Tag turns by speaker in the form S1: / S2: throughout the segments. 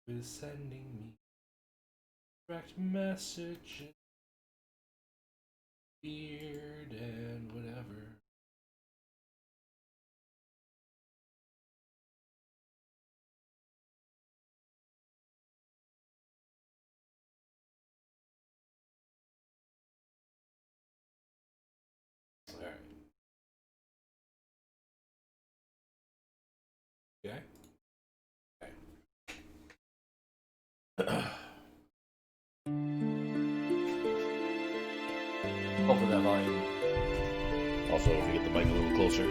S1: is sending me direct message. Weird and whatever. Alright. Okay. Hopefully that volume. Also, if you get the mic a little closer,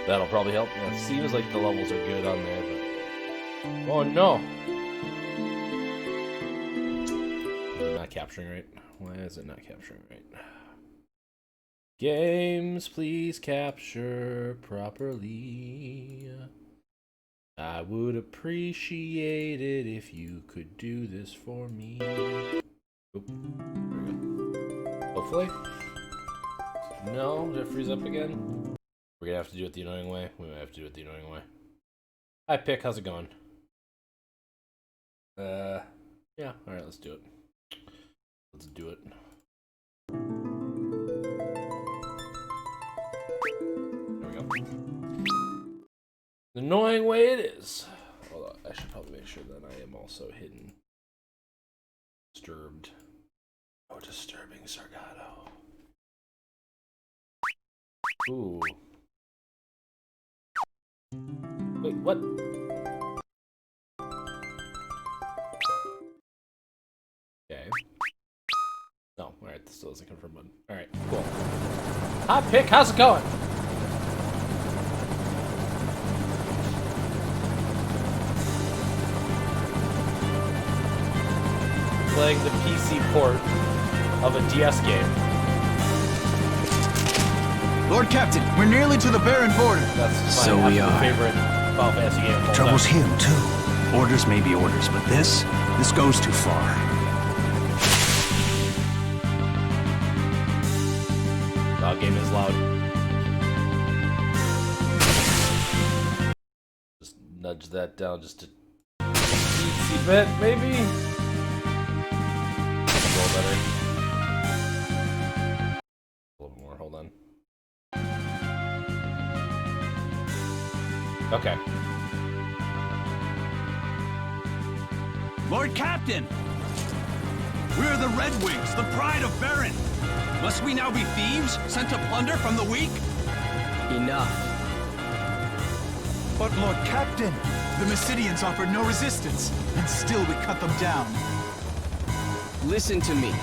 S1: that'll probably help. Yeah, it seems like the levels are good on there, but oh no! Is it not capturing right? Why is it not capturing right? Games, please capture properly. I would appreciate it if you could do this for me. Oop, there we go. Hopefully. No, did it freeze up again? We're gonna have to do it the annoying way. We might have to do it the annoying way. Hi, Pick. How's it going? Yeah. All right, let's do it. Let's do it. There we go. The annoying way it is. Hold on, I should probably make sure that I am also hidden. Disturbed. Oh, disturbing Sargato. Ooh. Wait, what? Okay. No, alright, this still doesn't confirm button. Alright, cool. Hi, Pick, how's it going? Playing the PC port of a DS game.
S2: Lord Captain, we're nearly to the Baron border.
S1: That's my favorite Final Fantasy game of all
S2: Trouble's
S1: time.
S2: him, too. Orders may be orders, but this goes too far.
S1: Dog game is loud. Just nudge that down just to teensy bit, maybe? A little better. A little more, hold on. Okay.
S3: Lord Captain! We're the Red Wings, the pride of Baron! Must we now be thieves, sent to plunder from the weak?
S4: Enough.
S2: But Lord Captain, the Mysidians offered no resistance, and still we cut them down.
S4: Listen to me.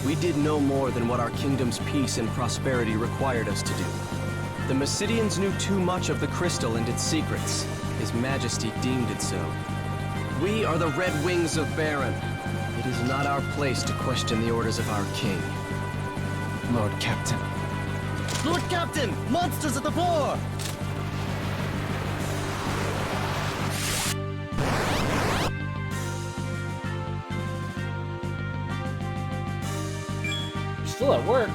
S4: We did no more than what our kingdom's peace and prosperity required us to do. The Mysidians knew too much of the crystal and its secrets. His Majesty deemed it so. We are the Red Wings of Baron. It is not our place to question the orders of our king.
S2: Lord Captain.
S4: Lord Captain! Monsters at the fore!
S1: You're still at work.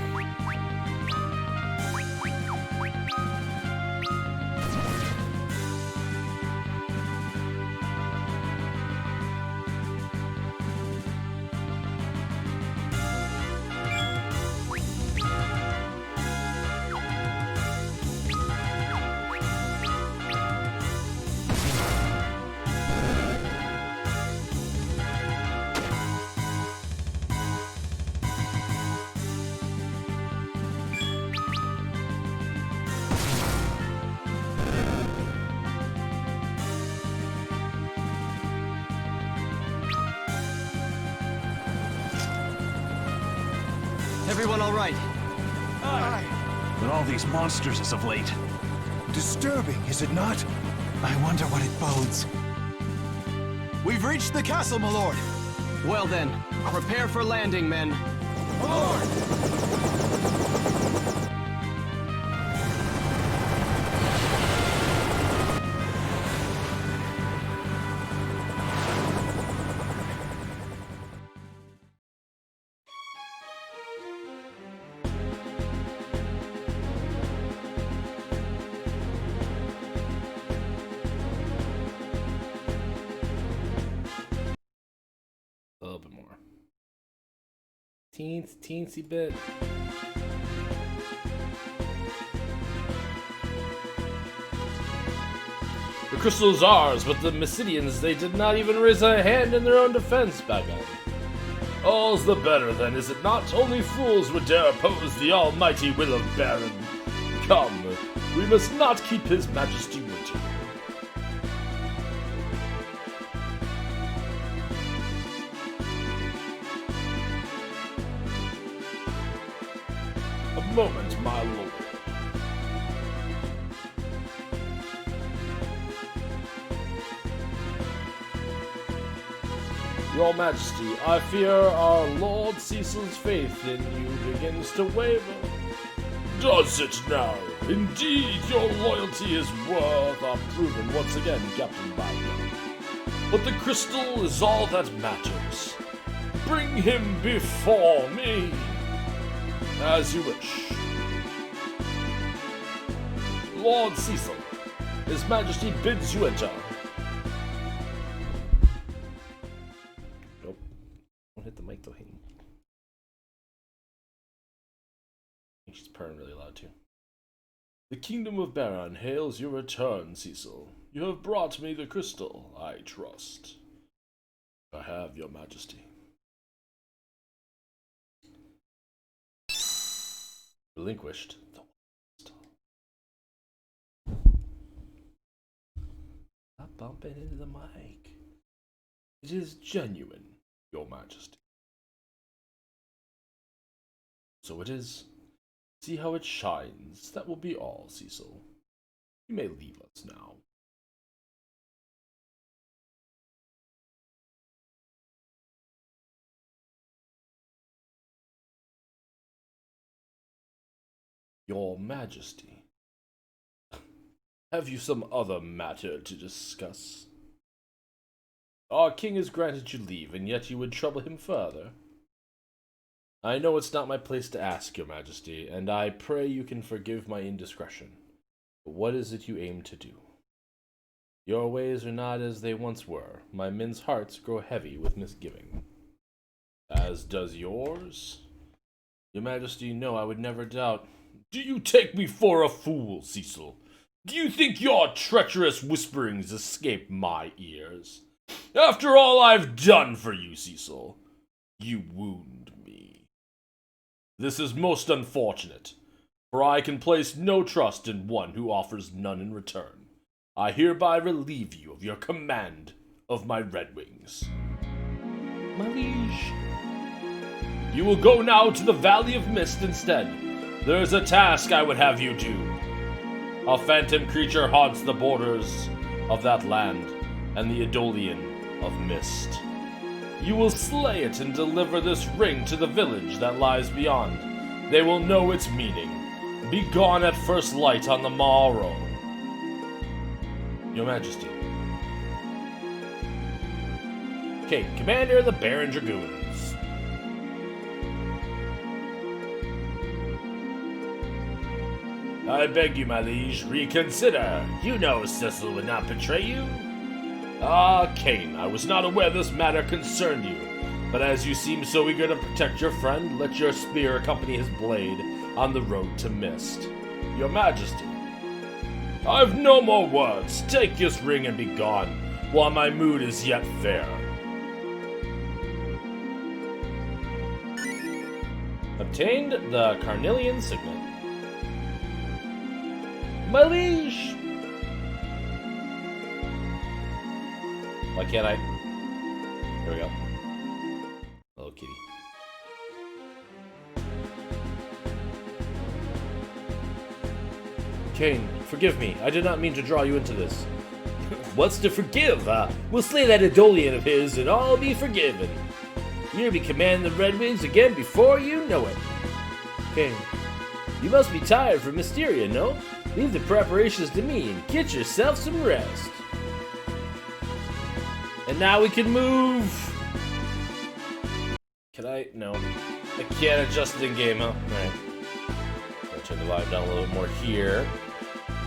S4: Everyone all right?
S3: But all these monsters as of late.
S2: Disturbing, is it not? I wonder what it bodes. We've reached the castle, my lord.
S4: Well then, prepare for landing, men.
S1: A little bit more. Teensy bit. The crystal is ours, but the Mysidians, they did not even raise a hand in their own defense, Bagan. All's the better, then, is it not? Only fools would dare oppose the almighty will of Baron. Come, we must not keep his majesty waiting. A moment, my lord. Your Majesty, I fear our Lord Cecil's faith in you begins to waver. Does it now? Indeed, your loyalty is worth our proven once again, Captain Biden. But the crystal is all that matters. Bring him before me. As you wish. Lord Cecil, His Majesty bids you enter. Nope. Don't hit the mic though, Hayden. I think she's purring really loud too. The Kingdom of Baron hails your return, Cecil. You have brought me the crystal, I trust. I have, your Majesty. Relinquished. Stop bumping into the mic. It is genuine, your Majesty. So it is. See how it shines. That will be all, Cecil. You may leave us now. Your Majesty. Have you some other matter to discuss? Our king has granted you leave, and yet you would trouble him further. I know it's not my place to ask, your Majesty, and I pray you can forgive my indiscretion. But what is it you aim to do? Your ways are not as they once were. My men's hearts grow heavy with misgiving. As does yours? Your Majesty, no, I would never doubt. Do you take me for a fool, Cecil? Do you think your treacherous whisperings escape my ears? After all I've done for you, Cecil, you wound me. This is most unfortunate, for I can place no trust in one who offers none in return. I hereby relieve you of your command of my Red Wings. My liege. You will go now to the Valley of Mist instead. There is a task I would have you do. A phantom creature haunts the borders of that land, and the Adolian of Mist. You will slay it and deliver this ring to the village that lies beyond. They will know its meaning. Be gone at first light on the morrow. Your Majesty. Okay, Commander of the Baron Dragoons. I beg you, my liege, reconsider. You know Cecil would not betray you. Ah, Kane, I was not aware this matter concerned you. But as you seem so eager to protect your friend, let your spear accompany his blade on the road to Mist. Your Majesty. I've no more words. Take this ring and be gone, while my mood is yet fair. Obtained the Carnelian Signet. My liege! Why can't I? There we go. Hello, kitty. Kane, forgive me. I did not mean to draw you into this. What's to forgive? We'll slay that Adolian of his and all be forgiven. You'll be commanding the Red Wings again before you know it. Kane, you must be tired from Mysteria, no? Leave the preparations to me and get yourself some rest. And now we can move. Can I? No. I can't adjust it in game, huh? Alright. I'll turn the volume down a little bit more here.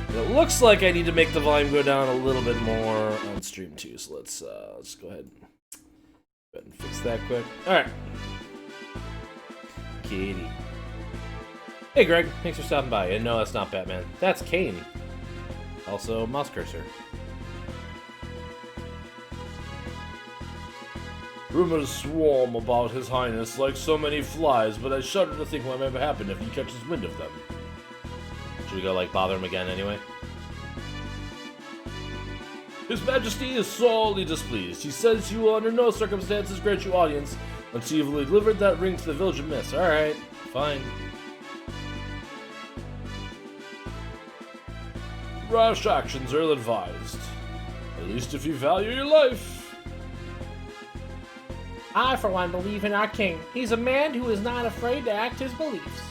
S1: And it looks like I need to make the volume go down a little bit more on stream too, so let's go ahead. Go ahead and fix that quick. Alright. Katie. Hey Greg, thanks for stopping by. And no, that's not Batman. That's Kane. Also, mouse cursor. Rumors swarm about His Highness like so many flies, but I shudder to think what might happen if he catches wind of them. Should we go, like, bother him again anyway? His Majesty is sorely displeased. He says he will under no circumstances grant you audience until you've delivered that ring to the Village of Mist. Alright, fine. Rash actions are ill-advised. At least if you value your life. I, for one, believe in our king. He's a man who is not afraid to act his beliefs.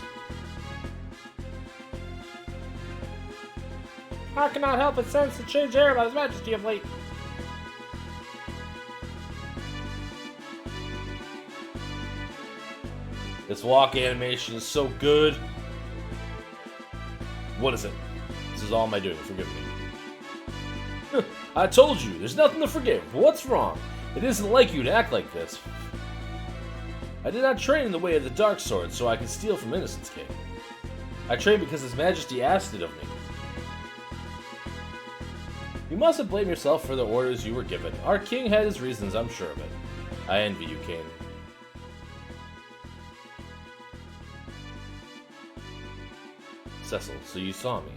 S1: I cannot help but sense the change air about His Majesty of late. This walk animation is so good. What is it? This is all my doing, forgive me. I told you, there's nothing to forgive. What's wrong? It isn't like you to act like this. I did not train in the way of the dark sword so I could steal from Innocence King. I trained because His Majesty asked it of me. You mustn't blame yourself for the orders you were given. Our king had his reasons, I'm sure of it. I envy you, Kane. Cecil, so you saw me.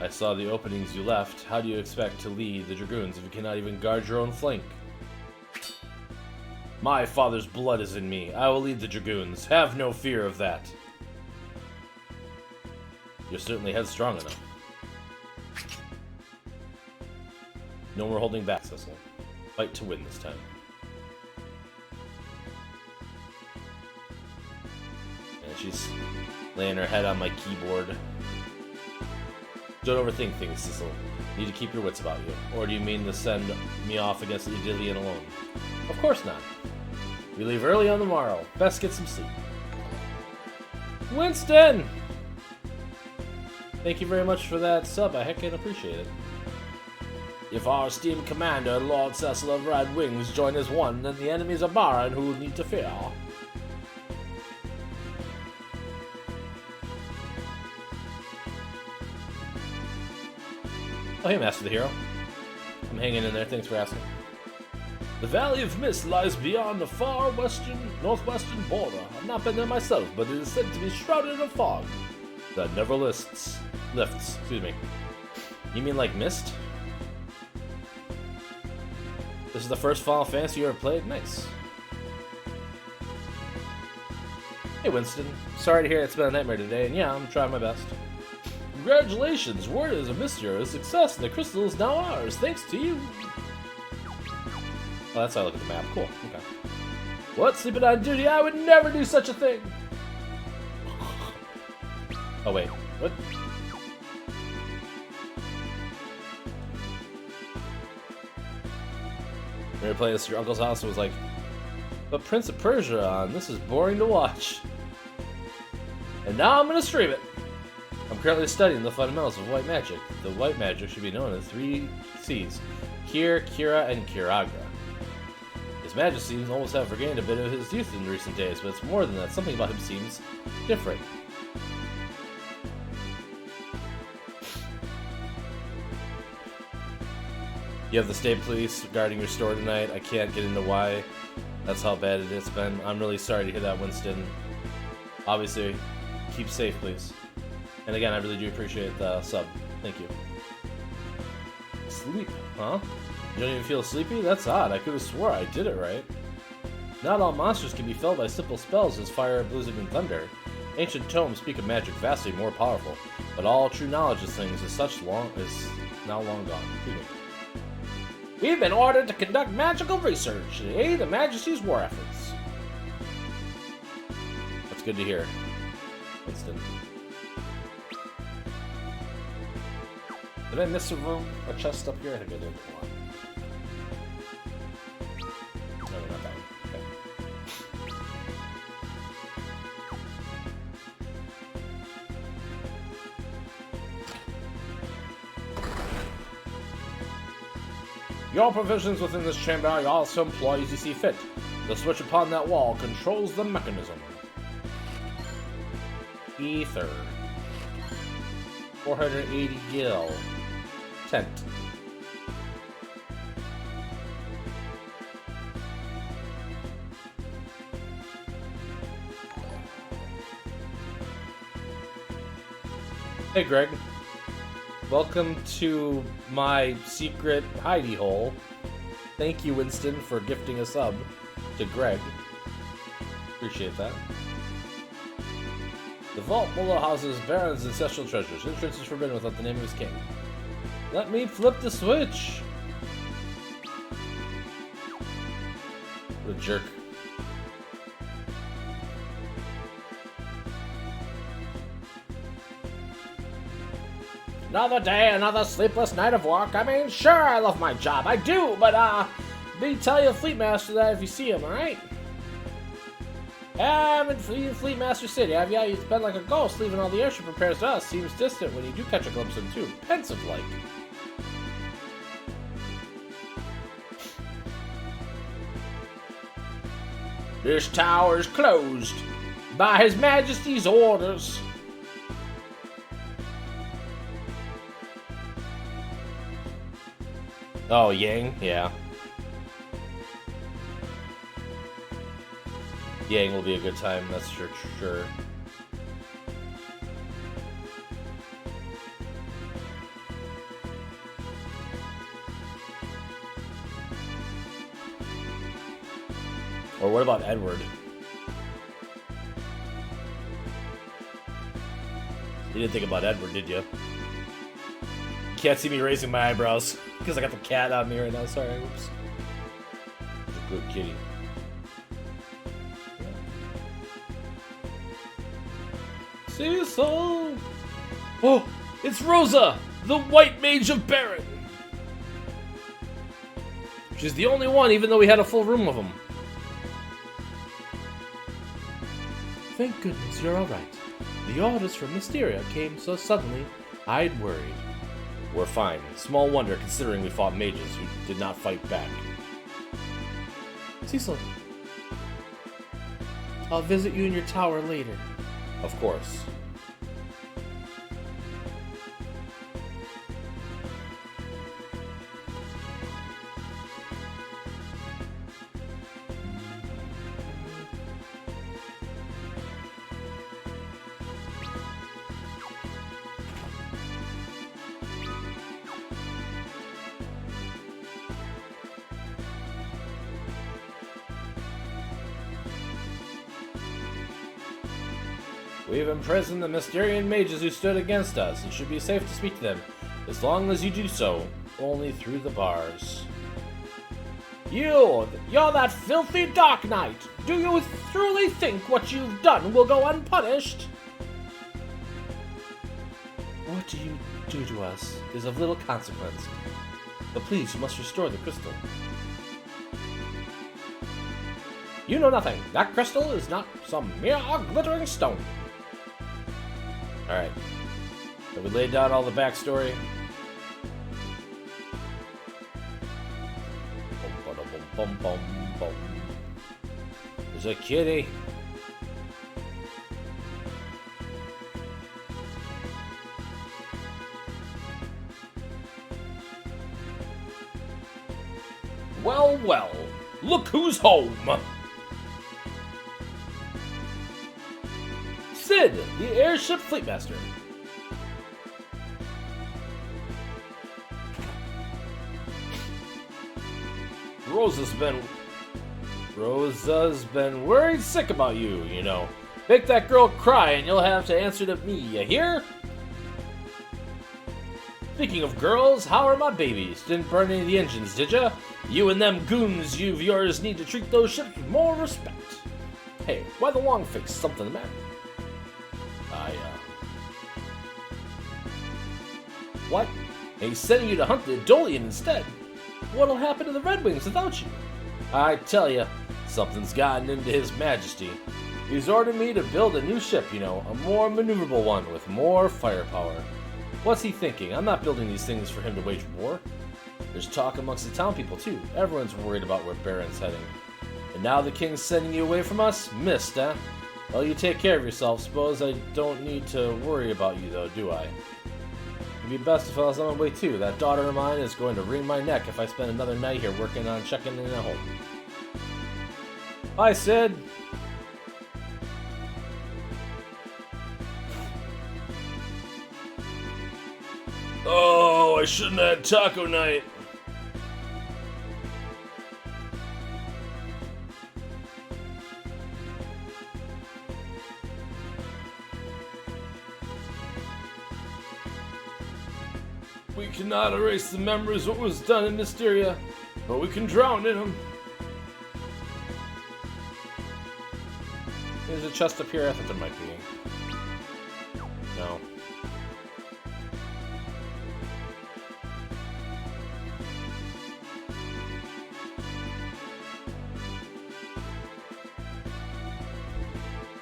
S1: I saw the openings you left. How do you expect to lead the Dragoons if you cannot even guard your own flank? My father's blood is in me. I will lead the Dragoons. Have no fear of that. You're certainly headstrong enough. No more holding back, Cecil. Fight to win this time. And she's laying her head on my keyboard. Don't overthink things, Cecil. You need to keep your wits about you. Or do you mean to send me off against the Idillion alone? Of course not. We leave early on the morrow. Best get some sleep. Winston! Thank you very much for that sub. I heckin' appreciate it. If our esteemed commander, Lord Cecil of Red Wings, join as one, then the enemies are barren who will need to fear. Oh, hey, Master the Hero. I'm hanging in there. Thanks for asking. The Valley of Mist lies beyond the far northwestern border. I've not been there myself, but it is said to be shrouded in fog that never lifts. Excuse me. You mean like mist? This is the first Final Fantasy you ever played? Nice. Hey, Winston. Sorry to hear it's been a nightmare today, and yeah, I'm trying my best. Congratulations! Word is a mystery, a success, and the crystal is now ours, thanks to you! Oh, that's how I look at the map. Cool. Okay. What? Sleeping on duty? I would never do such a thing! Oh, wait. What? We were playing this at your uncle's house and was like, but Prince of Persia on, this is boring to watch. And now I'm gonna stream it! I'm currently studying the fundamentals of white magic. The white magic should be known as 3 C's. Kyr, Kira, and Kiraga. His Majesty seems almost have regained a bit of his youth in recent days, but it's more than that. Something about him seems different. You have the state police guarding your store tonight. I can't get into why. That's how bad it's been. I'm really sorry to hear that, Winston. Obviously, keep safe, please. And again, I really do appreciate the sub. Thank you. Sleep, huh? You don't even feel sleepy? That's odd. I could have swore I did it right. Not all monsters can be felled by simple spells as fire, blizzard, and thunder. Ancient tomes speak of magic vastly more powerful, but all true knowledge of things is now long gone. We've been ordered to conduct magical research to aid the Majesty's war efforts. That's good to hear, Winston. Did I miss a room? A chest up here? I think I did. No, not that one. Okay. Your provisions within this chamber I also employ as you see fit. The switch upon that wall controls the mechanism. Ether. 480 gil. Tent. Hey Greg. Welcome to my secret hidey hole. Thank you, Winston, for gifting a sub to Greg. Appreciate that. The vault below houses Baron's ancestral treasures. Entrance is forbidden without the name of his king. Let me flip the switch! What a jerk. Another day, another sleepless night of work. I mean, sure, I love my job. I do, but, be tell your Fleet Master that if you see him, alright? I'm in Fleet Master City. Have you? He's been like a ghost, leaving all the airship repairs to us. Seems distant when you do catch a glimpse of him, too. Pensive-like. This tower is closed by His Majesty's orders. Oh, Yang? Yeah. Yang will be a good time, that's for sure. Or what about Edward? You didn't think about Edward, did you? You can't see me raising my eyebrows because I got the cat on me right now. Sorry, whoops. A good kitty. Cecil! Oh, it's Rosa, the White Mage of Baron. She's the only one, even though we had a full room of them. Thank goodness you're alright. The orders from Mysteria came so suddenly, I'd worried. We're fine. Small wonder considering we fought mages who did not fight back. Cecil, I'll visit you in your tower later. Of course. We've imprisoned the Mysterian mages who stood against us. It should be safe to speak to them, as long as you do so, only through the bars. You're that filthy Dark Knight! Do you truly think what you've done will go unpunished? What you do to us is of little consequence, but please, you must restore the crystal. You know nothing. That crystal is not some mere glittering stone. Alright. So we laid down all the backstory. There's a kitty. Well, well. Look who's home. Sid, the airship fleetmaster. Rosa's been worried sick about you, you know. Make that girl cry and you'll have to answer to me, you hear? Speaking of girls, how are my babies? Didn't burn any of the engines, did ya? You and them goons of yours need to treat those ships with more respect. Hey, why the long face? Something the matter? What? He's sending you to hunt the Dolian instead. What'll happen to the Red Wings without you? I tell ya, something's gotten into His Majesty. He's ordered me to build a new ship, you know, a more maneuverable one with more firepower. What's he thinking? I'm not building these things for him to wage war. There's talk amongst the town people too. Everyone's worried about where Baron's heading. And now the king's sending you away from us? Missed, eh? Well, you take care of yourself. Suppose I don't need to worry about you, though, do I? It'd be best if I was on my way, too. That daughter of mine is going to wring my neck if I spend another night here working on checking in at home. Bye, Sid! Oh, I shouldn't have had taco night. We cannot erase the memories of what was done in Mysteria, but we can drown in them. There's a chest up here. I thought there might be. No.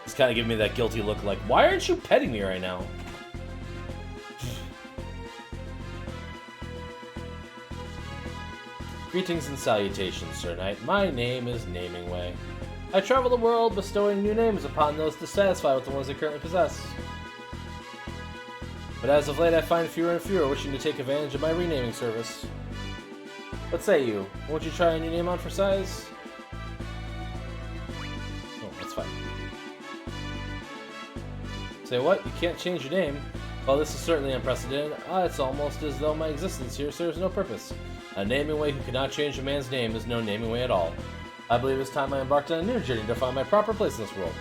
S1: It's kind of giving me that guilty look like, why aren't you petting me right now? Greetings and salutations, Sir Knight. My name is Namingway. I travel the world bestowing new names upon those dissatisfied with the ones they currently possess. But as of late, I find fewer and fewer wishing to take advantage of my renaming service. What say you? Won't you try a new name on for size? Oh, that's fine. Say what? You can't change your name? Well, this is certainly unprecedented. It's almost as though my existence here serves no purpose. A Namingway who cannot change a man's name is no Namingway at all. I believe it's time I embarked on a new journey to find my proper place in this world.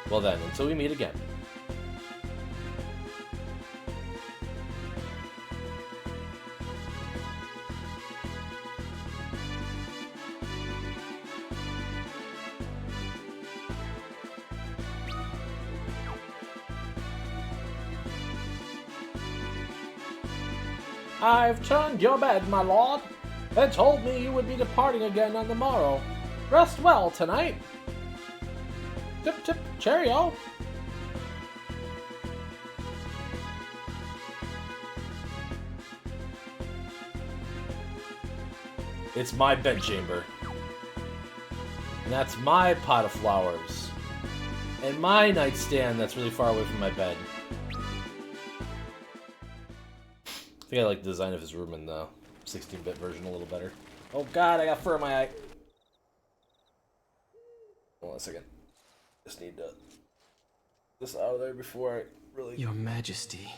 S1: Well then, until we meet again. I've turned your bed, my lord. They told me you would be departing again on the morrow. Rest well tonight. Tip tip, cheerio. It's my bedchamber. And that's my pot of flowers. And my nightstand that's really far away from my bed. I think I like the design of his room in the 16-bit version a little better. Oh god, I got fur in my eye. Hold on a second. Just need to get this out of there before I really...
S4: Your Majesty,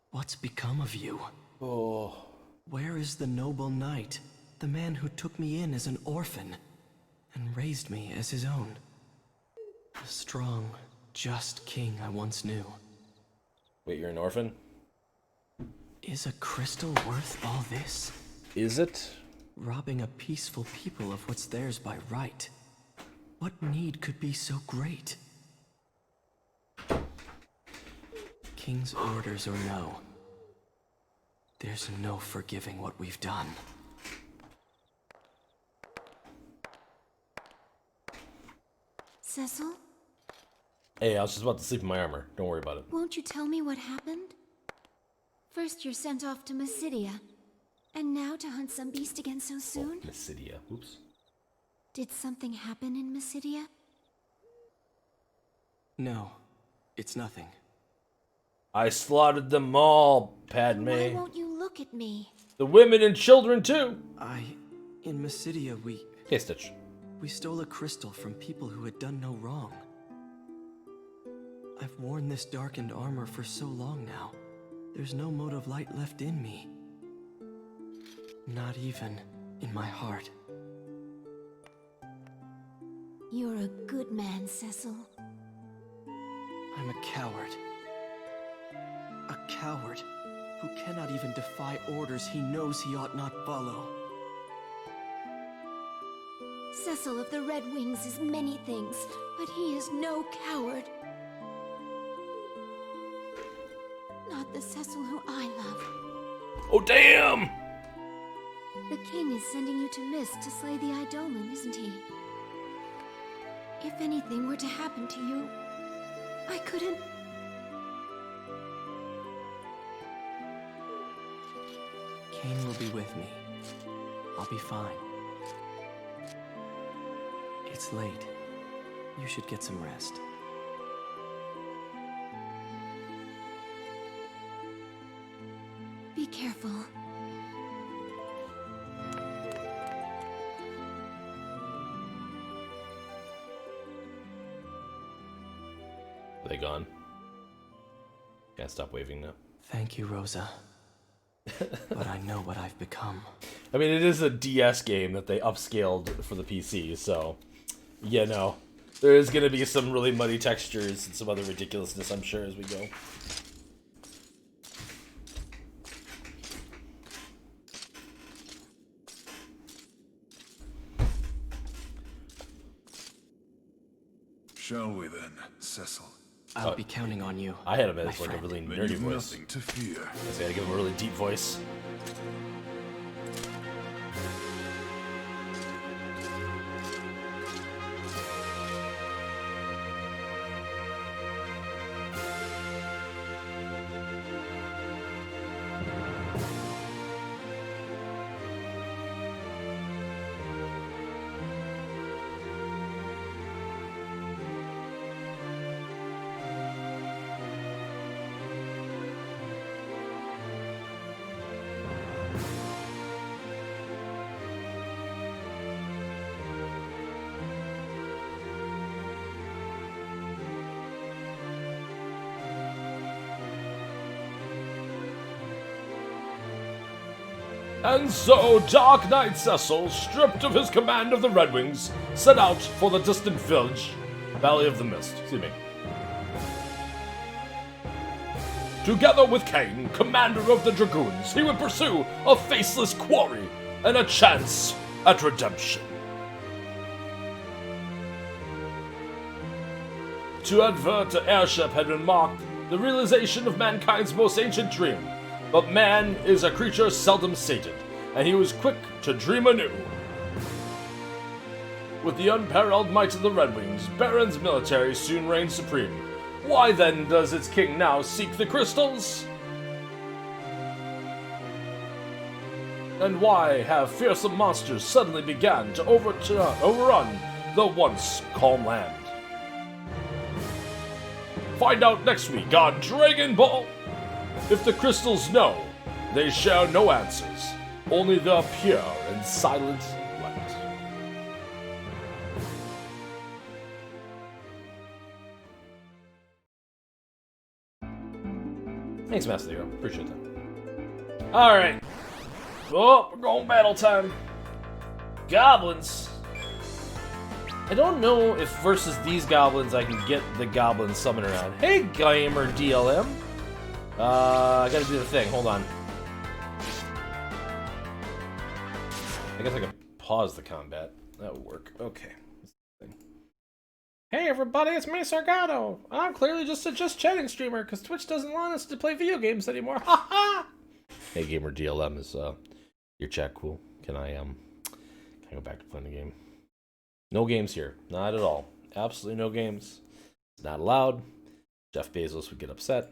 S4: what's become of you?
S1: Oh.
S4: Where is the noble knight, the man who took me in as an orphan and raised me as his own? The strong, just king I once knew.
S1: Wait, you're an orphan?
S4: Is a crystal worth all this?
S1: Is it?
S4: Robbing a peaceful people of what's theirs by right. What need could be so great? King's orders or no, there's no forgiving what we've done.
S5: Cecil?
S1: Hey, I was just about to sleep in my armor. Don't worry about it.
S5: Won't you tell me what happened? First you're sent off to Mysidia, and now to hunt some beast again so soon?
S1: Oh, Mysidia. Oops.
S5: Did something happen in Mysidia?
S4: No, it's nothing.
S1: I slaughtered them all, Padme.
S5: Why won't you look at me?
S1: The women and children, too.
S4: In Mysidia,
S1: Hey, Stitch.
S4: we stole a crystal from people who had done no wrong. I've worn this darkened armor for so long now. There's no mote of light left in me. Not even in my heart.
S5: You're a good man, Cecil.
S4: I'm a coward. A coward who cannot even defy orders he knows he ought not follow.
S5: Cecil of the Red Wings is many things, but he is no coward. Not the Cecil who I love.
S1: Oh, damn!
S5: The king is sending you to Mist to slay the Eidolon, isn't he? If anything were to happen to you, I couldn't...
S4: Cain will be with me. I'll be fine. It's late. You should get some rest.
S5: Be careful.
S1: Are they gone? Can't stop waving now.
S4: Thank you, Rosa. But I know what I've become.
S1: I mean, it is a DS game that they upscaled for the PC, so... Yeah, no. There is going to be some really muddy textures and some other ridiculousness, I'm sure, as we go.
S2: Shall we then, Cecil?
S4: I'll be counting on you.
S1: I had him
S4: my
S1: as like a
S4: friend.
S1: really
S2: Then
S1: nerdy
S2: you've
S1: voice.
S2: nothing to fear.
S1: So I had to give him a really deep voice. And so, Dark Knight Cecil, stripped of his command of the Red Wings, set out for the distant village, Valley of the Mist. Excuse me. Together with Kane, commander of the Dragoons, he would pursue a faceless quarry and a chance at redemption. To advert to airship had been marked the realization of mankind's most ancient dream. But man is a creature seldom sated, and he was quick to dream anew. With the unparalleled might of the Red Wings, Baron's military soon reigned supreme. Why then does its king now seek the crystals? And why have fearsome monsters suddenly begun to overrun the once calm land? Find out next week on Dragon Ball! If the crystals know, they share no answers, only their pure and silent light. Thanks, Master Hero. Appreciate that. Alright. Oh, we're going battle time. Goblins. I don't know if versus these goblins I can get the goblin summoner on. Hey, Gamer DLM. I gotta do the thing. Hold on. I guess I can pause the combat. That would work. Okay. Hey everybody, it's me, Sargato. I'm clearly just a chatting streamer because Twitch doesn't want us to play video games anymore. Ha ha! Hey Gamer DLM, is your chat cool? Can I go back to playing the game? No games here. Not at all. Absolutely no games. It's not allowed. Jeff Bezos would get upset.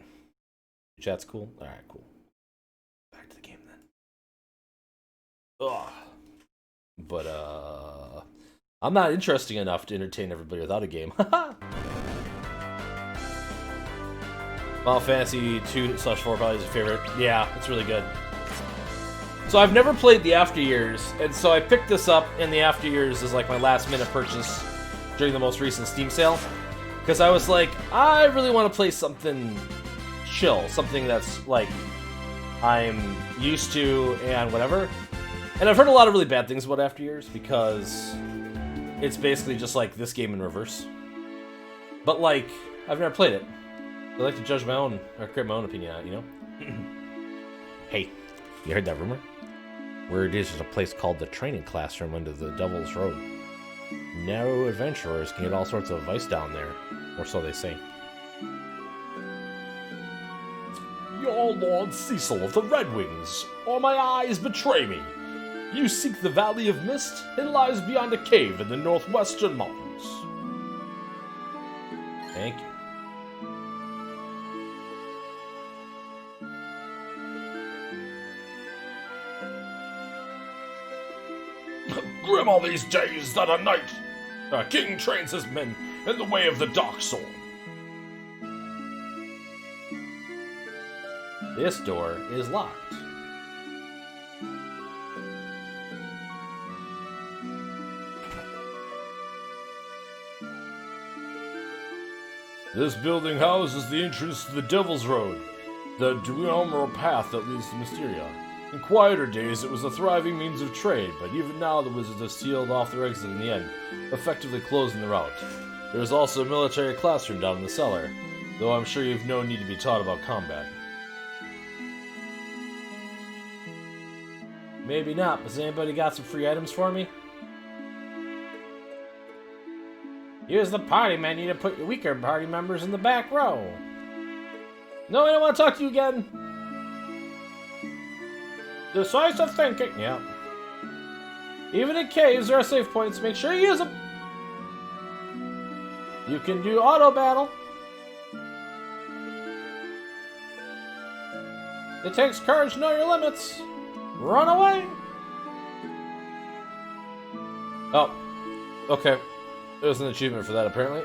S1: Chat's cool? Alright, cool. Back to the game then. Ugh. But, I'm not interesting enough to entertain everybody without a game. Haha! Final Fantasy 2/4 probably is your favorite. Yeah, it's really good. So I've never played the After Years, and so I picked this up in the After Years as like my last minute purchase during the most recent Steam sale. Because I was like, I really want to play something chill, something that's like I'm used to and whatever. And I've heard a lot of really bad things about After Years because it's basically just like this game in reverse. But like, I've never played it. I like to judge my own, or create my own opinion on it, you know? Hey, you heard that rumor? Where it is a place called the Training Classroom under the Devil's Road. Narrow adventurers can get all sorts of advice down there, or so they say. Your Lord Cecil of the Red Wings, or my eyes betray me. You seek the Valley of Mist, it lies beyond a cave in the northwestern mountains. Thank you. Grim all these days that a knight, a king trains his men in the way of the dark sword. This door is locked. This building houses the entrance to the Devil's Road, the duomoral path that leads to Mysteria. In quieter days, it was a thriving means of trade, but even now the wizards have sealed off their exit in the end, effectively closing the route. There is also a military classroom down in the cellar, though I'm sure you've no need to be taught about combat. Maybe not, but has anybody got some free items for me? Use the party menu to put your weaker party members in the back row. No, I don't want to talk to you again. Decisive thinking, yeah. Even in caves, there are safe points. Make sure you use them. You can do auto battle. It takes courage to know your limits. Run away. Oh, okay. There's an achievement for that, apparently.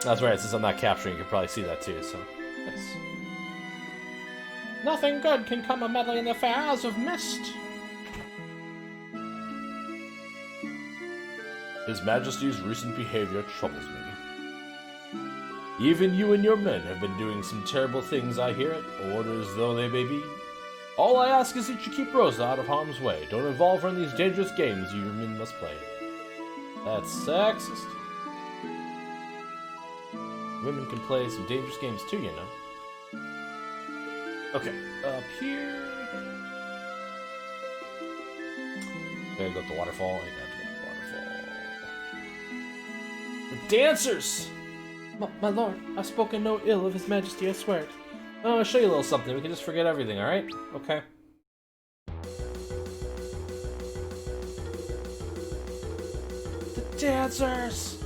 S1: That's right, since I'm not capturing, you can probably see that too, so. Nice. Nothing good can come of meddling in the affairs of Mist. His Majesty's recent behavior troubles me. Even you and your men have been doing some terrible things, I hear it, orders though they may be. All I ask is that you keep Rosa out of harm's way. Don't involve her in these dangerous games your men must play. That's sexist. Women can play some dangerous games too, you know. Okay, up here. Gotta go to the waterfall. I gotta go to the waterfall. The dancers! My lord, I've spoken no ill of His Majesty, I swear it. Oh, I'll show you a little something. We can just forget everything, alright? Okay. The dancers!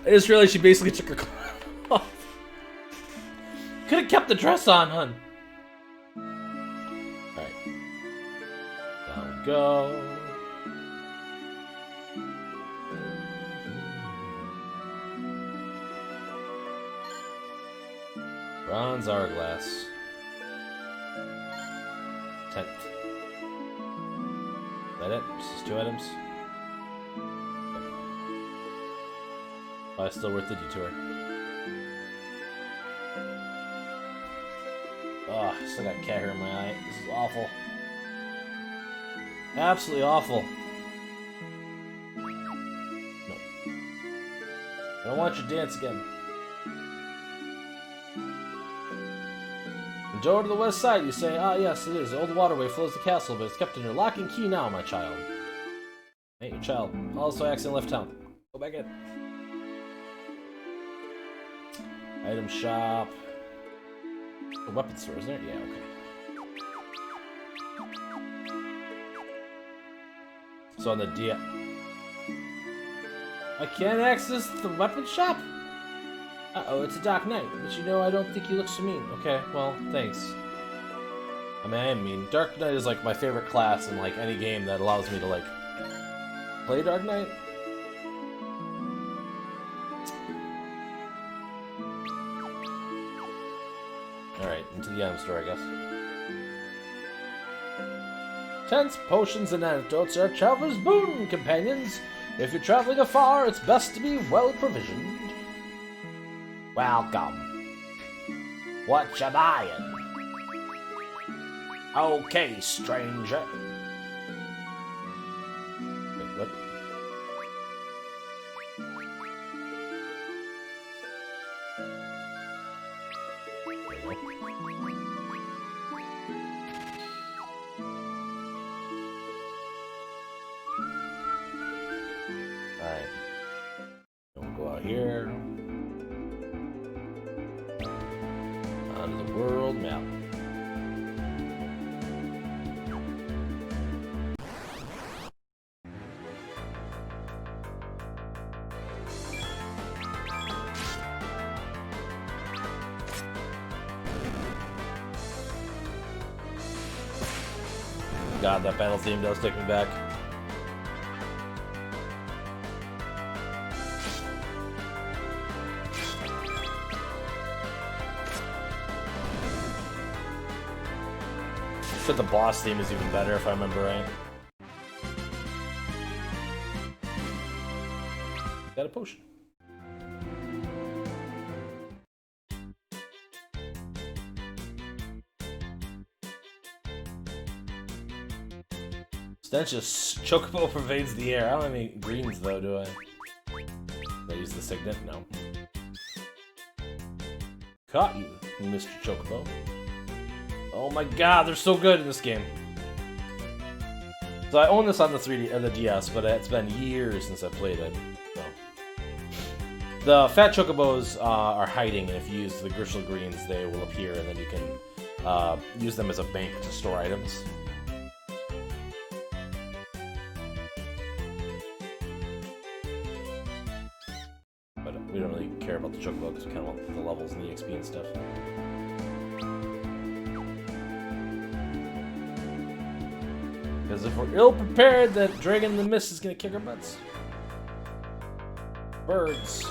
S1: I just realized she basically took her clothes off. Could have kept the dress on, hun. Alright. Down we go. Bronze hourglass. Tent. Is that it? Just 2 items? Probably still worth the detour. Ugh, still got cat hair in my eye. This is awful. Absolutely awful. No. I don't want you to dance again. And go to the west side, you say, ah yes, it is. The old waterway flows the castle, but it's kept under lock and key now, my child. Ain't your child. Also, I accidentally left town. Go back in. Item shop. A weapon store, isn't there? Yeah, okay. So on the I can't access the weapon shop? Uh-oh, it's a Dark Knight. But you know, I don't think he looks so mean. Okay, well, thanks. I mean, I am mean. Dark Knight is like my favorite class in like any game that allows me to like play Dark Knight. Alright, into the item store, I guess. Tents, potions, and antidotes are a traveler's boon, companions. If you're traveling afar, it's best to be well provisioned. Welcome. What you buying? Okay, stranger. Wait, what? Alright. We'll go out here. Onto the world map. God, that battle theme does take me back. But the boss theme is even better if I remember right. Got a potion. Stench of chocobo pervades the air. I don't have any greens though, do I? Did I use the signet? No. Caught you, Mr. Chocobo. Oh my god, they're so good in this game. So I own this on the 3D and the DS, but it's been years since I played it. So. The fat chocobos are hiding, and if you use the Grishel greens, they will appear, and then you can use them as a bank to store items. But we don't really care about the chocobo because we kind of want the levels and the XP and stuff. Because if we're ill-prepared, that Dragon in the Mist is going to kick our butts. Birds.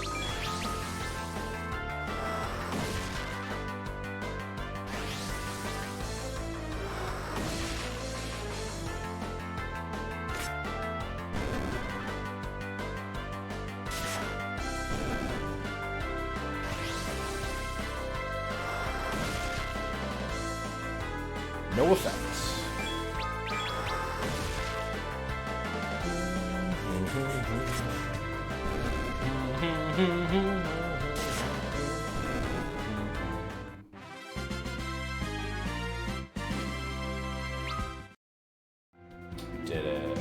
S1: No effects. Did it.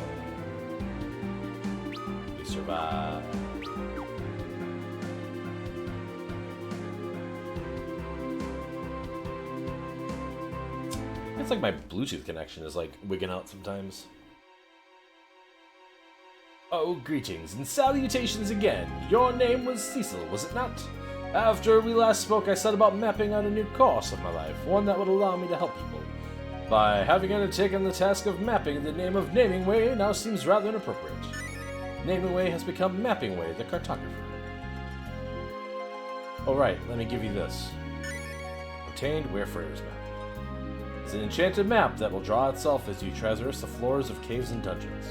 S1: We survived. It's like my Bluetooth connection is like wigging out sometimes. Oh, greetings and salutations again. Your name was Cecil, was it not? After we last spoke, I set about mapping out a new course of my life, one that would allow me to help people. By having undertaken the task of mapping, the name of Naming Way now seems rather inappropriate. Naming Way has become Mapping Way, the cartographer. Alright, let me give you this. Obtained Wayfarer's Map. It's an enchanted map that will draw itself as you traverse the floors of caves and dungeons.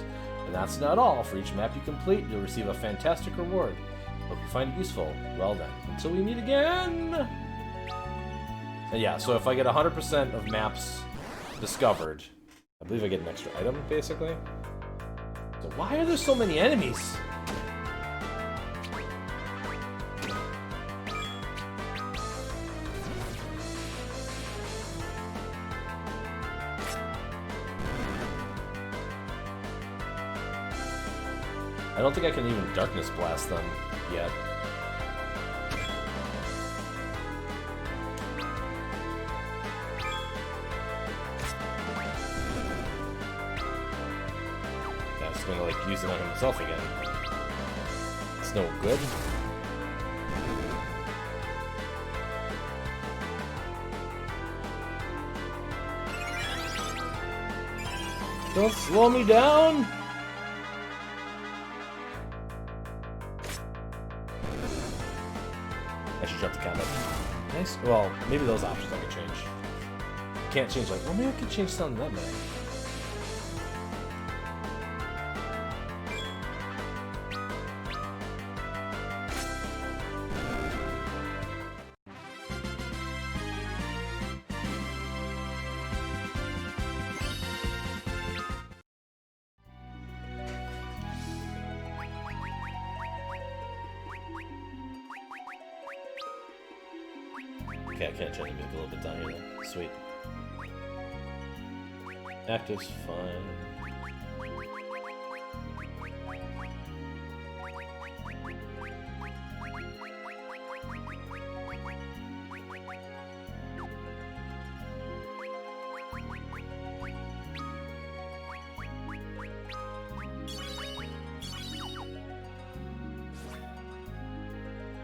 S1: And that's not all. For each map you complete, you'll receive a fantastic reward. Hope you find it useful. Well then, until we meet again! And yeah, so if I get 100% of maps discovered, I believe I get an extra item, basically. So why are there so many enemies? I don't think I can even Darkness Blast them yet. Yeah, I'm just gonna like use it on himself again. It's no good. Don't slow me down! I should drop the combat. Nice. Well, maybe those options I can change. I can't change like, well, maybe I could change something that man. Okay, I can't change it a little bit down here though. Sweet. Active's fine.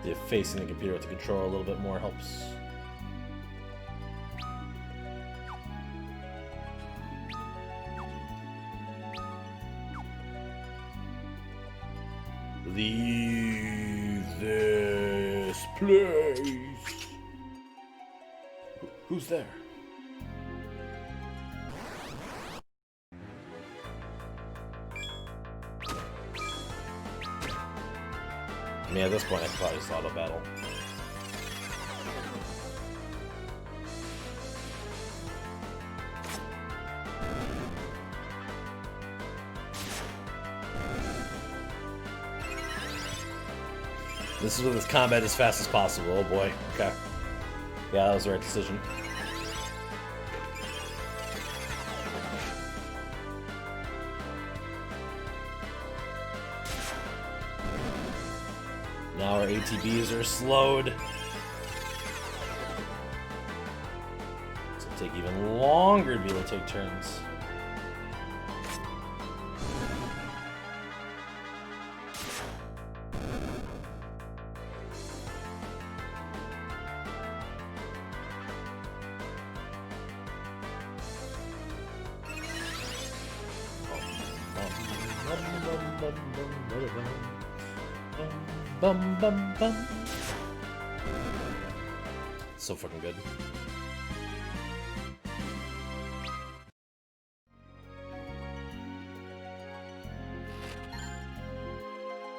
S1: If facing the computer with the controller a little bit more helps. Leave this place. Who's there? I mean, at this point, I probably saw the battle. This is with this combat as fast as possible. Oh boy. Okay. Yeah, that was the right decision. Now our ATBs are slowed. It's gonna take even longer to be able to take turns. Bum bum bum. So fucking good.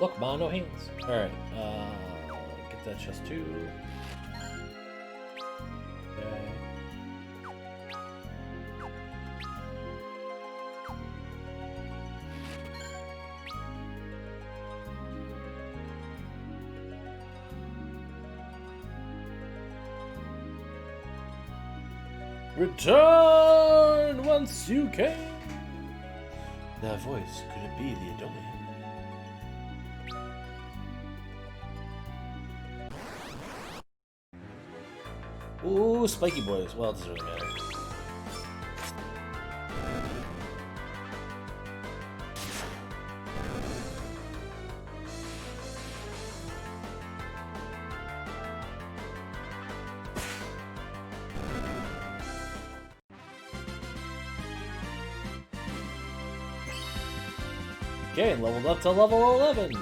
S1: Look, Ma, no hands. Alright, get that chest too. Okay. Return once you came. That voice, could it be the Adolian? Ooh, spiky boys. Well, it doesn't really matter. Okay, leveled up to level 11.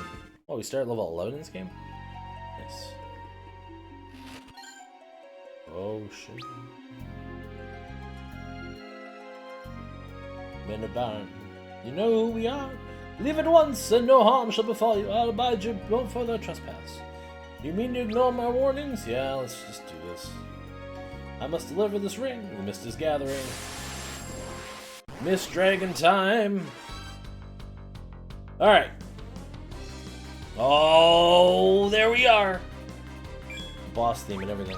S1: Oh, we started level 11 in this game? Nice. Oh, shit. Men of Baron, you know who we are? Leave at once, and no harm shall befall you. I'll abide you, no further trespass. You mean to ignore my warnings? Yeah, let's just do this. I must deliver this ring. The mist is gathering. Mist Dragon time. Alright. Oh, there we are. Boss theme and everything.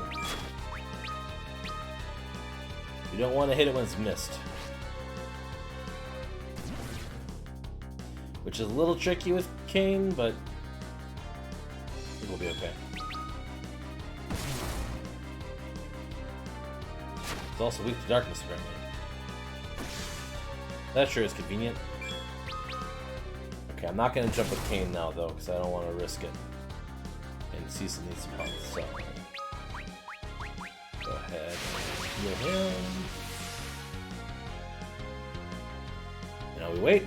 S1: You don't want to hit it when it's missed. Which is a little tricky with Kain, but it will be okay. It's also weak to darkness, apparently. That sure is convenient. Okay, I'm not going to jump with Kain now, though, because I don't want to risk it. And Cecil needs some help, so... Go ahead and heal him. Now we wait.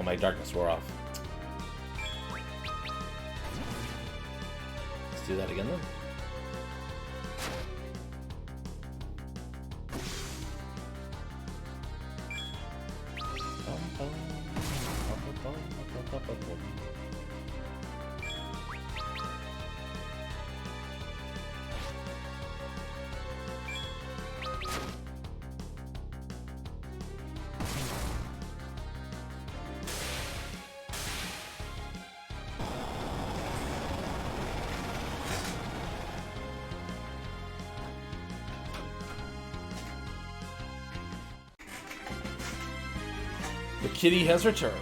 S1: Oh, my darkness wore off. Let's do that again then. The kitty has returned.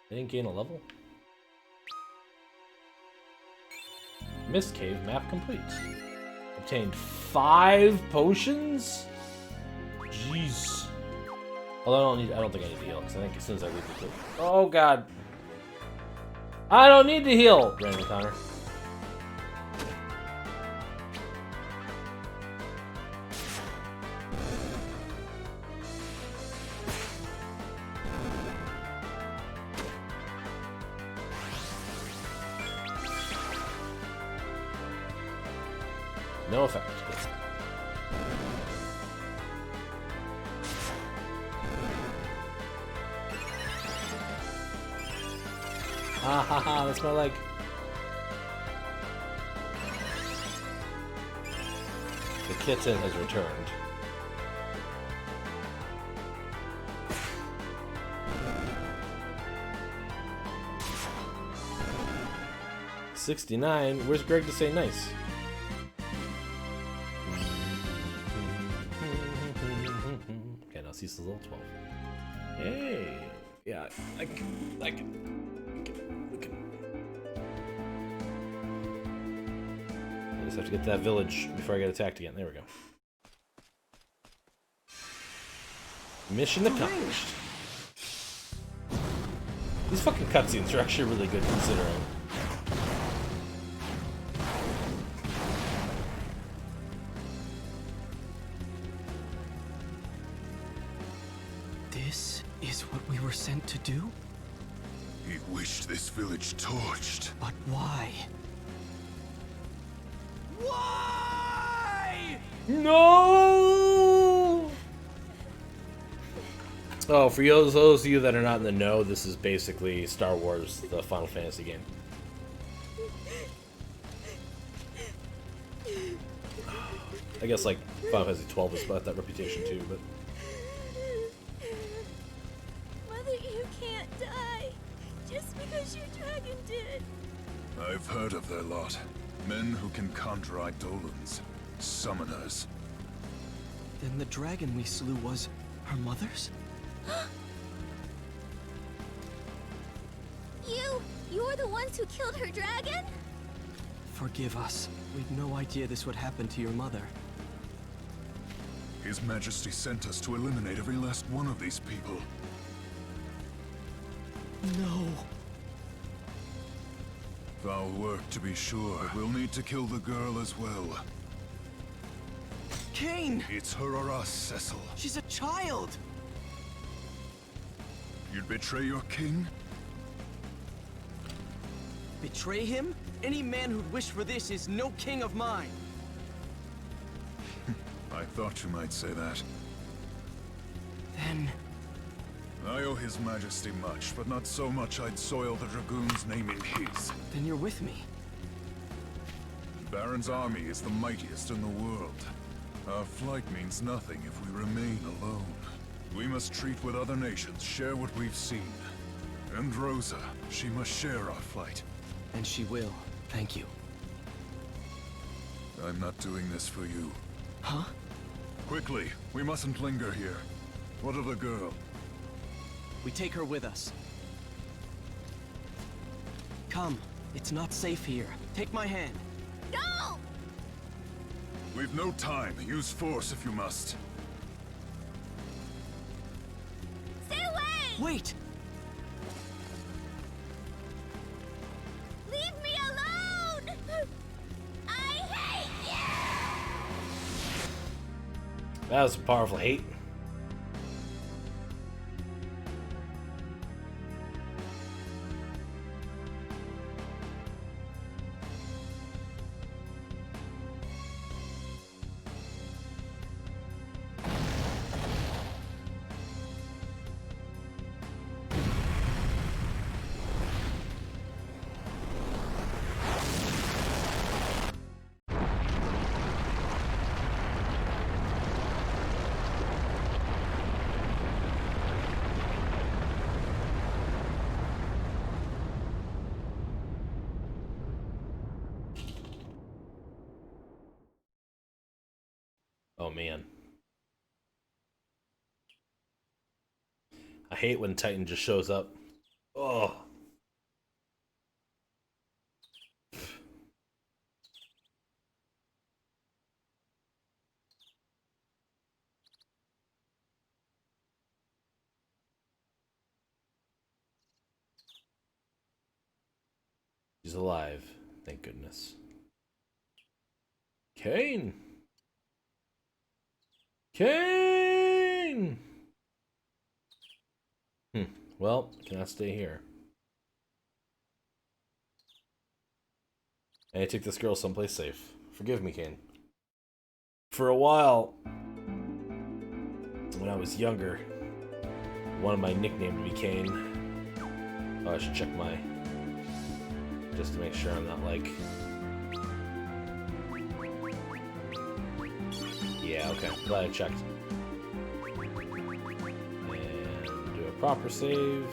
S1: I didn't gain a level. Mist Cave map complete. Obtained 5 potions? Jeez. Although I don't think I need to heal, because I think as soon as I leave the place. Oh god. I don't need to heal! Random encounter. No effect. Ah ha ha, that's my leg. The kitten has returned. $69. Where's Greg to say nice? Okay, now Cecil's level 12. Hey! Yeah, I can. I just have to get to that village before I get attacked again. There we go. Mission accomplished. These fucking cutscenes are actually really good considering.
S4: This is what we were sent to do?
S2: He wished this village torched.
S4: But why? Why?
S1: No! Oh, for those of you that are not in the know, this is basically Star Wars, the Final Fantasy game. I guess like Final Fantasy 12 has got that reputation too, but
S6: Mother, you can't die just because your dragon did.
S2: I've heard of their lot. Men who can conjure Eidolons. Summoners.
S4: Then the dragon we slew was her mother's?
S6: You're the ones who killed her dragon?
S4: Forgive us. We'd no idea this would happen to your mother.
S2: His Majesty sent us to eliminate every last one of these people.
S4: No.
S2: Foul work, to be sure. But we'll need to kill the girl as well.
S4: Kain!
S2: It's her or us, Cecil.
S4: She's a child!
S2: You'd betray your king?
S4: Betray him? Any man who'd wish for this is no king of mine.
S2: I thought you might say that.
S4: Then...
S2: I owe His Majesty much, but not so much I'd soil the Dragoon's name in his.
S4: Then you're with me.
S2: Baron's army is the mightiest in the world. Our flight means nothing if we remain alone. We must treat with other nations, share what we've seen. And Rosa, she must share our flight.
S4: And she will. Thank you.
S2: I'm not doing this for you.
S4: Huh?
S2: Quickly, we mustn't linger here. What of the girl?
S4: We take her with us. Come. It's not safe here. Take my hand.
S6: No!
S2: We've no time. Use force if you must.
S6: Stay away!
S4: Wait!
S6: Leave me alone! I hate you!
S1: that was some powerful hate. Oh man. I hate when Titan just shows up. Oh. She's alive. Thank goodness. Cain! Cain! Well, cannot stay here. I take this girl someplace safe. Forgive me, Cain. For a while, when I was younger, one of my nicknames would be Cain. Oh, I should check my... just to make sure I'm not like... Yeah, okay. Glad I checked. And do a proper save.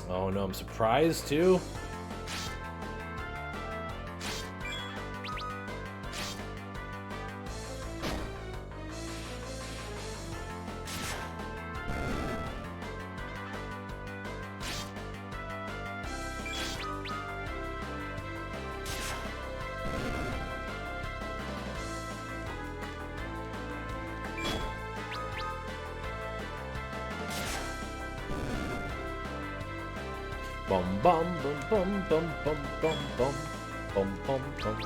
S1: Oh no, I'm surprised too. Bum bum bum bum bum bum bum bum bum bum bum.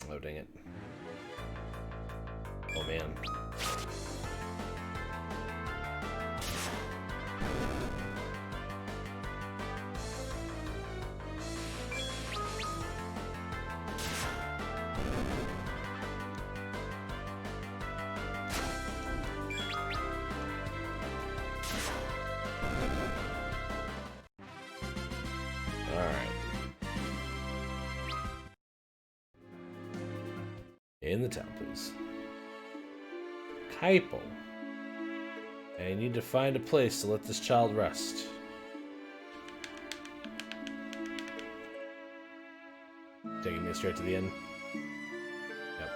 S1: Oh dang it. Oh man. In the town, please. Kaipo. I need to find a place to let this child rest. Taking me straight to the inn. Yep.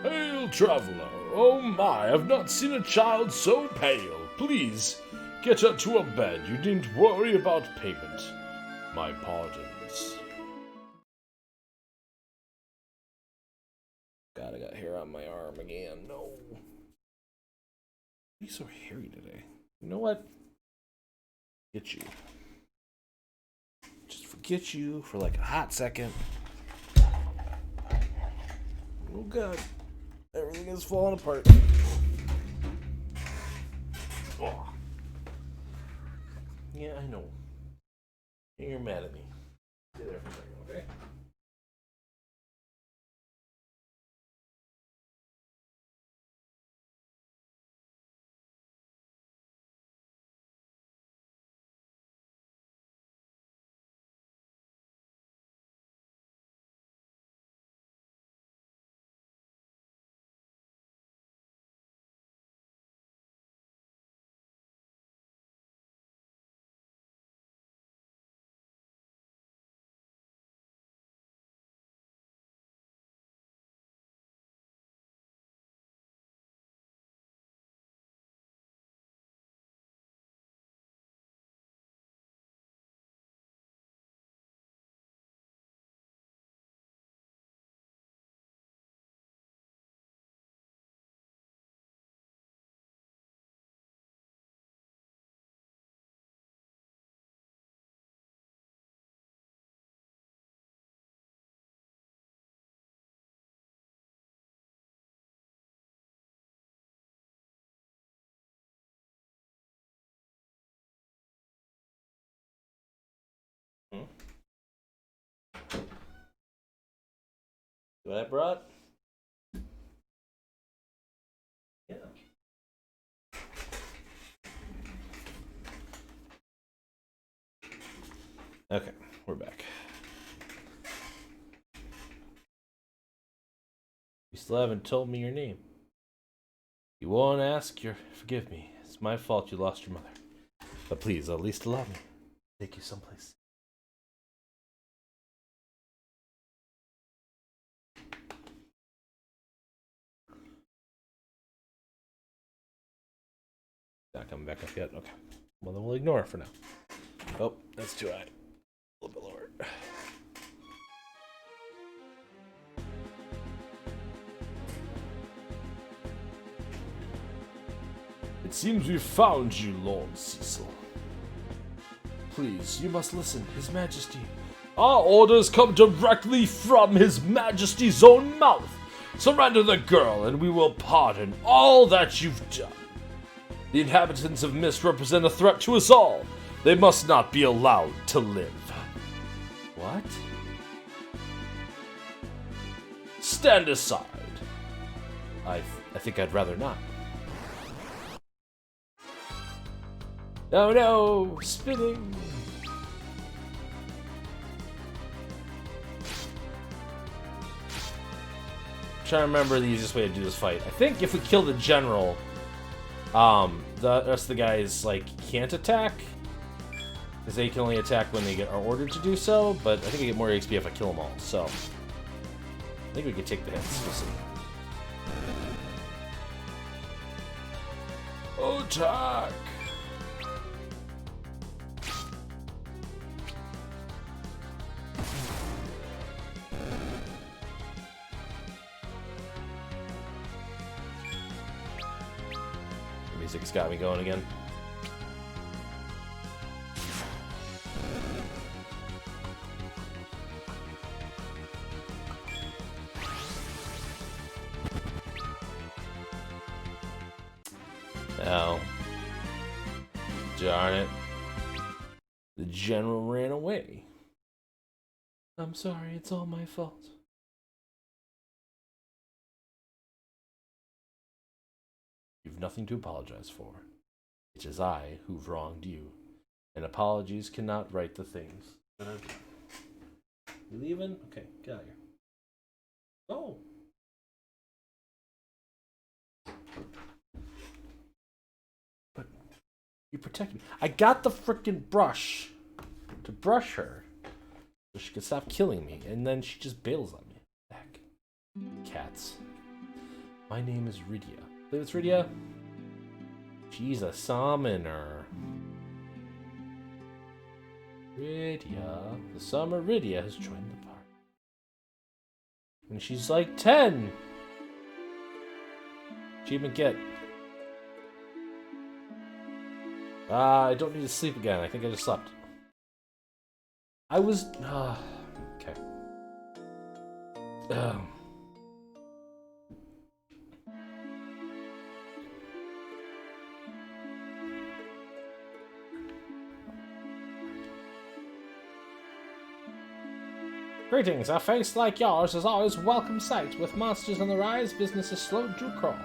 S1: Hail, traveler! Oh my, I've not seen a child so pale. Please, get her to a bed. You needn't worry about payment. My pardons. God, I got hair on my arm again. No. Why are you so hairy today? You know what? Get you. Just forget you for like a hot second. Oh god. Everything is falling apart. Oh. Yeah, I know. You're mad at me. Stay there for a second, okay? What I brought? Yeah. Okay, we're back. You still haven't told me your name. You won't ask your... Forgive me. It's my fault you lost your mother. But please, at least allow me to take you someplace. coming back up yet. Okay. Well, then we'll ignore it for now. Oh, that's too high. A little bit lower. It seems we've found you, Lord Cecil. Please, you must listen, His Majesty. Our orders come directly from His Majesty's own mouth. Surrender the girl, and we will pardon all that you've done. The inhabitants of Mist represent a threat to us all. They must not be allowed to live. What? Stand aside. I think I'd rather not. Oh no! Spinning! Trying to remember the easiest way to do this fight. I think if we kill the general, the rest of the guys like can't attack, because they can only attack when they are ordered to do so. But I think I get more XP if I kill them all. So I think we could take the hits. We'll see. Attack! Music's got me going again. Oh. Darn it. The general ran away. I'm sorry, it's all my fault. You've nothing to apologize for. It is I who've wronged you, and apologies cannot right the things that I've done. You leaving? Okay, get out of here. Oh! But you protect me. I got the frickin' brush to brush her so she could stop killing me, and then she just bails on me. Heck. Cats. My name is Rydia. I believe it's Rydia. She's a summoner. Rydia. The summer Rydia has joined the party. And she's like 10. Achievement get. I don't need to sleep again. I think I just slept. I was... okay. Greetings, a face like yours is always a welcome sight. With monsters on the rise, business is slowed to a crawl.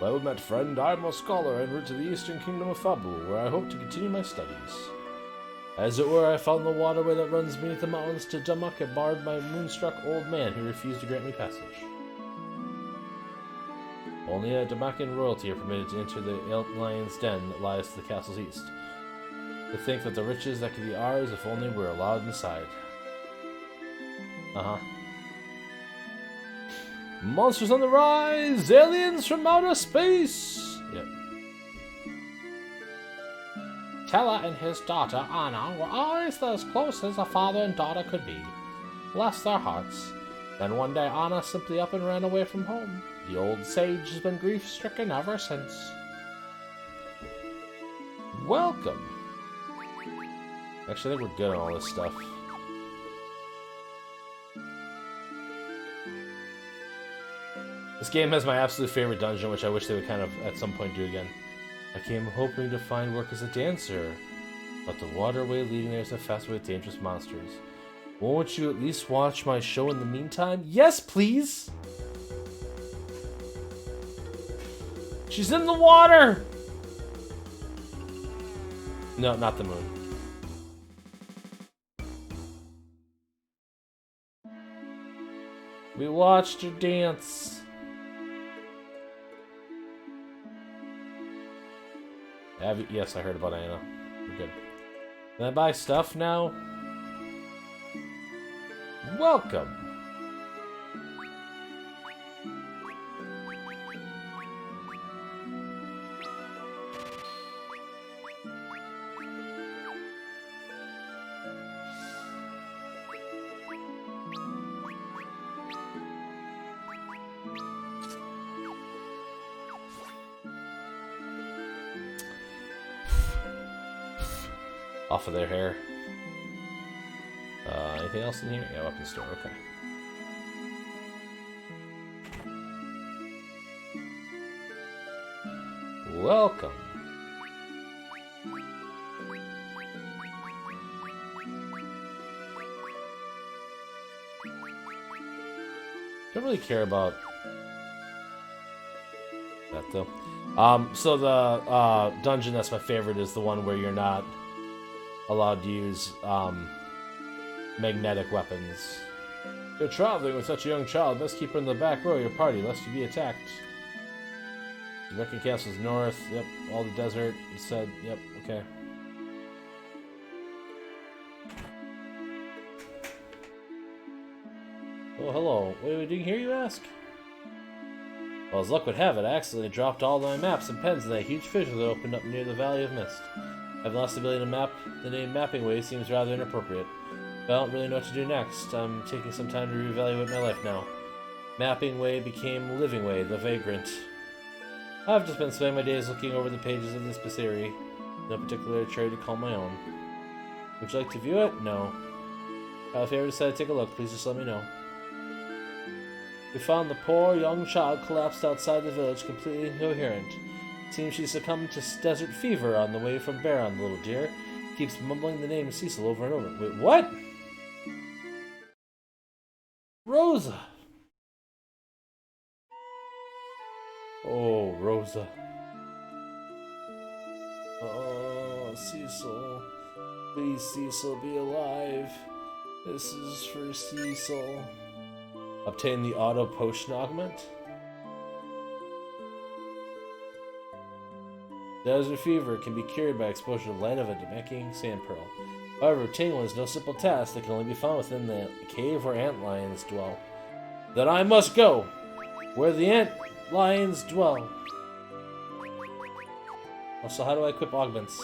S1: Well met, friend. I am a scholar en route to the eastern kingdom of Fabul, where I hope to continue my studies. As it were, I found the waterway that runs beneath the mountains to Damak and barred by a moonstruck old man who refused to grant me passage. Only a Damakan royalty are permitted to enter the lion's den that lies to the castle's east. To think that the riches that could be ours if only we were allowed inside. Monsters on the rise! Aliens from outer space! Yep. Tella and his daughter, Anna, were always as close as a father and daughter could be. Bless their hearts. Then one day Anna simply up and ran away from home. The old sage has been grief-stricken ever since. Welcome! Actually, I think we're good on all this stuff. This game has my absolute favorite dungeon, which I wish they would kind of, at some point, do again. I came hoping to find work as a dancer, but the waterway leading there is a fast way with dangerous monsters. Won't you at least watch my show in the meantime? Yes, please! She's in the water! No, not the moon. We watched her dance. Yes, I heard about Anna. We're good. Can I buy stuff now? Welcome. off of their hair. Anything else in here? Yeah, weapon store. Okay. Welcome. Don't really care about that though. So the dungeon that's my favorite is the one where you're not allowed to use magnetic weapons. You're traveling with such a young child. Best keep her in the back row of your party, lest you be attacked. The Wrecking Castle's north. Yep. All the desert. It said. Yep. Okay. Oh, hello. What are we doing here, you ask? Well, as luck would have it, I accidentally dropped all my maps and pens in that huge fissure that opened up near the Valley of Mist. I've lost the ability to map. The name Mapping Way seems rather inappropriate. But I don't really know what to do next. I'm taking some time to reevaluate my life now. Mapping Way became Living Way, the Vagrant. I've just been spending my days looking over the pages of this Passeri. No particular trade to call my own. Would you like to view it? No. If you ever decide to take a look, please just let me know. We found the poor young child collapsed outside the village, completely incoherent. It seems she succumbed to desert fever on the way from Baron, the little dear. Keeps mumbling the name Cecil over and over. Wait, what? Rosa! Oh, Rosa. Oh, Cecil. Please, Cecil, be alive. This is for Cecil. Obtain the auto potion augment. Desert fever can be cured by exposure to light of a Namekian sand pearl. However, obtaining one is no simple task that can only be found within the cave where ant lions dwell. Then I must go where the ant lions dwell. Also, how do I equip augments?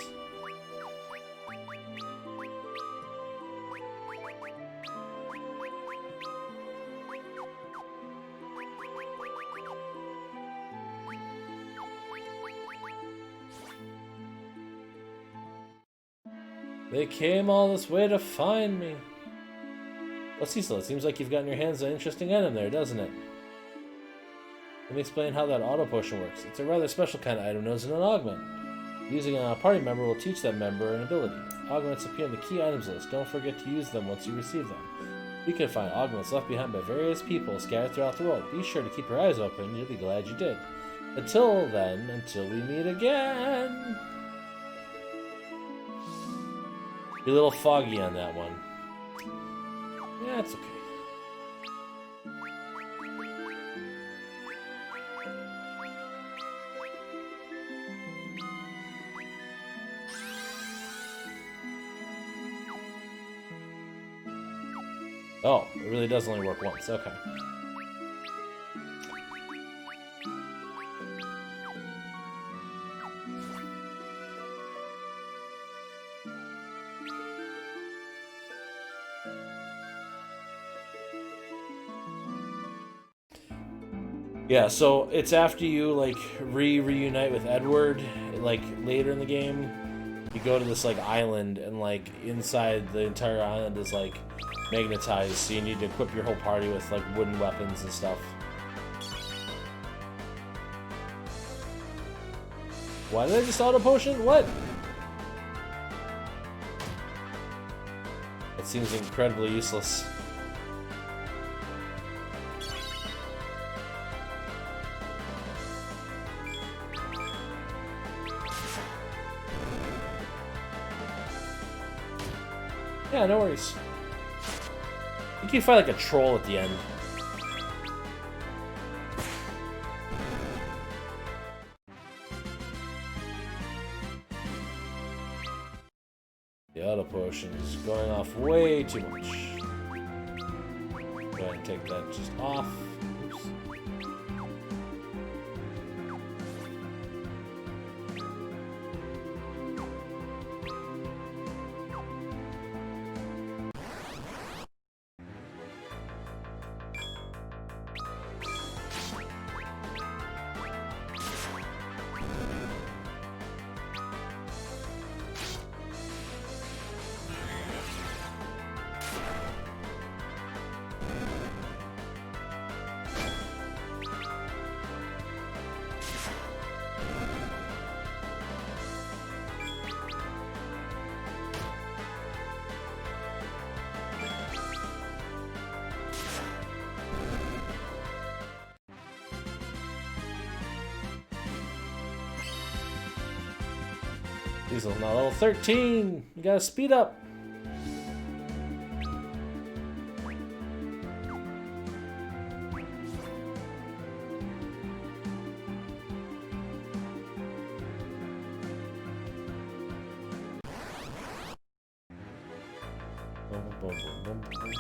S1: They came all this way to find me. Well, Cecil, it seems like you've gotten your hands on an interesting item there, doesn't it? Let me explain how that auto potion works. It's a rather special kind of item known as an augment. Using a party member will teach that member an ability. Augments appear in the key items list. Don't forget to use them once you receive them. You can find augments left behind by various people scattered throughout the world. Be sure to keep your eyes open. You'll be glad you did. Until then, until we meet again. Be a little foggy on that one. Yeah, it's okay. Oh, it really does only work once. Okay. Yeah, so it's after you like reunite with Edward, like later in the game, you go to this like island, and like inside the entire island is like magnetized, so you need to equip your whole party with like wooden weapons and stuff. Why did I just auto potion? What? That seems incredibly useless. Yeah, no worries. You can fight like a troll at the end. The auto potion is going off way too much. Go ahead and take that just off. Oops. Cecil's now level 13. You gotta speed up. Boom, boom, boom, boom.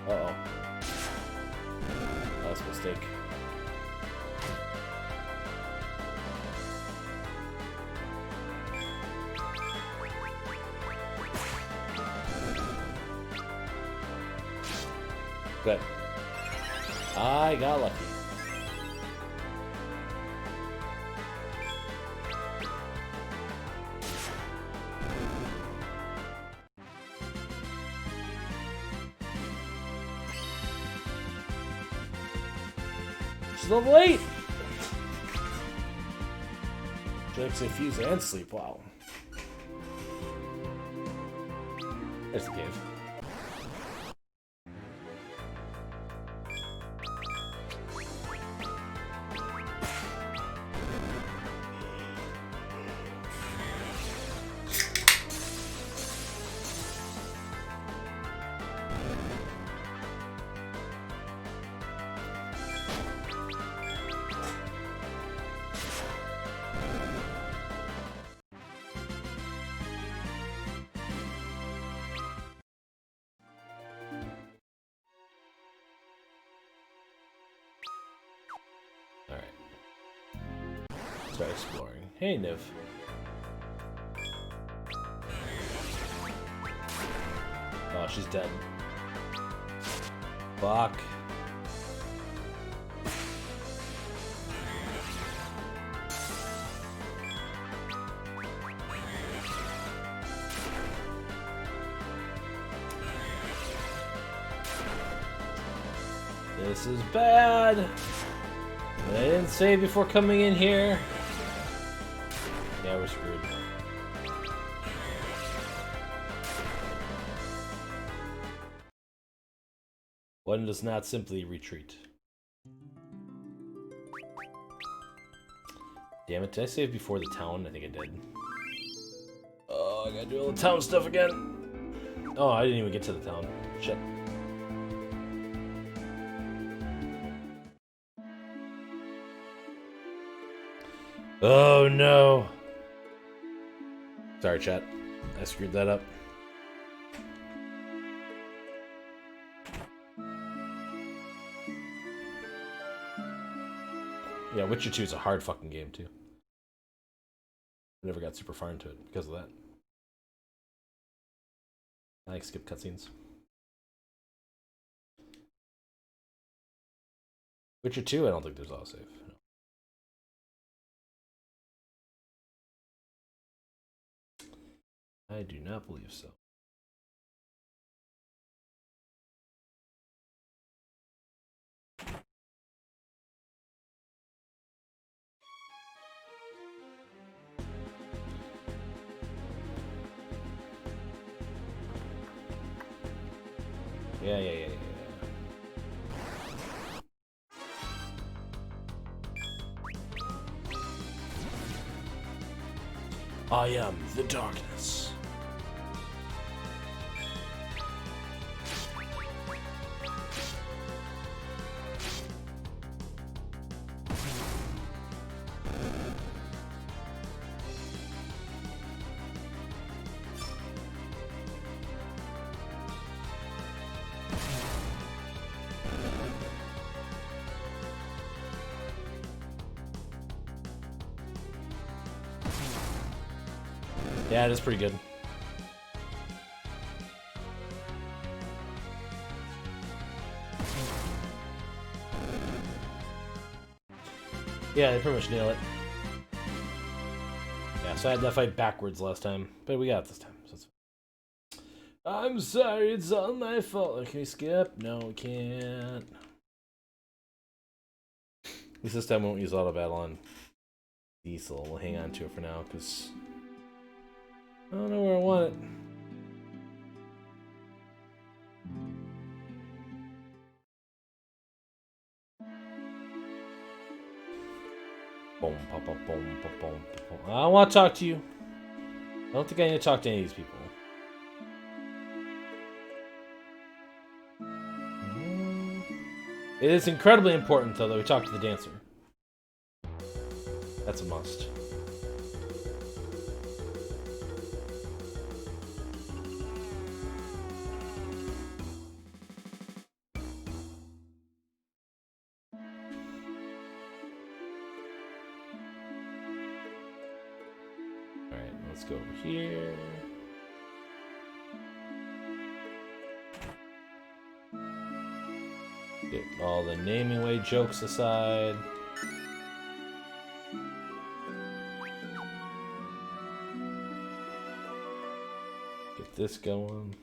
S1: Uh-oh. That's a mistake. Good. I got lucky. She's level 8! She likes to fuse and sleep. Wow. There's the cave. Alright. Start exploring. Hey, Niv. Oh, she's dead. Fuck. This is bad. I didn't save before coming in here. Yeah, we're screwed. One does not simply retreat. Damn it, did I save before the town? I think I did. Oh, I gotta do all the town stuff again. Oh, I didn't even get to the town. Shit. Oh no. Sorry, chat. I screwed that up. Yeah, Witcher 2 is a hard fucking game too. I never got super far into it because of that. I like skip cutscenes. Witcher 2, I don't think there's autosave. No. I do not believe so. Yeah. I am the darkness. Yeah, it is pretty good. Yeah, they pretty much nail it. Yeah, so I had that fight backwards last time, but we got it this time. So it's... I'm sorry, it's all my fault. Can we skip? No, we can't. At least this time we won't use auto battle on Cecil. We'll hang on to it for now, because I don't know where I want it. Boom, pop, pop, boom, pop, boom, pop, boom. I want to talk to you. I don't think I need to talk to any of these people. It is incredibly important, though, that we talk to the dancer. That's a must. Alright, let's go over here. Get all the naming way jokes aside. Get this going.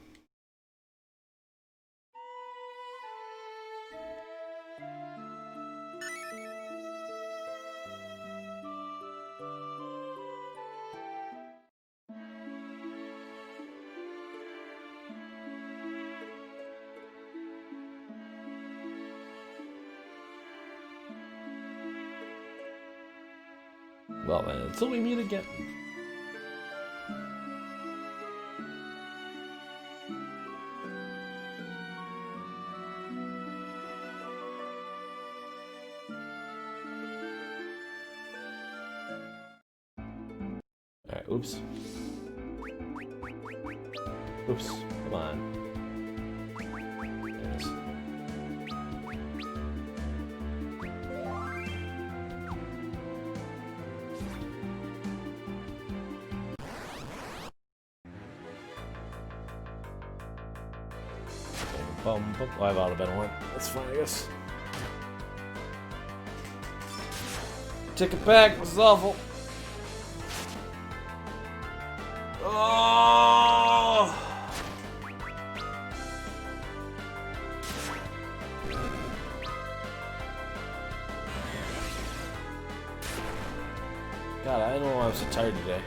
S1: Well then, until we meet again. Alright, oops. Oops, come on. There it is. Bum, bum. Oh, I've auto been one. That's fine, I guess. Take it back. This is awful. Oh! God, I don't know why I'm so tired today.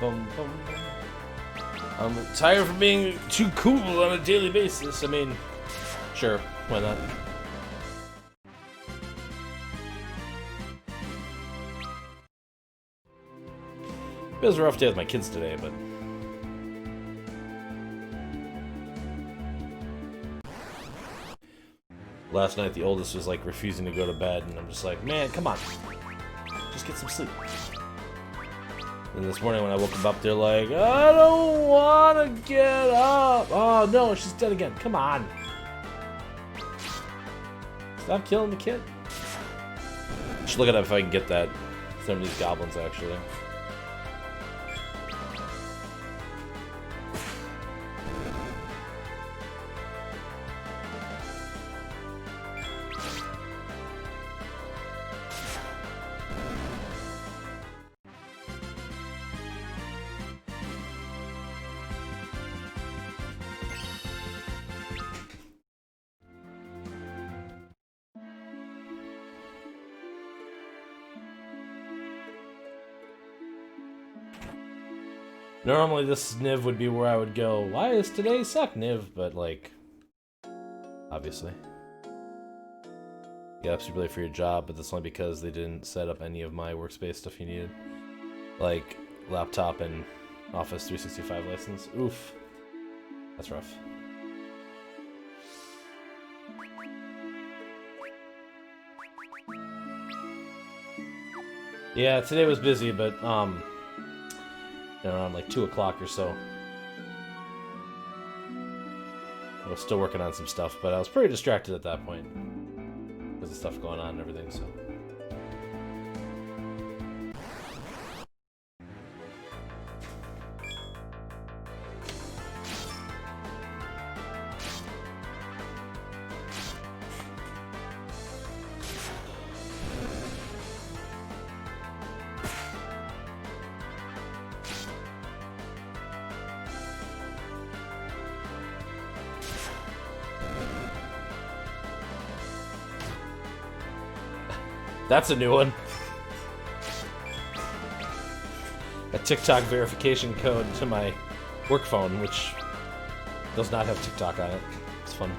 S1: Bum, bum, bum. I'm tired of being too cool on a daily basis. I mean, sure, why not? It was a rough day with my kids today, but last night the oldest was like refusing to go to bed, and I'm just like, man, come on, just get some sleep. And this morning when I woke them up, they're like, I don't want to get up. Oh no, she's dead again. Come on. Stop killing the kid. I should look it up if I can get that. Some of these goblins, actually. Normally this Niv would be where I would go, why is today suck, Niv? But like, obviously. You get up super late for your job, but that's only because they didn't set up any of my workspace stuff you needed. Like, laptop and Office 365 license. Oof. That's rough. Yeah, today was busy, but, around like 2 o'clock or so. I was still working on some stuff, but I was pretty distracted at that point. because of stuff going on and everything. So. That's a new one. A TikTok verification code to my work phone, which does not have TikTok on it. It's fun.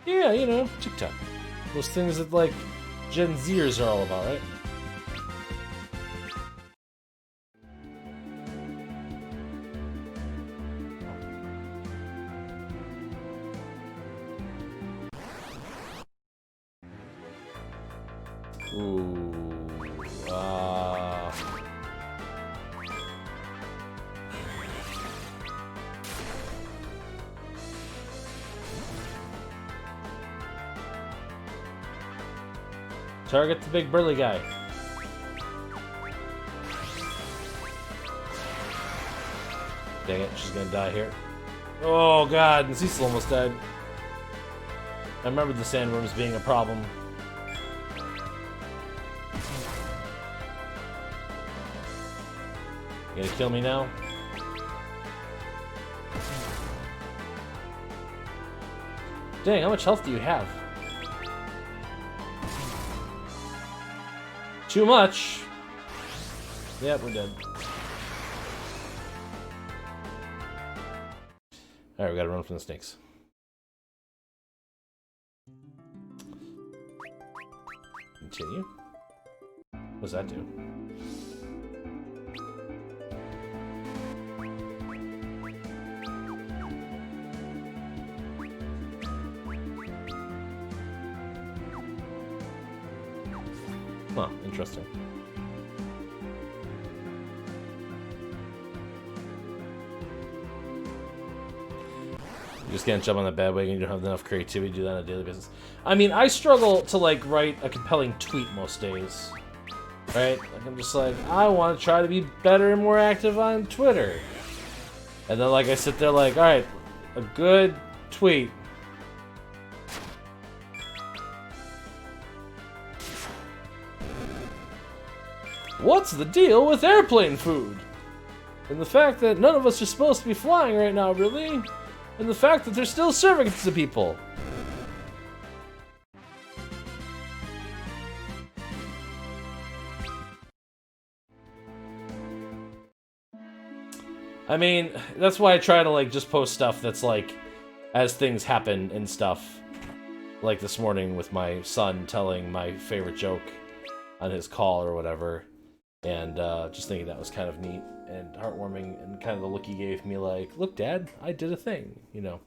S1: Yeah, you know, TikTok. Those things that, like, Gen Zers are all about, right? Ooh, target the big burly guy. Dang it, she's gonna die here. Oh god, and Cecil almost died. I remember the sandworms being a problem. You gonna kill me now? Dang, how much health do you have? Too much! Yep, we're dead. Alright, we gotta run from the snakes. Continue. What does that do? Huh, interesting. You just can't jump on the bandwagon, you don't have enough creativity to do that on a daily basis. I mean, I struggle to, like, write a compelling tweet most days. Right? Like, I'm just like, I want to try to be better and more active on Twitter. And then, like, I sit there like, alright, a good tweet. What's the deal with airplane food? And the fact that none of us are supposed to be flying right now, really? And the fact that they're still serving it to people. I mean, that's why I try to, like, just post stuff that's, like, as things happen and stuff. Like this morning with my son telling my favorite joke on his call or whatever. And just thinking that was kind of neat and heartwarming, and kind of the look he gave me like, look, Dad, I did a thing, you know.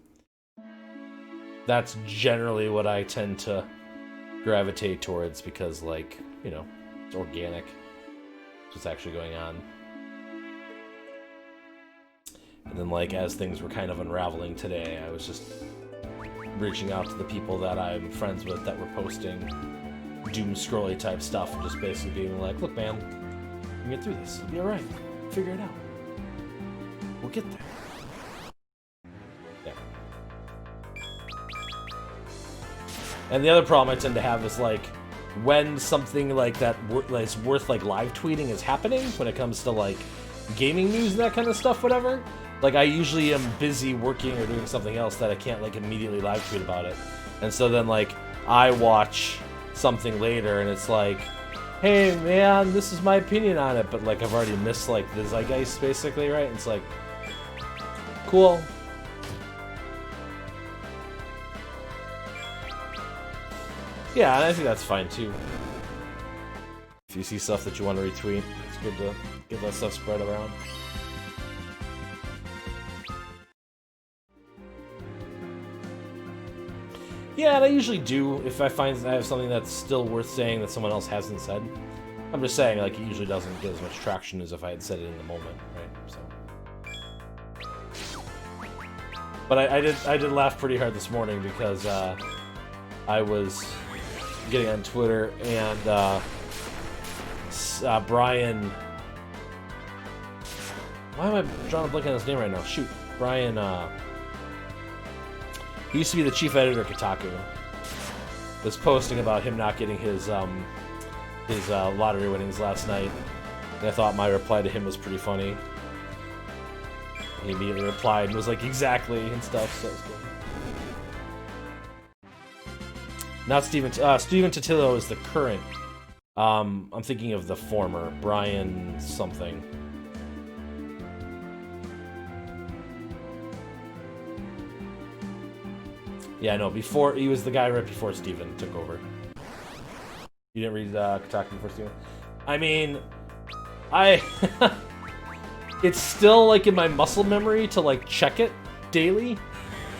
S1: That's generally what I tend to gravitate towards because, like, you know, it's organic. It's what's actually going on. And then, like, as things were kind of unraveling today, I was just reaching out to the people that I'm friends with that were posting doom scrolly type stuff and just basically being like, look, man, we can get through this. It'll be alright. Figure it out. We'll get there. Yeah. And the other problem I tend to have is, like, when something like that is worth, like, live tweeting is happening, when it comes to, like, gaming news and that kind of stuff, whatever, like, I usually am busy working or doing something else that I can't, like, immediately live tweet about it. And so then, like, I watch something later and it's like, hey, man, this is my opinion on it, but, like, I've already missed, like, the zeitgeist, basically, right? And it's like, cool. Yeah, and I think that's fine, too. If you see stuff that you want to retweet, it's good to get that stuff spread around. Yeah, and I usually do if I find I have something that's still worth saying that someone else hasn't said. I'm just saying, like, it usually doesn't get as much traction as if I had said it in the moment, right? So. But I did laugh pretty hard this morning because I was getting on Twitter and Brian. Why am I drawing a blank on his name right now? Shoot, Brian. He used to be the chief editor of Kotaku. Was posting about him not getting his lottery winnings last night, and I thought my reply to him was pretty funny. He immediately replied and was like, exactly, and stuff, so it was good. Not Steven Totillo is the current. I'm thinking of the former, Brian something. Yeah, no, before, he was the guy right before Steven took over. You didn't read Kotaku before Steven? I mean, it's still like in my muscle memory to like check it daily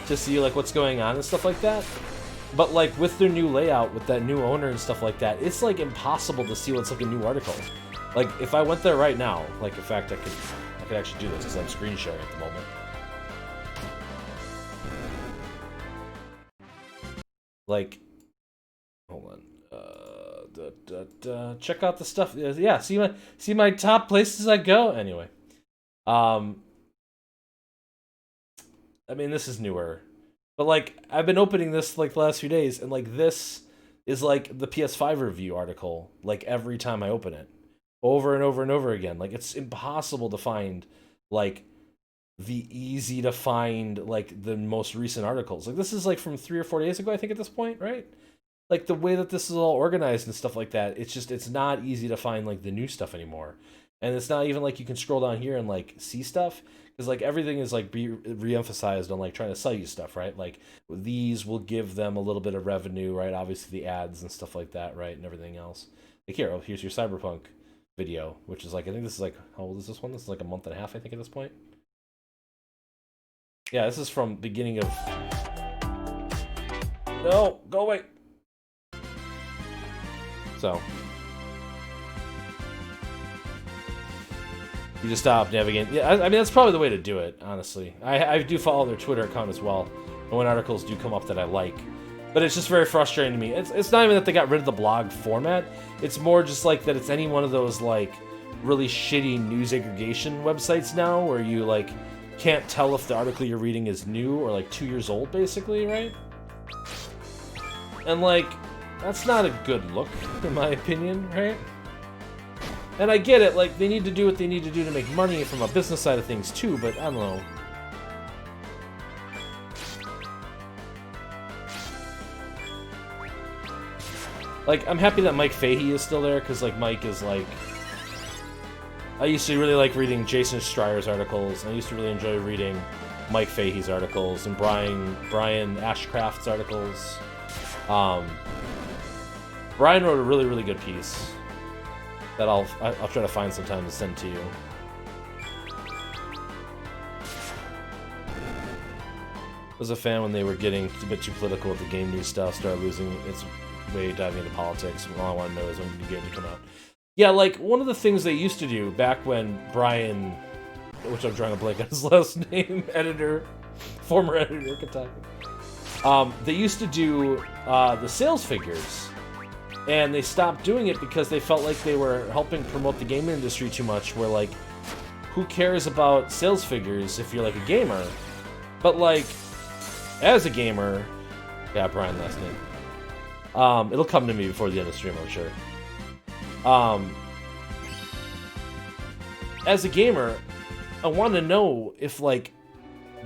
S1: to see like what's going on and stuff like that. But like with their new layout, with that new owner and stuff like that, it's like impossible to see what's like a new article. Like if I went there right now, like in fact I could actually do this because I'm screen sharing at the moment. Like, hold on. Check out the stuff. Yeah, see my top places I go. Anyway, I mean this is newer, but like I've been opening this like the last few days, and like this is like the PS5 review article. Like every time I open it, over and over and over again. Like it's impossible to find like the easy to find like the most recent articles. Like this is like from 3 or 4 days ago, I think at this point, right? Like the way that this is all organized and stuff like that, it's not easy to find like the new stuff anymore. And it's not even like you can scroll down here and like see stuff, because like everything is like re-emphasized on like trying to sell you stuff, right? Like these will give them a little bit of revenue, right? Obviously the ads and stuff like that, right? And everything else. Like here's your Cyberpunk video, which is like, I think this is like, how old is this one? This is like a month and a half, I think, at this point. Yeah, this is from beginning of... No, go away. So you just stop navigating. Yeah, I mean that's probably the way to do it. Honestly, I do follow their Twitter account as well, and when articles do come up that I like, but it's just very frustrating to me. It's not even that they got rid of the blog format. It's more just like that it's any one of those like really shitty news aggregation websites now where you like can't tell if the article you're reading is new or like 2 years old, basically, right? And like, that's not a good look, in my opinion, right? And I get it, like, they need to do what they need to do to make money from a business side of things too, but I don't know. Like, I'm happy that Mike Fahey is still there, because, like, Mike is, like... I used to really like reading Jason Schreier's articles, and I used to really enjoy reading Mike Fahey's articles, and Brian Ashcraft's articles. Brian wrote a really, really good piece that I'll try to find sometime to send to you. I was a fan when they were getting a bit too political with the game news stuff, started losing its way, diving into politics. All I want to know is when the game would come out. Yeah, like, one of the things they used to do back when Brian, which I'm drawing a blank on his last name, former editor of Kotaku, they used to do the sales figures, and they stopped doing it because they felt like they were helping promote the game industry too much, where, like, who cares about sales figures if you're, like, a gamer? But, like, as a gamer... Yeah, Brian last name. It'll come to me before the end of the stream, I'm sure. As a gamer, I want to know if, like,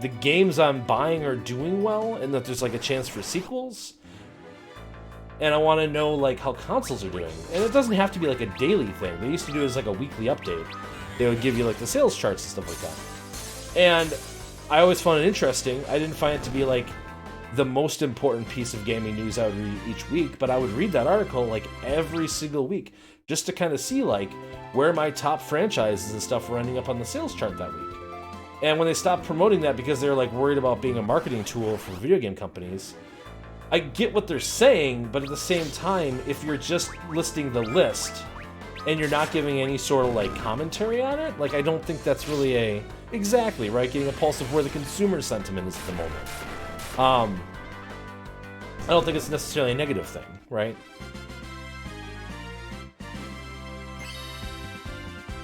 S1: the games I'm buying are doing well, and that there's, like, a chance for sequels. And I want to know, like, how consoles are doing. And it doesn't have to be, like, a daily thing. They used to do it as, like, a weekly update. They would give you, like, the sales charts and stuff like that. And I always found it interesting. I didn't find it to be, like, the most important piece of gaming news I would read each week, but I would read that article, like, every single week, just to kind of see, like, where my top franchises and stuff were ending up on the sales chart that week. And when they stopped promoting that because they were, like, worried about being a marketing tool for video game companies, I get what they're saying, but at the same time, if you're just listing the list, and you're not giving any sort of like commentary on it, like I don't think that's really a exactly right. Getting a pulse of where the consumer sentiment is at the moment. I don't think it's necessarily a negative thing, right?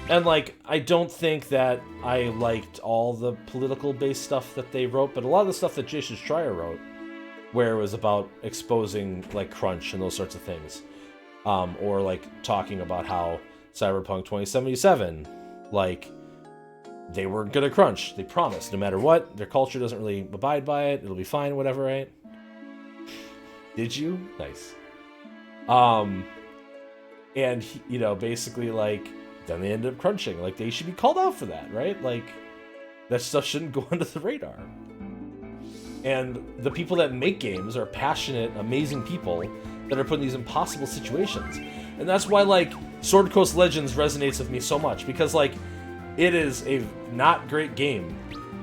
S1: And like, I don't think that I liked all the political-based stuff that they wrote, but a lot of the stuff that Jason Schreier wrote, where it was about exposing like crunch and those sorts of things, or like talking about how Cyberpunk 2077, like, they weren't gonna crunch. They promised, no matter what. Their culture doesn't really abide by it. It'll be fine, whatever, right? Did you? Nice. And, you know, basically, like, then they ended up crunching. Like, they should be called out for that, right? Like, that stuff shouldn't go under the radar. And the people that make games are passionate, amazing people that are put in these impossible situations. And that's why, like, Sword Coast Legends resonates with me so much. Because, like, it is a not great game,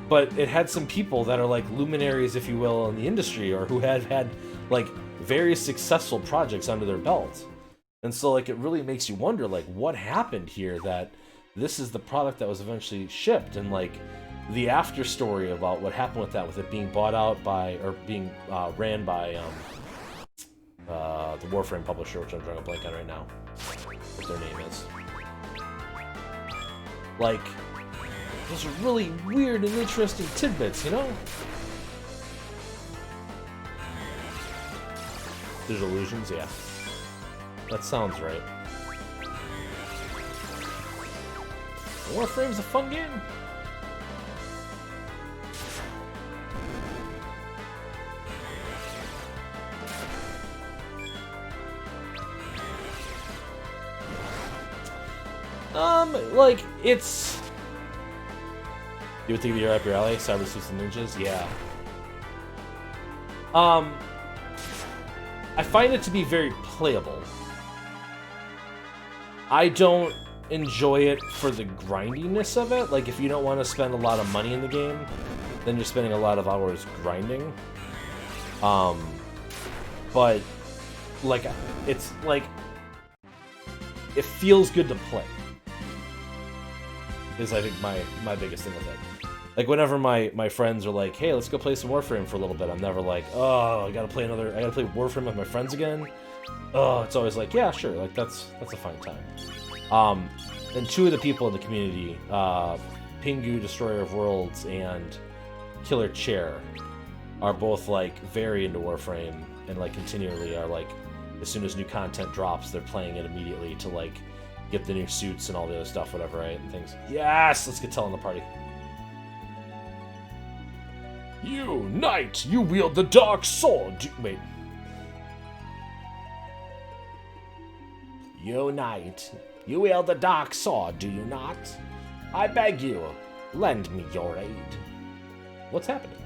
S1: but it had some people that are, like, luminaries, if you will, in the industry, or who had had, like, very successful projects under their belt. And so, like, it really makes you wonder, like, what happened here that this is the product that was eventually shipped, and, like, the after story about what happened with that, with it being bought out by, or being ran by the Warframe publisher, which I'm drawing a blank on right now, what their name is. Like, those are really weird and interesting tidbits, you know? Digital Illusions, yeah. That sounds right. Warframe's a fun game. Like, it's... You would think that you're up your alley? Cyber Suits and Ninjas? Yeah. I find it to be very playable. I don't enjoy it for the grindiness of it. Like, if you don't want to spend a lot of money in the game, then you're spending a lot of hours grinding. But, like, it's, like, it feels good to play. Is, I think, my biggest thing with it. Like, whenever my friends are like, hey, let's go play some Warframe for a little bit, I'm never like, oh, I gotta play Warframe with my friends again. Oh, it's always like, yeah, sure, like, that's a fine time. And two of the people in the community, Pingu, Destroyer of Worlds, and Killer Chair, are both, like, very into Warframe, and, like, continually are, like, as soon as new content drops, they're playing it immediately to, like, get the new suits and all the other stuff, whatever, right, and things. Yes! Let's get telling the party. You, knight! You wield the dark sword! Wait. You, knight, you wield the dark sword, do you not? I beg you, lend me your aid. What's happening?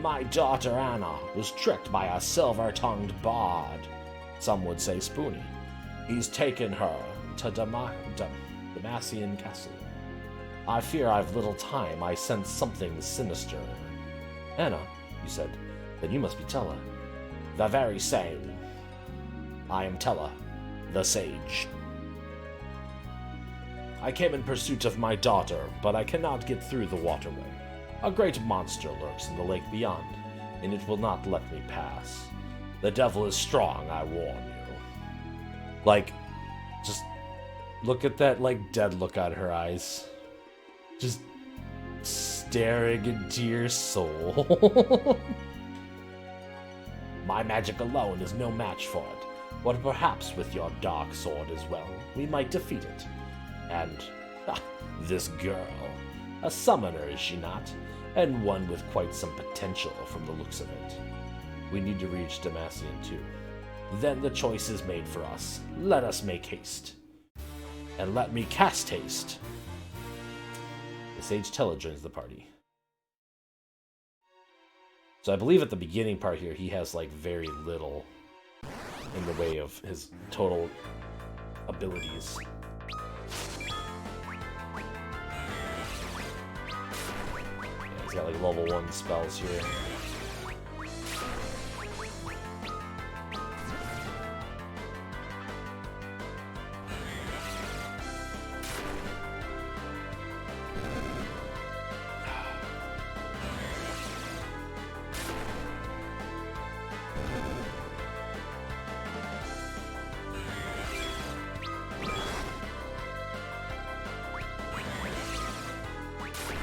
S1: My daughter Anna was tricked by a silver-tongued bard. Some would say Spoony. He's taken her to Demacian Castle. I fear I've little time. I sense something sinister. Anna, you said. Then you must be Tella. The very same. I am Tella, the sage. I came in pursuit of my daughter, but I cannot get through the waterway. A great monster lurks in the lake beyond, and it will not let me pass. The devil is strong, I warn you. Like, just look at that, like, dead look on her eyes. Just staring into your soul. My magic alone is no match for it, but perhaps with your dark sword as well, we might defeat it. And, this girl, a summoner, is she not? And one with quite some potential from the looks of it. We need to reach Demacian too. Then the choice is made for us. Let us make haste. And let me cast haste. The Sage Tella joins the party. So I believe at the beginning part here, he has, like, very little in the way of his total abilities. Yeah, he's got, like, level 1 spells here.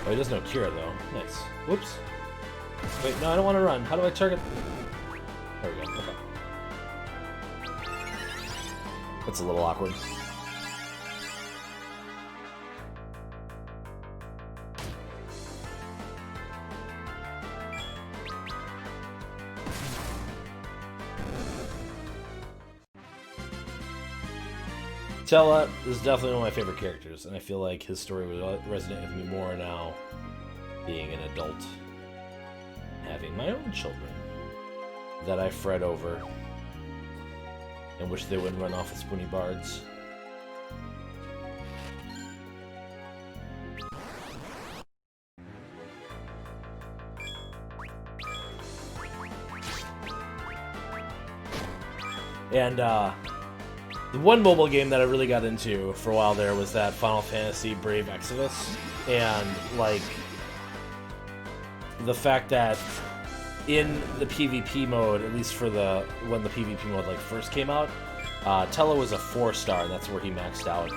S1: Oh, he does know Kira, though. Nice. Whoops. Wait, no, I don't want to run. How do I target? There we go. Okay. That's a little awkward. Tella is definitely one of my favorite characters, and I feel like his story would resonate with me more now, being an adult, having my own children that I fret over and wish they wouldn't run off with spoony bards. And the one mobile game that I really got into for a while there was that Final Fantasy Brave Exodus, and like the fact that in the PvP mode, at least for when the PvP mode like first came out, Tella was a 4-star, and that's where he maxed out.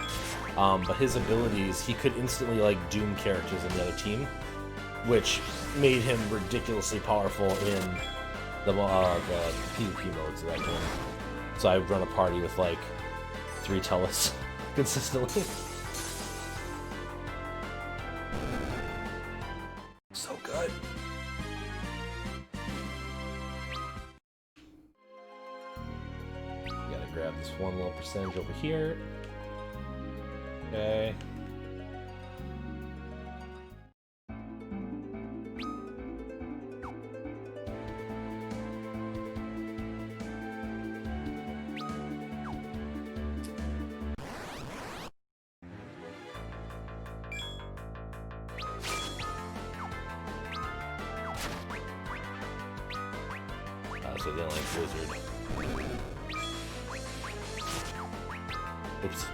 S1: But his abilities, he could instantly like doom characters in the other team, which made him ridiculously powerful in the PvP modes of that game. So I would run a party with like 3 Tellas consistently. So good. Gotta grab this one little percentage over here. Okay. So they don't like Blizzard. Oops.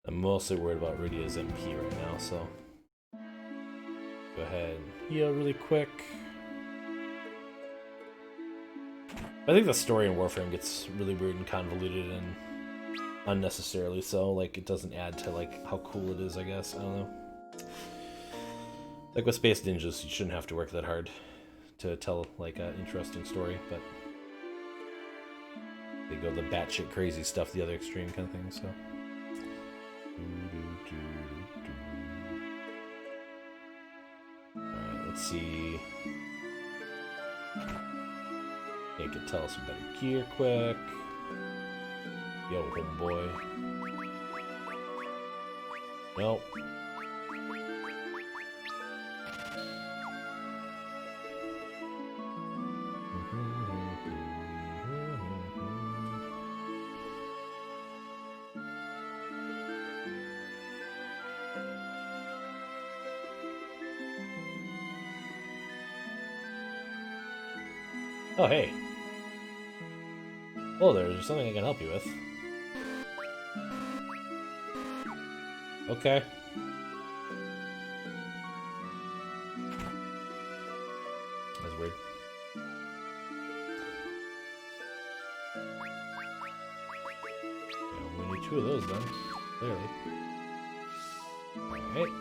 S1: I'm mostly worried about Rydia's MP right now, so go ahead and heal really quick. I think the story in Warframe gets really weird and convoluted and unnecessarily so, like it doesn't add to like how cool it is, I guess. I don't know. Like with Space Ninjas, you shouldn't have to work that hard to tell like an interesting story, but they go the batshit crazy stuff the other extreme kind of thing, so. Alright, let's see. They could tell us some better gear quick. Yo, homeboy. Nope. Oh, hey. Oh, there's something I can help you with. Okay. That's weird. Yeah, we need 2 of those then, clearly. Alright.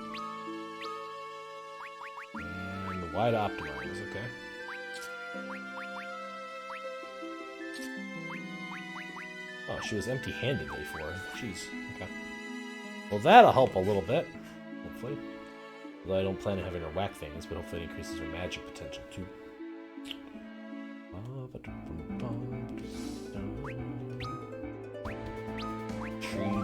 S1: And the wide optimize, okay. Oh, she was empty-handed before. Jeez, okay. Well, that'll help a little bit, hopefully. Although I don't plan on having her whack things, but hopefully it increases her magic potential, too.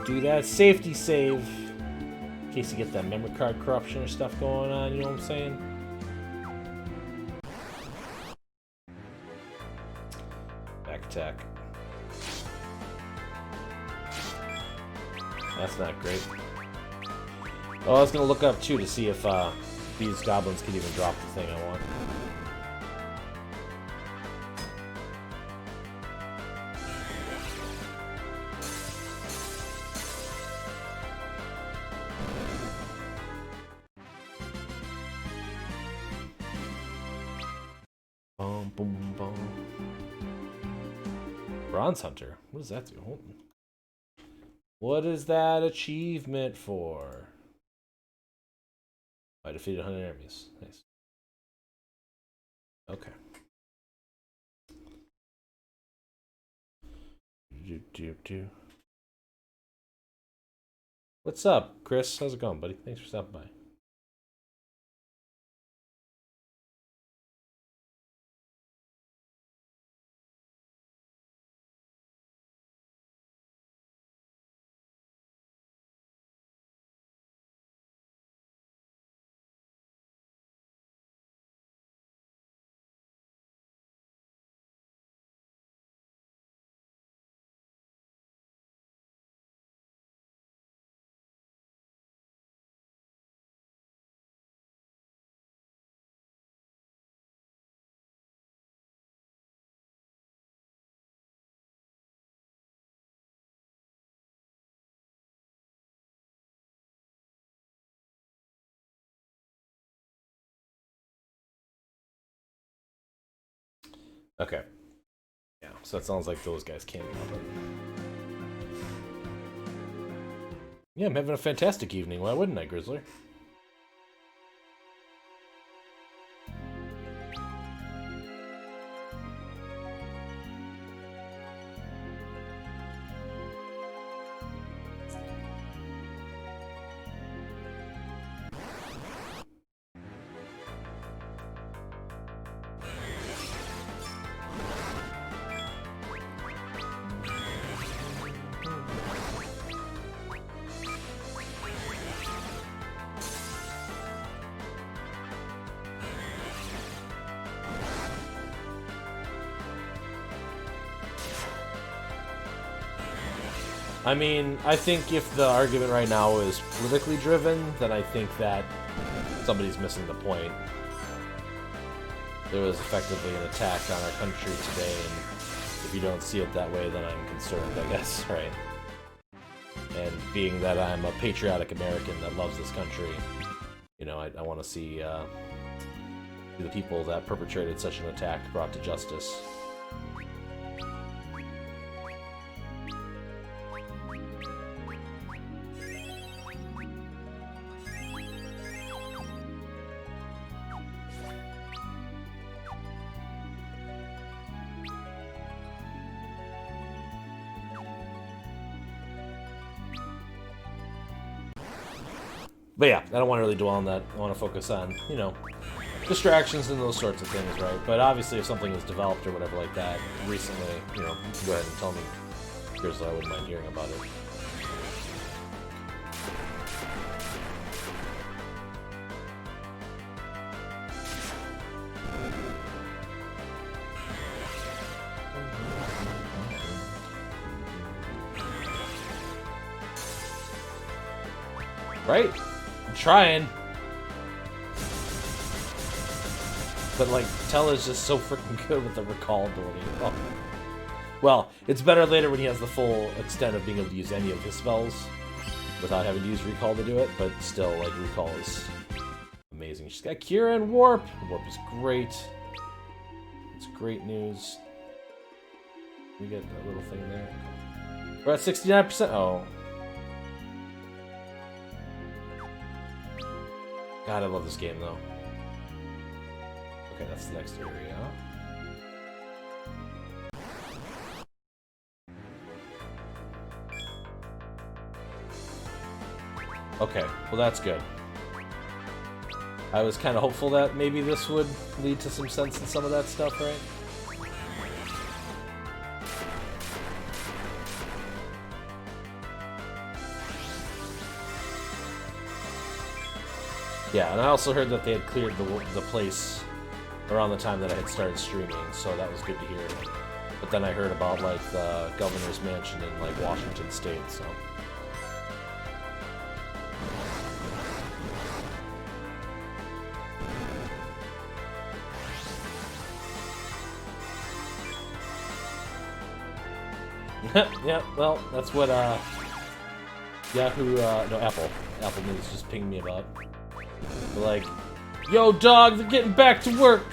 S1: Do that safety save, in case you get that memory card corruption or stuff going on, you know what I'm saying? Back attack. That's not great. Oh, I was gonna look up too to see if these goblins could even drop the thing I want. Boom, boom, boom. Bronze Hunter. What does that do? Hold on. What is that achievement for? I defeated 100 enemies. Nice. Okay. What's up, Chris? How's it going, buddy? Thanks for stopping by. Okay. Yeah, so it sounds like those guys can't help it. Yeah, I'm having a fantastic evening. Why wouldn't I, Grizzler? I mean, I think if the argument right now is politically driven, then I think that somebody's missing the point. There was effectively an attack on our country today, and if you don't see it that way, then I'm concerned, I guess, right? And being that I'm a patriotic American that loves this country, you know, I want to see the people that perpetrated such an attack brought to justice. But yeah, I don't want to really dwell on that. I want to focus on, you know, distractions and those sorts of things, right? But obviously if something is developed or whatever like that recently, you know, go ahead and tell me. Because I wouldn't mind hearing about it. Right? I'm trying. But, like, Tell is just so freaking good with the recall ability. Oh. Well, it's better later when he has the full extent of being able to use any of his spells without having to use recall to do it, but still, like, recall is amazing. She's got Cure and Warp. Warp is great. It's great news. We get that little thing there. We're at 69%. Oh. God, I love this game, though. Okay, that's the next area. Okay, well that's good. I was kind of hopeful that maybe this would lead to some sense in some of that stuff, right? Yeah, and I also heard that they had cleared the place around the time that I had started streaming, so that was good to hear. But then I heard about, like, the governor's mansion in, like, Washington State, so... Yeah, well, that's what, Yahoo, no, Apple News just pinged me about. They're like, yo, dog, they're getting back to work!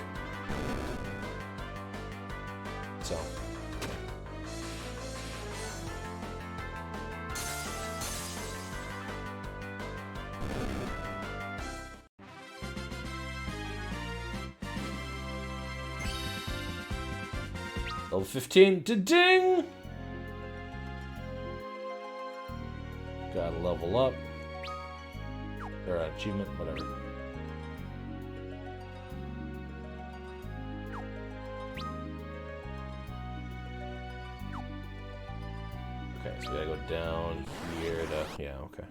S1: Level 15. Ding! Gotta level up. Or achievement, whatever. Okay, so we gotta go down here to... Yeah, okay.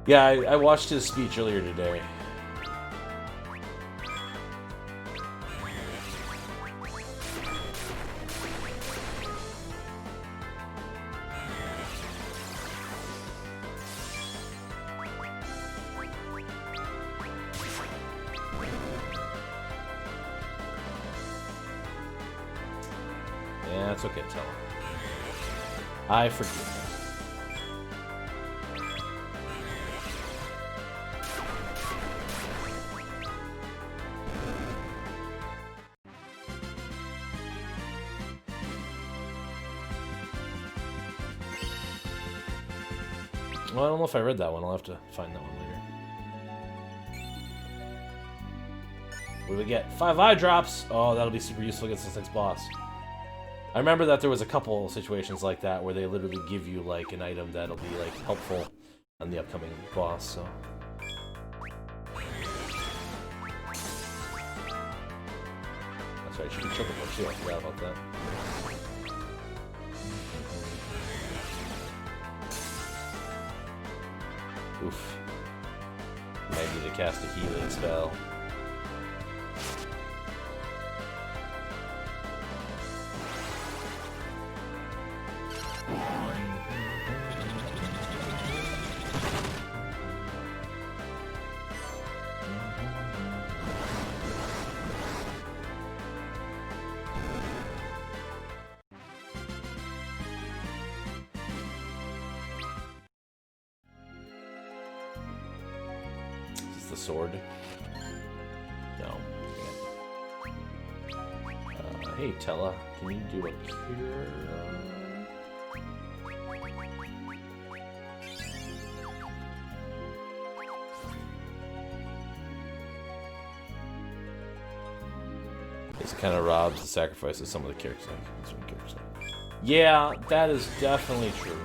S1: Yeah, I watched his speech earlier today. Yeah, that's okay, tell him. I forgive him. Well, I don't know if I read that one. I'll have to find that one later. What do we get? 5 eye drops! Oh, that'll be super useful against this next boss. I remember that there was a couple situations like that where they literally give you, like, an item that'll be, like, helpful on the upcoming boss, so... That's right, you should be triple punch too, I forgot about that. Oof. Might need to cast a healing spell. The sword? No. Hey, Tella, can you do a cure? This kind of robs the sacrifice of some of the characters. Yeah, that is definitely true.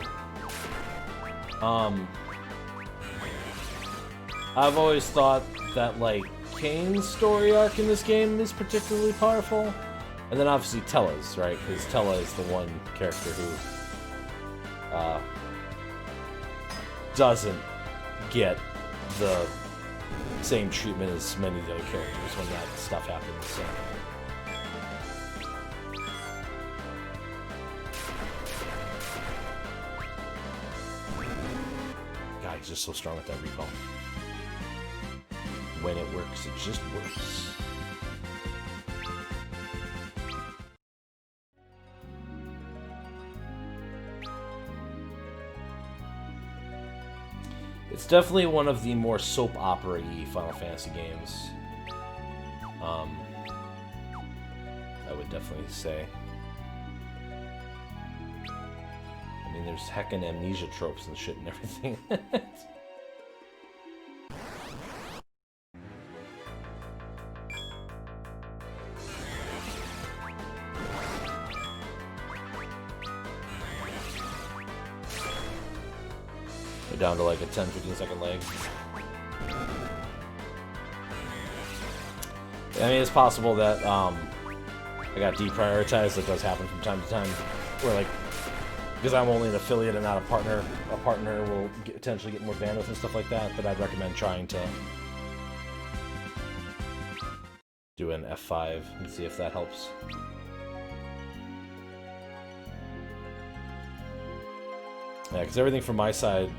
S1: I've always thought that, like, Kane's story arc in this game is particularly powerful. And then obviously Tella's, right? Because Tella is the one character who doesn't get the same treatment as many of the other characters when that stuff happens. So. God, he's just so strong with that recall. When it works, it just works. It's definitely one of the more soap opera-y Final Fantasy games. I would definitely say. I mean, there's heckin' amnesia tropes and shit and everything. Down to like a 10-15 second lag. I mean, it's possible that I got deprioritized. That does happen from time to time. Where like, because I'm only an affiliate and not a partner will potentially get more bandwidth and stuff like that. But I'd recommend trying to do an F5 and see if that helps. Yeah, because everything from my side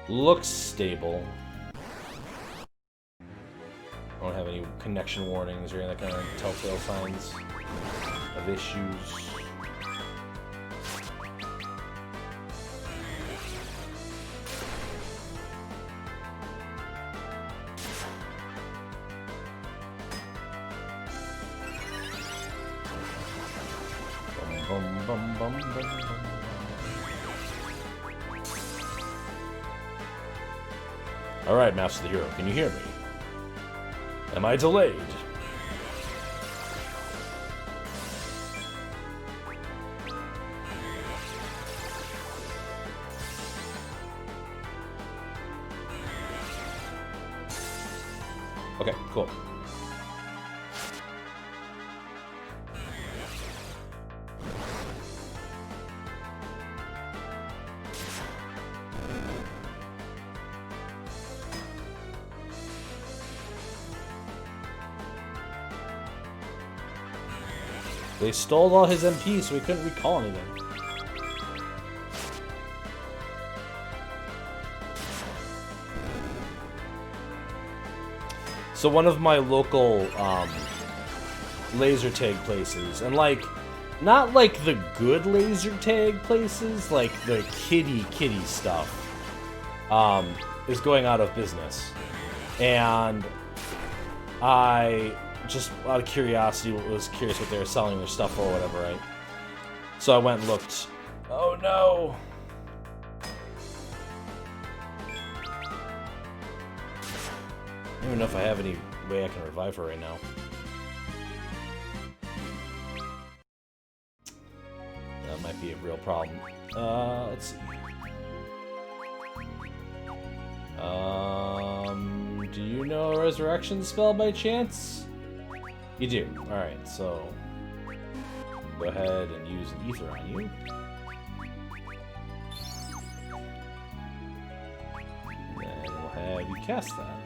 S1: looks stable. I don't have any connection warnings or any kind of telltale signs of issues. Bum, bum, bum, bum, bum, bum. Alright, Master the Hero, can you hear me? Am I delayed? Okay, cool. They stole all his MP, so we couldn't recall anything. So one of my local laser tag places, and like, not like the good laser tag places, like the kitty stuff, is going out of business. And I just out of curiosity was curious what they were selling their stuff for or whatever, right? So I went and looked. Oh no! I don't even know if I have any way I can revive her right now. That might be a real problem. Let's see. Do you know a resurrection spell by chance? You do. Alright, so go ahead and use an ether on you. And then we'll have you cast that.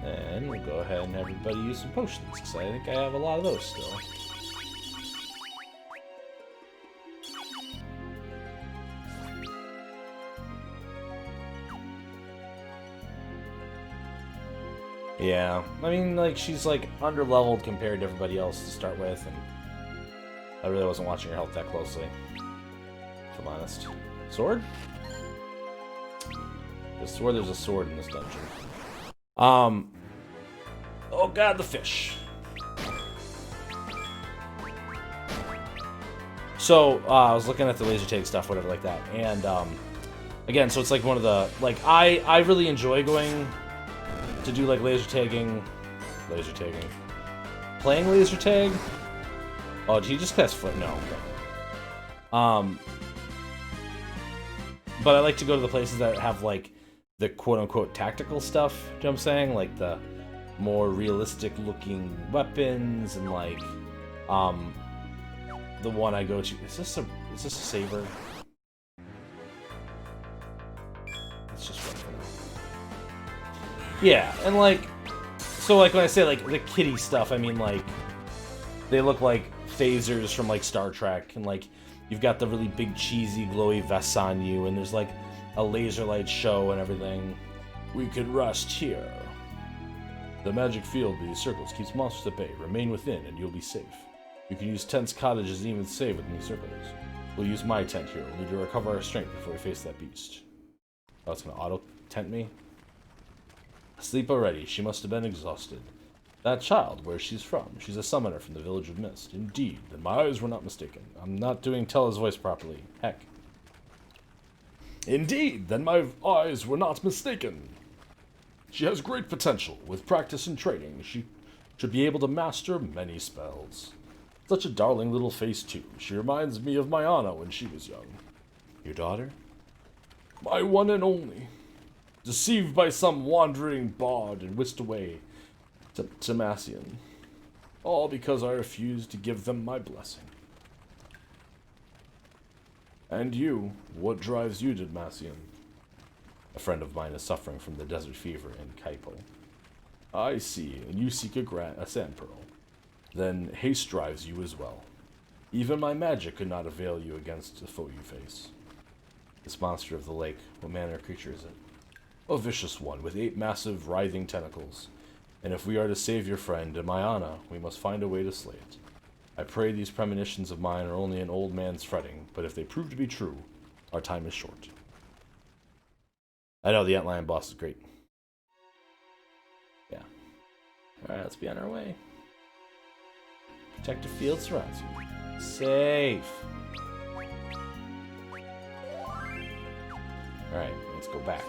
S1: And we'll go ahead and have everybody use some potions, because I think I have a lot of those still. Yeah, I mean, like, she's, like, under-leveled compared to everybody else to start with, and I really wasn't watching her health that closely, if I'm honest. Sword? I swear there's a sword in this dungeon. Oh god, the fish. So, I was looking at the laser tag stuff, whatever like that, and, again, so it's like one of the, like, I really enjoy going to do, like, playing laser tag. Oh, did he just cast flip? No, okay. But I like to go to the places that have, like, the quote-unquote tactical stuff, you know what I'm saying? Like, the more realistic-looking weapons, and, like, the one I go to... Is this a saber? Let's just run for now. Yeah, and, like... So, like, when I say, like, the kitty stuff, I mean, like... They look like phasers from, like, Star Trek, and, like, you've got the really big, cheesy, glowy vests on you, and there's, like, a laser light show and everything. We could rest here. The magic field of these circles keeps monsters at bay. Remain within, and you'll be safe. You can use tents, cottages, and even save within these circles. We'll use my tent here. We'll need to recover our strength before we face that beast. Oh, it's gonna auto-tent me? Asleep already. She must have been exhausted. That child, where she's from. She's a summoner from the Village of Mist. Indeed, then my eyes were not mistaken. I'm not doing Tella's voice properly. Heck. Indeed, then my eyes were not mistaken. She has great potential. With practice and training, she should be able to master many spells. Such a darling little face, too. She reminds me of my Anna when she was young. Your daughter? My one and only. Deceived by some wandering bard and whisked away to Demacian. All because I refused to give them my blessing. And you, what drives you to Demacian? A friend of mine is suffering from the desert fever in Kaipo. I see, and you seek a sand pearl. Then haste drives you as well. Even my magic could not avail you against the foe you face. This monster of the lake, what manner of creature is it? A vicious one, with 8 massive, writhing tentacles. And if we are to save your friend and my Anna, we must find a way to slay it. I pray these premonitions of mine are only an old man's fretting, but if they prove to be true, our time is short. I know the Antlion boss is great. Yeah. Alright, let's be on our way. Protective field surrounds you. Safe. Alright, let's go back.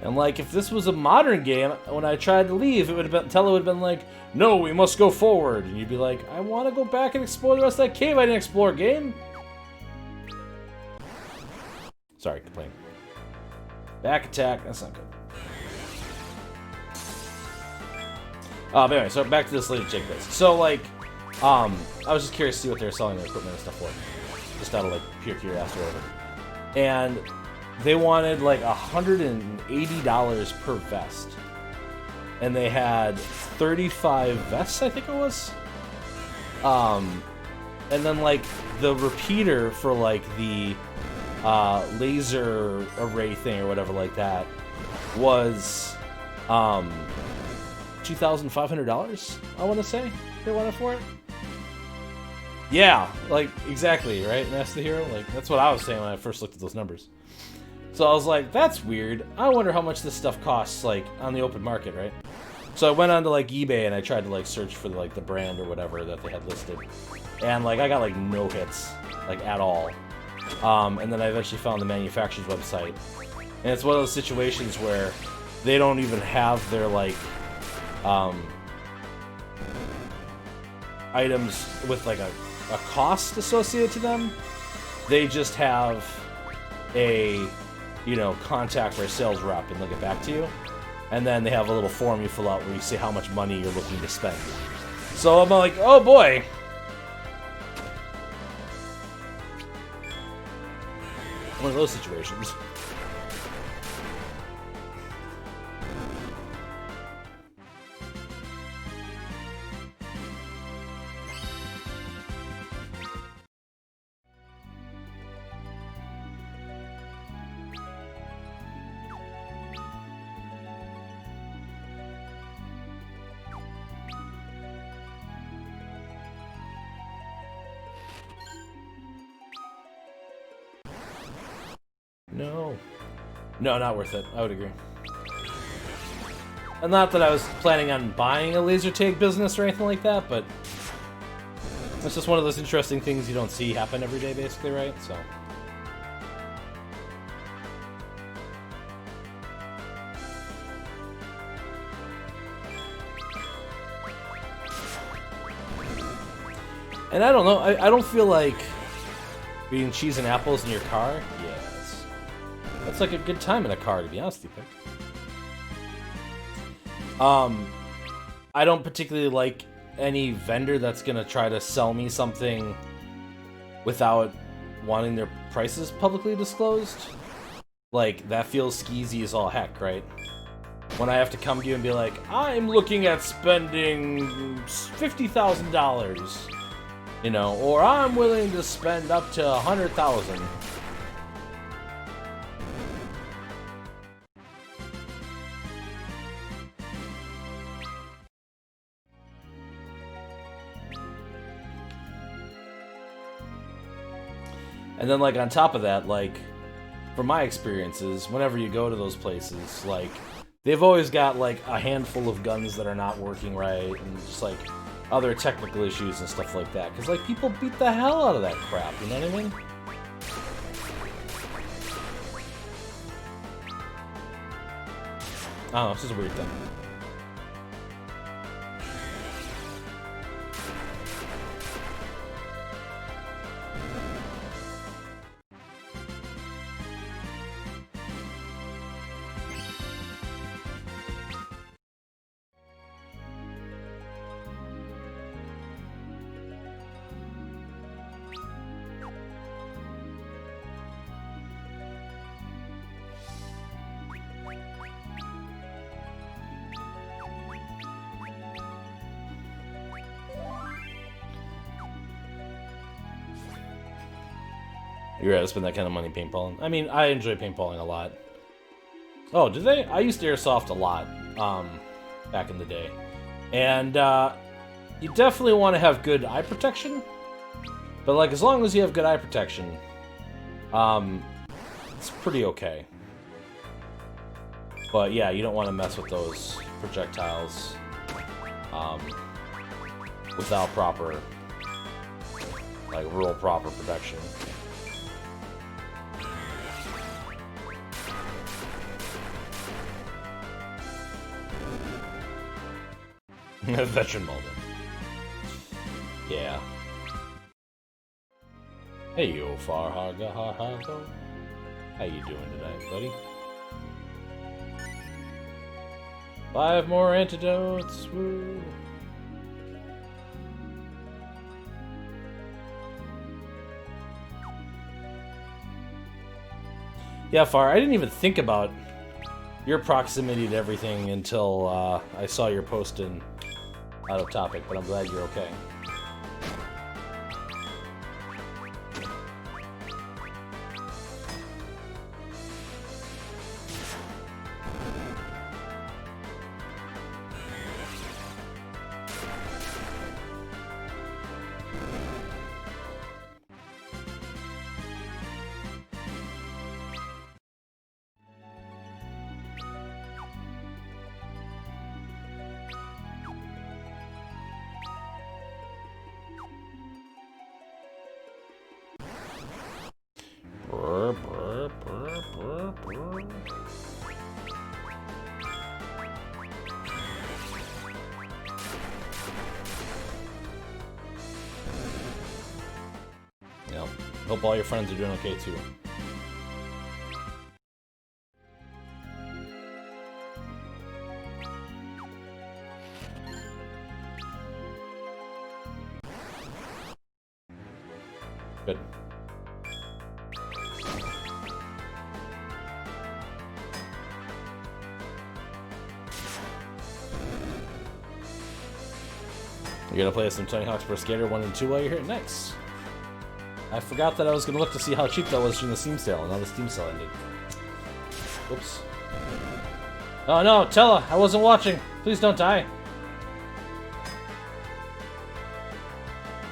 S1: And like, if this was a modern game, when I tried to leave, it would have been, Tella would have been like, no, we must go forward. And you'd be like, I want to go back and explore the rest of that cave I didn't explore, game. Sorry, complain. Back attack. That's not good. But anyway, so back to this laser take place. So, like, I was just curious to see what they were selling their equipment and stuff for. Just out of, like, pure curiosity or whatever. And they wanted, like, $180 per vest. And they had 35 vests, I think it was. And then, like, the repeater for, like, the laser array thing or whatever like that was $2,500, I want to say they wanted for it. Yeah, like, exactly, right? And that's the hero. Like, that's what I was saying when I first looked at those numbers. So I was like, that's weird. I wonder how much this stuff costs, like, on the open market, right? So I went on to, like, eBay and I tried to, like, search for, like, the brand or whatever that they had listed. And, like, I got, like, no hits, like, at all. And then I eventually found the manufacturer's website. And it's one of those situations where they don't even have their, like, items with, like, a cost associated to them. They just have a, you know, contact our sales rep and they'll get back to you. And then they have a little form you fill out where you say how much money you're looking to spend. So I'm like, oh boy. One of those situations. No, not worth it. I would agree. And not that I was planning on buying a laser tag business or anything like that, but it's just one of those interesting things you don't see happen every day, basically, right? So. And I don't know, I don't feel like eating cheese and apples in your car. Yeah. That's like a good time in a car, to be honest with you, Pick. I don't particularly like any vendor that's gonna try to sell me something without wanting their prices publicly disclosed. Like, that feels skeezy as all heck, right? When I have to come to you and be like, I'm looking at spending $50,000, you know, or I'm willing to spend up to $100,000. And then, like, on top of that, like, from my experiences, whenever you go to those places, like, they've always got, like, a handful of guns that are not working right, and just, like, other technical issues and stuff like that. Because, like, people beat the hell out of that crap, you know what I mean? I don't know, it's just a weird thing. You're right to spend that kind of money paintballing. I mean, I enjoy paintballing a lot. Oh, did they? I used to airsoft a lot, back in the day. And, you definitely want to have good eye protection. But, like, as long as you have good eye protection, it's pretty okay. But, yeah, you don't want to mess with those projectiles, without proper, like, real proper protection. Veteran molded. Yeah. Hey yo, Farhaga Harhago. How you doing tonight, buddy? 5 more antidotes. Woo. Yeah, Far, I didn't even think about your proximity to everything until I saw your post in Out of Topic, but I'm glad you're okay. Brr, brr, brr, brr, brr. Yeah, hope all your friends are doing okay too. Good. You're gonna play some Tony Hawk's Pro Skater 1 and 2 while you're here? Nice. I forgot that I was gonna look to see how cheap that was during the Steam sale, and now the Steam sale ended. Whoops. Oh no, Tella, I wasn't watching. Please don't die.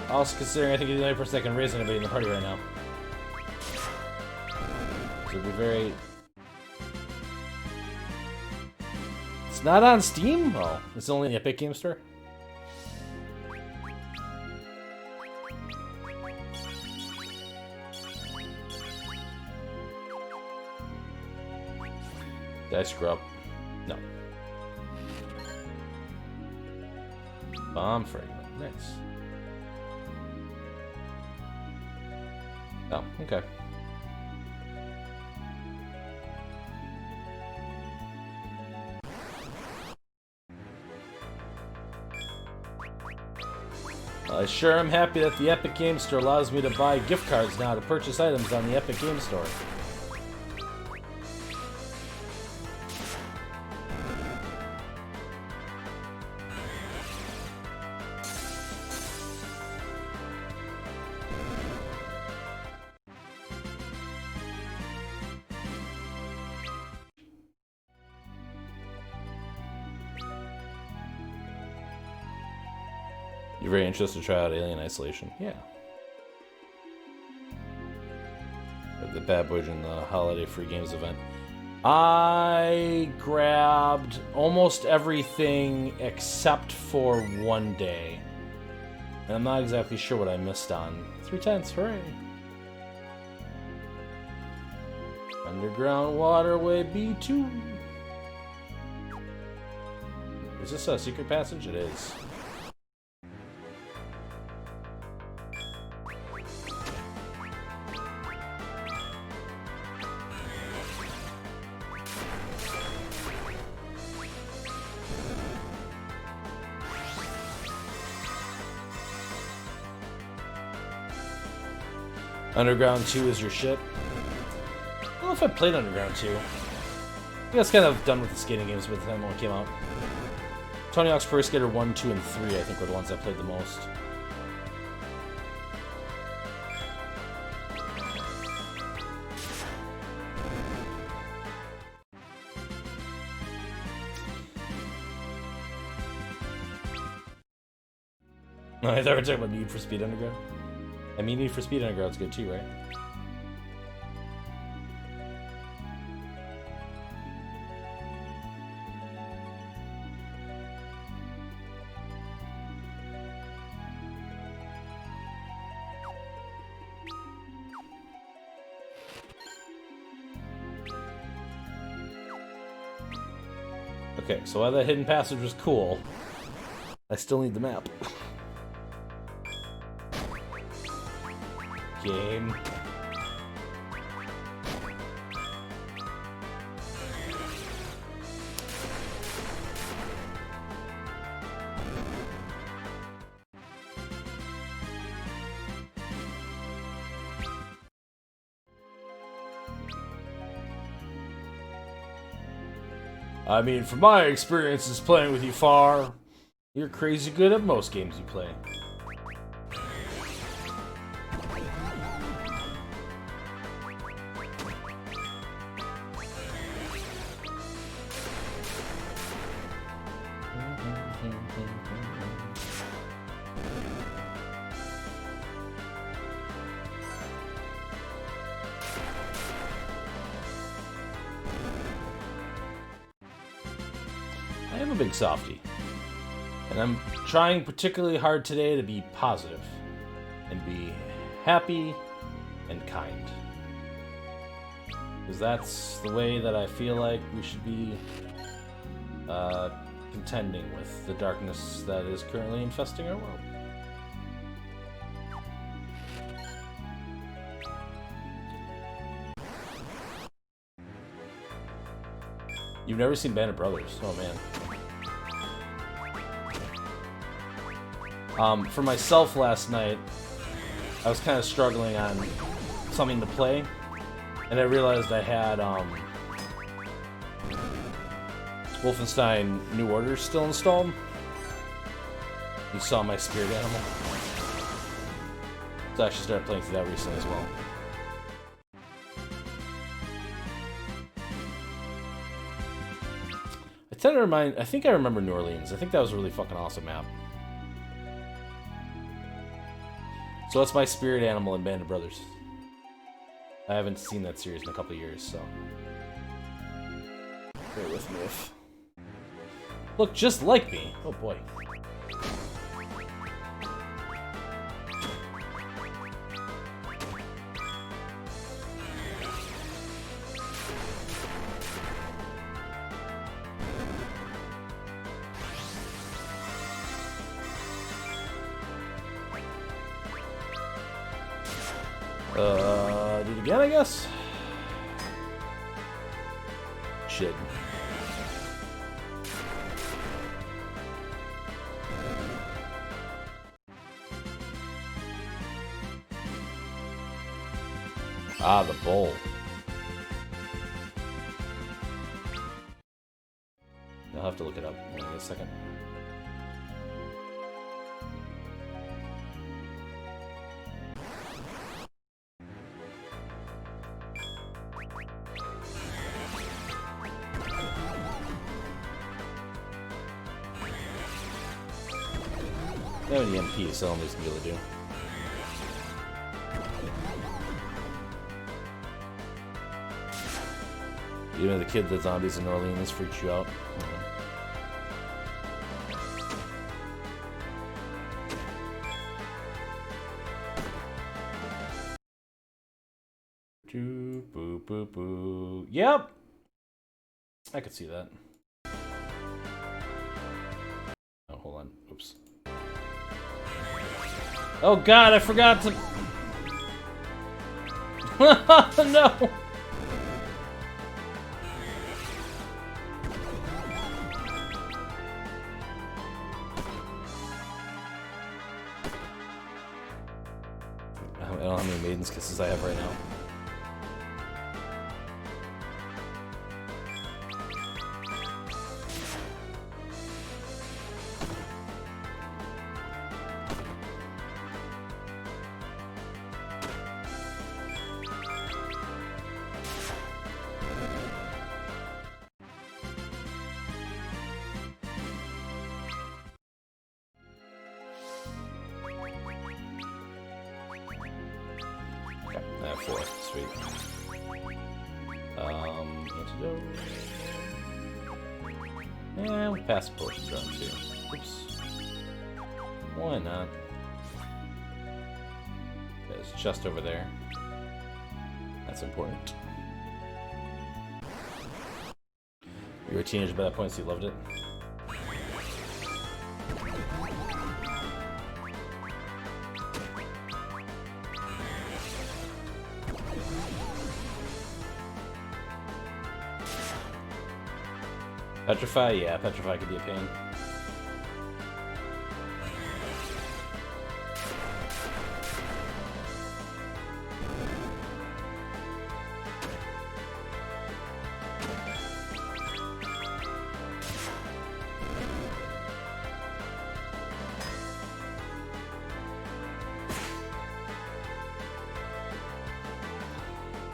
S1: Also considering I think you're the only person that can raise anybody in the party right now. So it'd be very... It's not on Steam? Oh, it's only in the Epic Game Store? Did I screw up? No. Bomb fragment. Nice. Oh, okay. I sure am happy that the Epic Game Store allows me to buy gift cards now to purchase items on the Epic Game Store. You're very interested to try out Alien Isolation? Yeah. The Bad Boy in the Holiday Free Games event. I grabbed almost everything except for one day. And I'm not exactly sure what I missed on. 3/10, hooray! Underground Waterway B2. Is this a secret passage? It is. Underground 2 is your shit. I don't know if I played Underground 2. I think I was kind of done with the skating games by the time one came out. Tony Hawk's Pro Skater 1, 2, and 3 I think were the ones I played the most. No, I thought we were talking about Need for Speed Underground. I mean, Need for Speed Underground's good too, right? Okay, so while that hidden passage was cool, I still need the map. Game. I mean, from my experiences playing with you far, you're crazy good at most games you play. I am a big softie, and I'm trying particularly hard today to be positive and be happy and kind, because that's the way that I feel like we should be contending with the darkness that is currently infesting our world. You've never seen Band of Brothers? Oh man. For myself last night, I was kind of struggling on something to play, and I realized I had Wolfenstein New Order still installed. You saw my spirit animal. So I actually started playing through that recently as well. I think I remember New Orleans. I think that was a really fucking awesome map. So that's my spirit animal in Band of Brothers. I haven't seen that series in a couple of years, so bear with me if... Look just like me! Oh boy. Do it again, I guess? Shit. Ah, the bowl. I'll have to look it up in a second. I have an EMP, so I'm just gonna be able to do. You know, the kid that zombies in New Orleans freaks you out. Boo, boo, boo, boo. Yep! I could see that. Oh, hold on. Oops. Oh god, I forgot to... No! I don't know how many Maiden's Kisses I have right now. Sweet. Antidote. Yeah, we'll pass potions around too. Oops. Why not? There's a chest over there. That's important. You were a teenager by that point, so you loved it? Petrify? Yeah, Petrify could be a pain.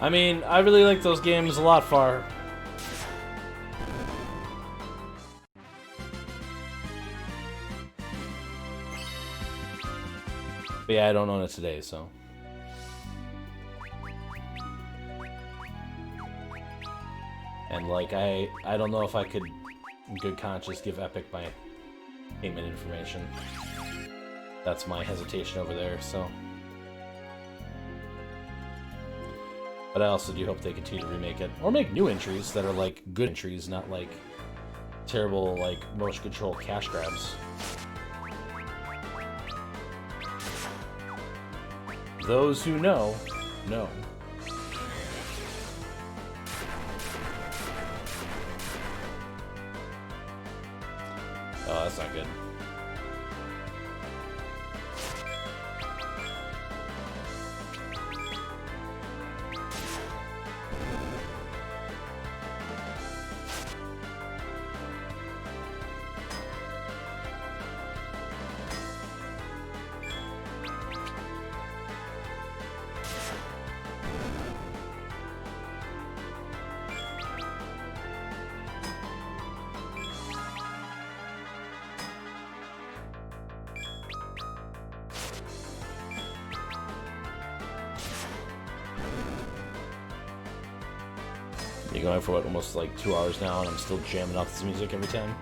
S1: I mean, I really like those games a lot, Far. But yeah, I don't own it today, so. And like, I don't know if I could, in good conscience, give Epic my payment information. That's my hesitation over there, so. But I also do hope they continue to remake it. Or make new entries that are like good entries, not like terrible like motion control cash grabs. Those who know, know. Oh, that's not good. You're going for what, almost like 2 hours now, and I'm still jamming out this music every time.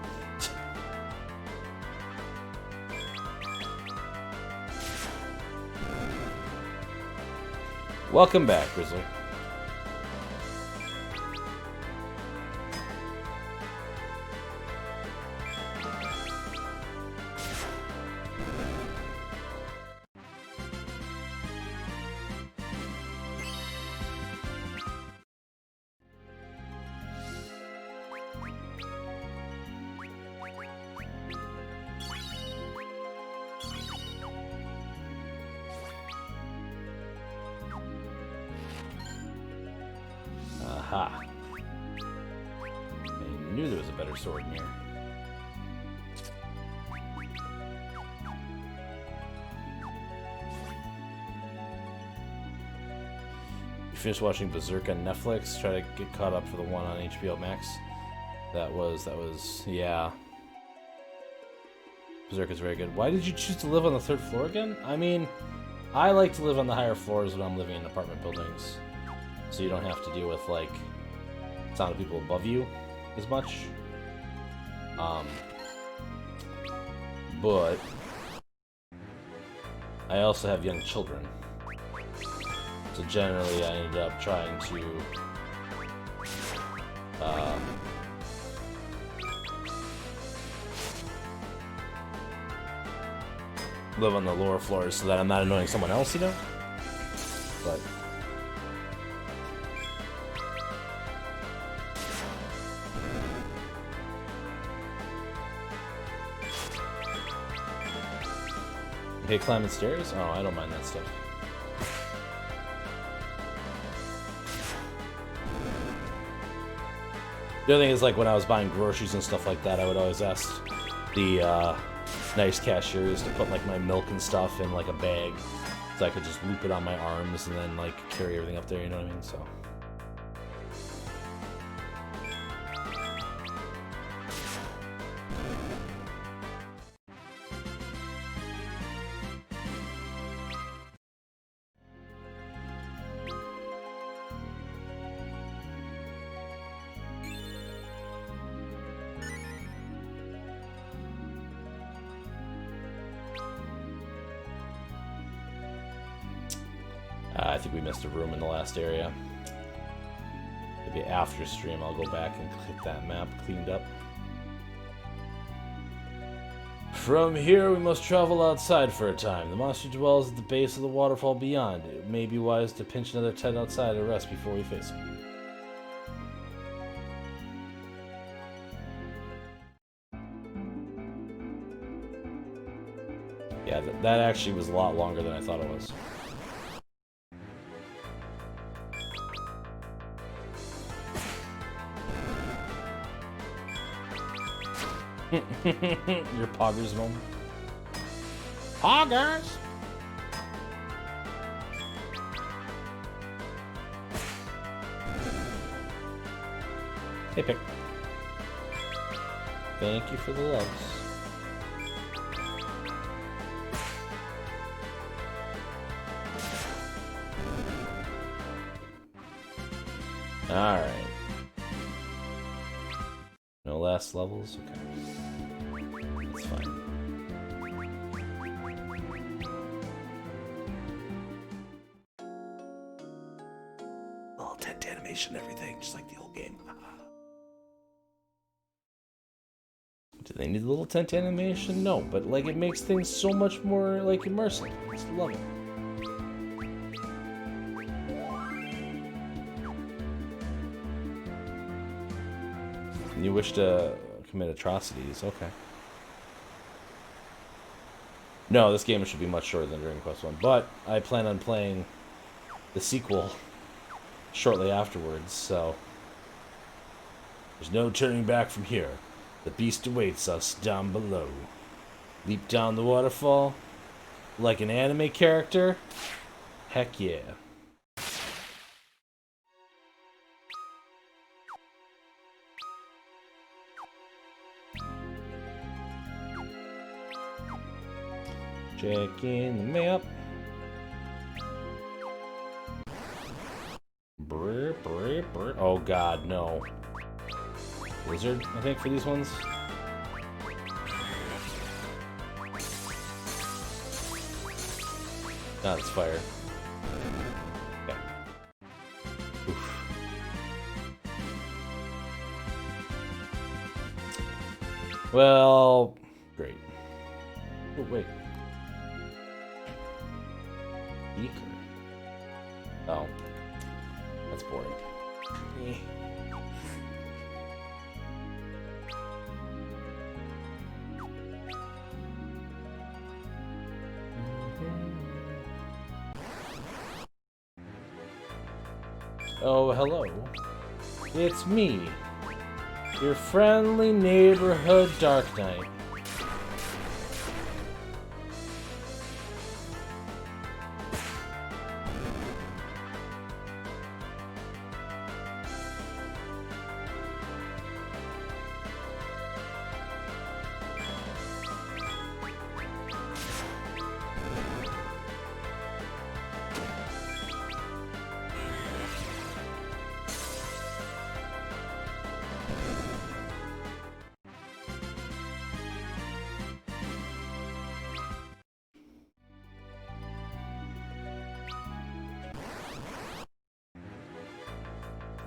S1: Welcome back, Grizzly. Aha. I knew there was a better sword in here. You finished watching Berserk on Netflix? Try to get caught up for the one on HBO Max. That was, yeah. Berserk is very good. Why did you choose to live on the 3rd floor again? I mean, I like to live on the higher floors when I'm living in apartment buildings. So you don't have to deal with, like, sound of people above you as much. But I also have young children. So generally I ended up trying to live on the lower floors so that I'm not annoying someone else, you know? But okay, climbing stairs? Oh, I don't mind that stuff. The other thing is, like, when I was buying groceries and stuff like that, I would always ask the nice cashiers to put, like, my milk and stuff in, like, a bag so I could just loop it on my arms and then, like, carry everything up there, you know what I mean? So. I think we missed a room in the last area. Maybe after stream I'll go back and get that map cleaned up. From here we must travel outside for a time. The monster dwells at the base of the waterfall beyond. It may be wise to pinch another tent outside to rest before we face him. Yeah, that actually was a lot longer than I thought it was. Your poggers moment. Poggers! Hey, Pick. Thank you for the loves. Alright. No last levels? Okay. That's fine. Little tent animation and everything, just like the old game. Do they need a little tent animation? No, but like it makes things so much more like immersive. I just love it. You wish to commit atrocities, okay. No, this game should be much shorter than Dragon Quest 1, but I plan on playing the sequel shortly afterwards, so there's no turning back from here. The beast awaits us down below. Leap down the waterfall like an anime character? Heck yeah. Checking the map. Brr, brr, brr. Oh god, no. Wizard, I think, for these ones. Ah, it's fire. Okay. Oof. Well, great. Oh, wait. Beaker. Oh. That's boring. Eh. Oh, hello. It's me, your friendly neighborhood Dark Knight.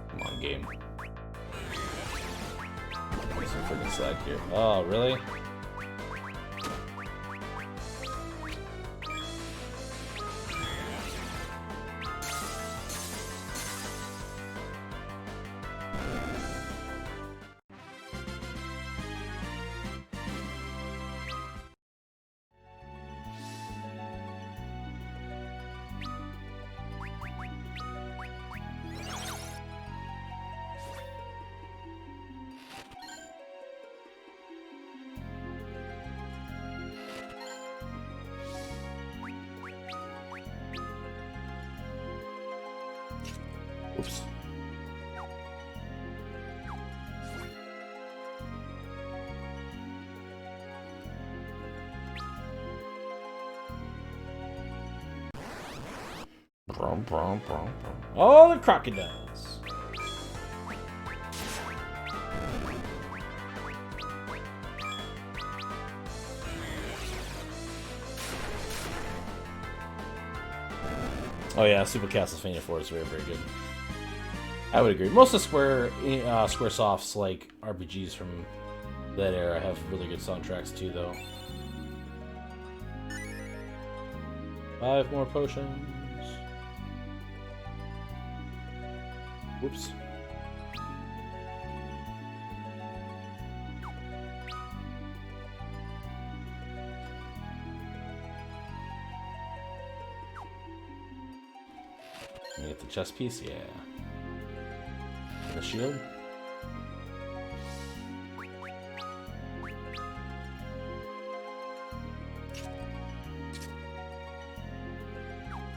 S1: Come on, game. There's some freaking slack here. Oh, really? Oops. Brum, brum, brum, brum. Oh, the crocodiles. Oh yeah, Super Castlevania 4 is very, very good. I would agree. Most of Squaresoft's like RPGs from that era have really good soundtracks too, though. 5 more potions. Whoops. Let me get the chest piece, yeah. And the shield.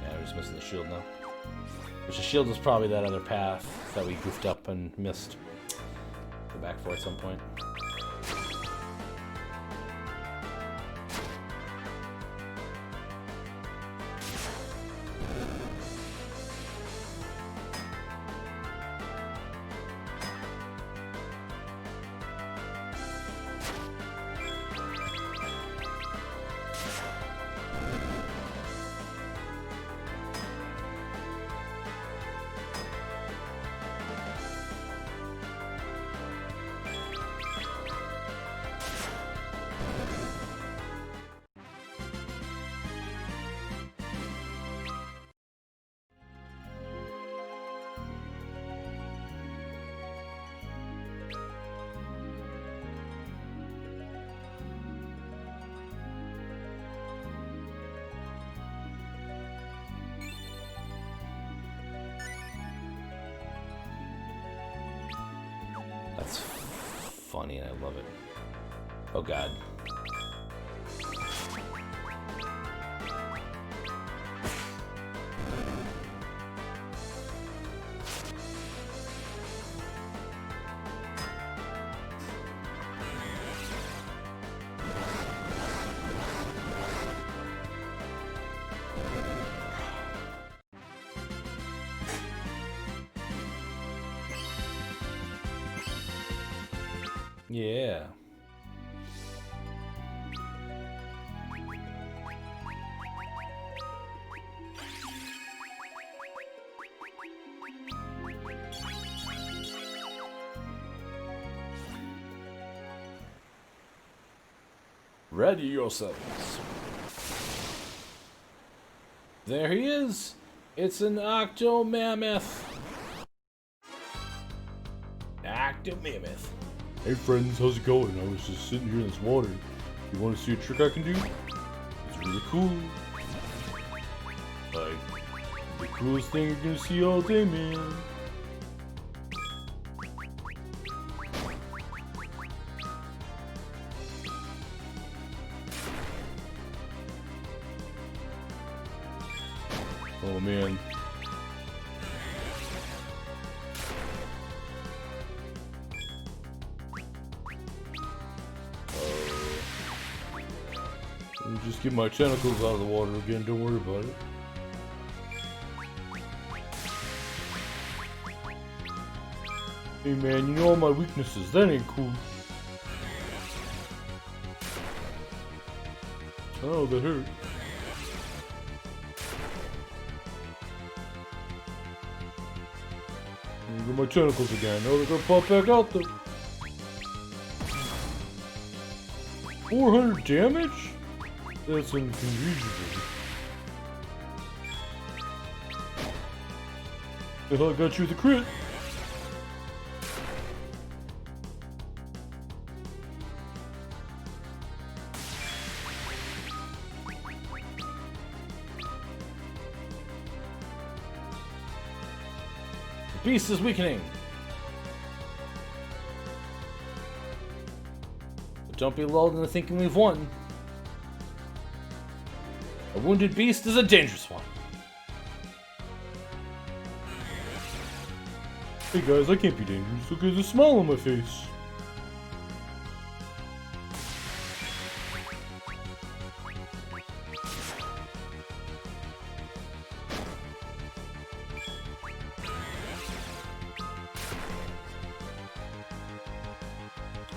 S1: Yeah, we're just missing the shield now. Which the shield was probably that other path that we goofed up and missed. Go back for at some point. That's funny and I love it. Oh god. Yeah. Ready yourselves. There he is. It's an Octomammoth. Octomammoth. Hey friends, how's it going? I was just sitting here in this water. You want to see a trick I can do? It's really cool. Like, the coolest thing you're gonna see all day, man. Oh man. Let me just get my tentacles out of the water again, don't worry about it. Hey man, you know all my weaknesses, that ain't cool. Oh, that hurt. There go my tentacles again, oh, they're gonna pop back out though. 400 damage? That's inconceivable. The hell, I got you with a crit. The beast is weakening. But don't be lulled into thinking we've won. A wounded beast is a dangerous one. Hey guys, I can't be dangerous. Look at the smile on my face.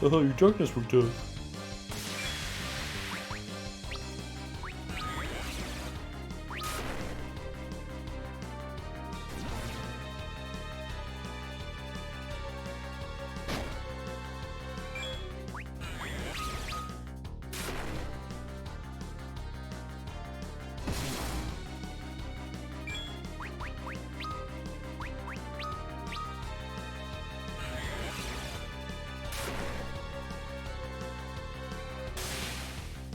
S1: Oh, your darkness worked out.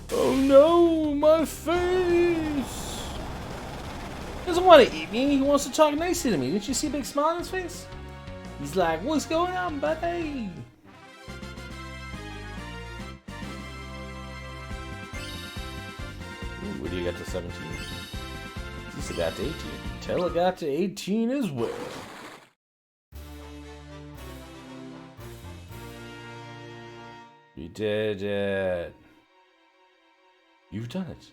S1: Oh no, my face! He doesn't want to eat me, he wants to talk nicely to me. Didn't you see a big smile on his face? He's like, what's going on, buddy? Ooh, what do you got to 17? Lisa got to 18. Tella got to 18 as well. We did it. You've done it.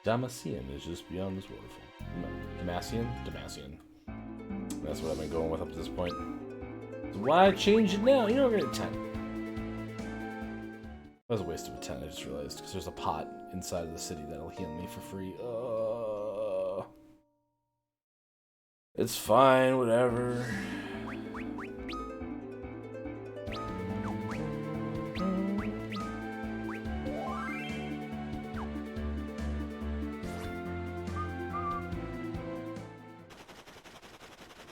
S1: Damascene is just beyond this waterfall. No, Damascene? Damascene. That's what I've been going with up to this point. So why change it now? You know, we're gonna 10. That was a waste of a 10, I just realized, because there's a pot inside of the city that'll heal me for free. It's fine, whatever.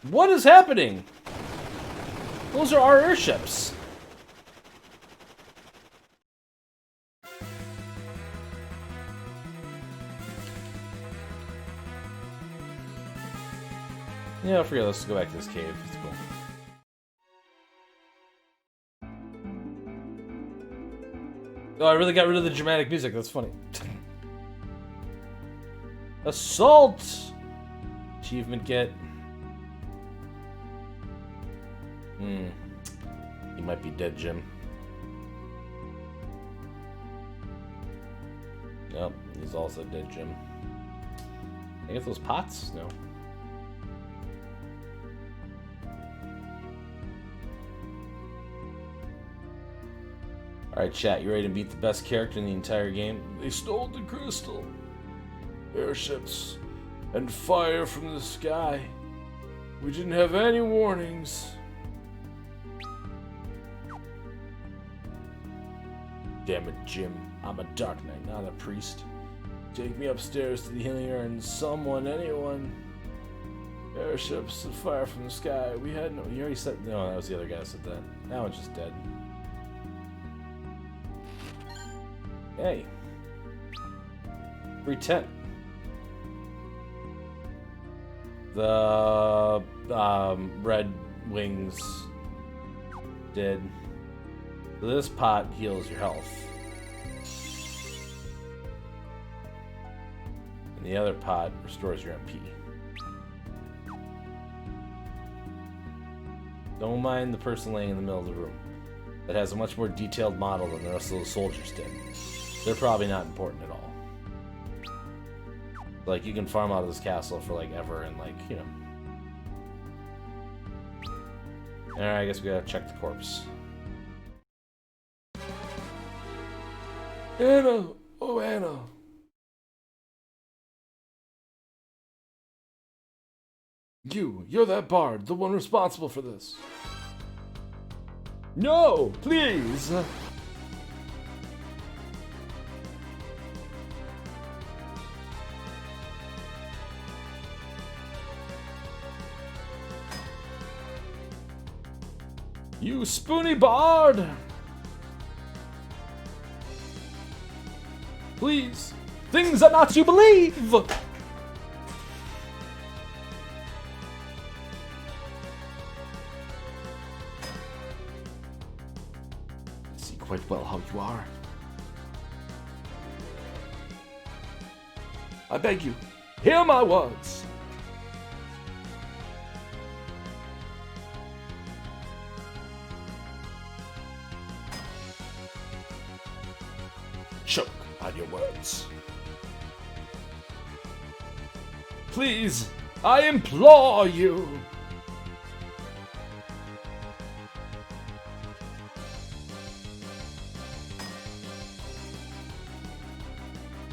S1: What is happening? Those are our airships. Yeah, forget it. Let's go back to this cave. It's cool. Oh, I really got rid of the dramatic music. That's funny. Assault! Achievement get. He might be dead, Jim. Nope, he's also dead, Jim. Can I get those pots? No. Alright, chat, you ready to beat the best character in the entire game? They stole the crystal. Airships and fire from the sky. We didn't have any warnings. Damn it, Jim. I'm a Dark Knight, not a priest. Take me upstairs to the healing urn. Someone, anyone. Airships and fire from the sky. We had no... You already said... No, that was the other guy who said that. That one's just dead. Hey. 310. The Red Wings did. This pot heals your health. And the other pot restores your MP. Don't mind the person laying in the middle of the room. That has a much more detailed model than the rest of the soldiers did. They're probably not important at all. Like, you can farm out of this castle for, like, ever and, like, you know. Alright, I guess we gotta check the corpse. Anna! Oh, Anna! You're that bard, the one responsible for this. No, please! You spoony bard! Please, things are not you believe! I see quite well how you are. I beg you, hear my words. Choke on your words. Please, I implore you.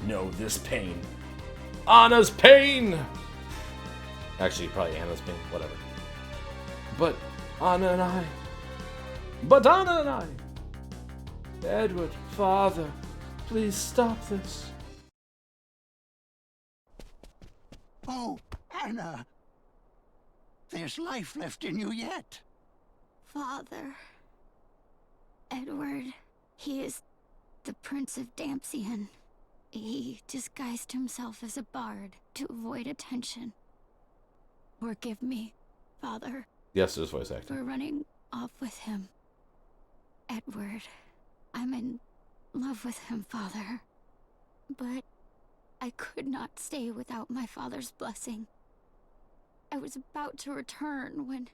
S1: Know this pain. Anna's pain! Actually, probably Anna's pain, whatever. But Anna and I. Edward, Father, please stop this.
S7: Oh, Anna. There's life left in you yet.
S5: Father. Edward, he is the Prince of Damsian. He disguised himself as a bard to avoid attention. Forgive me, Father.
S1: Yes, there's voice acting.
S5: For running off with him. Edward, I'm in love with him, Father. But I could not stay without my father's blessing. I was about to return when...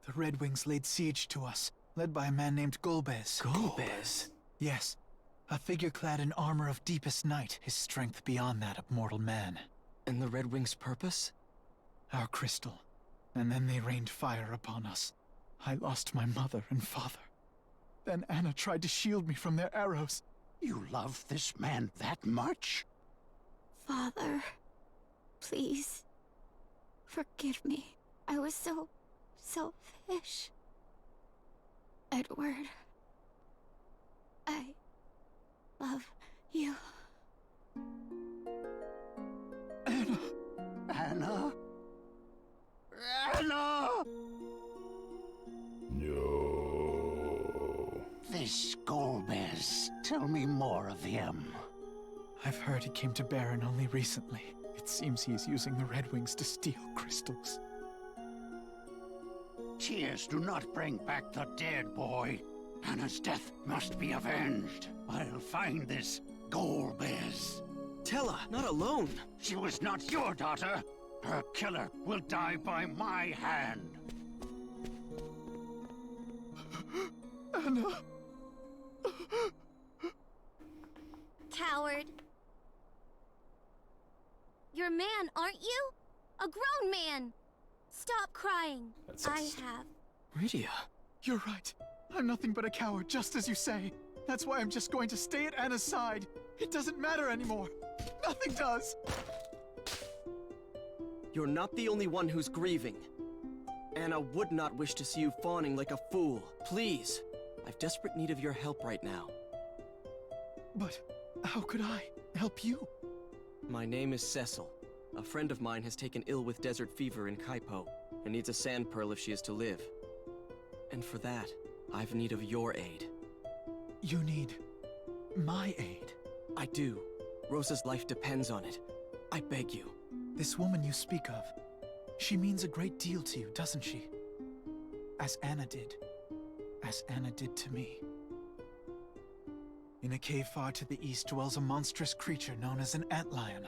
S8: The Red Wings laid siege to us. led by a man named Golbez.
S4: Golbez?
S8: Yes, a figure clad in armor of deepest night, his strength beyond that of mortal man.
S4: And the Red Wings' purpose?
S8: Our crystal. And then they rained fire upon us. I lost my mother and father. Then Anna tried to shield me from their arrows.
S7: You love this man that much?
S5: Father, please, forgive me. I was so selfish. Edward, I love you.
S7: Anna! Anna! Anna!
S1: No.
S7: This Golbez. Tell me more of him.
S8: I've heard he came to Baron only recently. It seems he is using the Red Wings to steal crystals.
S7: Tears do not bring back the dead, boy. Anna's death must be avenged. I'll find this Golbez.
S4: Tella, not alone.
S7: She was not your daughter. Her killer will die by my hand.
S8: Anna!
S6: Coward. You're a man, aren't you? A grown man. Stop crying.
S1: That's
S6: I
S1: sexist.
S6: have.
S4: Rydia.
S8: You're right. I'm nothing but a coward, just as you say. That's why I'm just going to stay at Anna's side. It doesn't matter anymore. Nothing does.
S4: You're not the only one who's grieving. Anna would not wish to see you fawning like a fool. Please. I've desperate need of your help right now.
S8: But how could I help you?
S4: My name is Cecil. A friend of mine has taken ill with desert fever in Kaipo, and needs a sand pearl if she is to live. And for that, I've need of your aid.
S8: You need my aid.
S4: I do. Rosa's life depends on it. I beg you.
S8: This woman you speak of, she means a great deal to you, doesn't she? As Anna did. As Anna did to me. In a cave far to the east dwells a monstrous creature known as an antlion.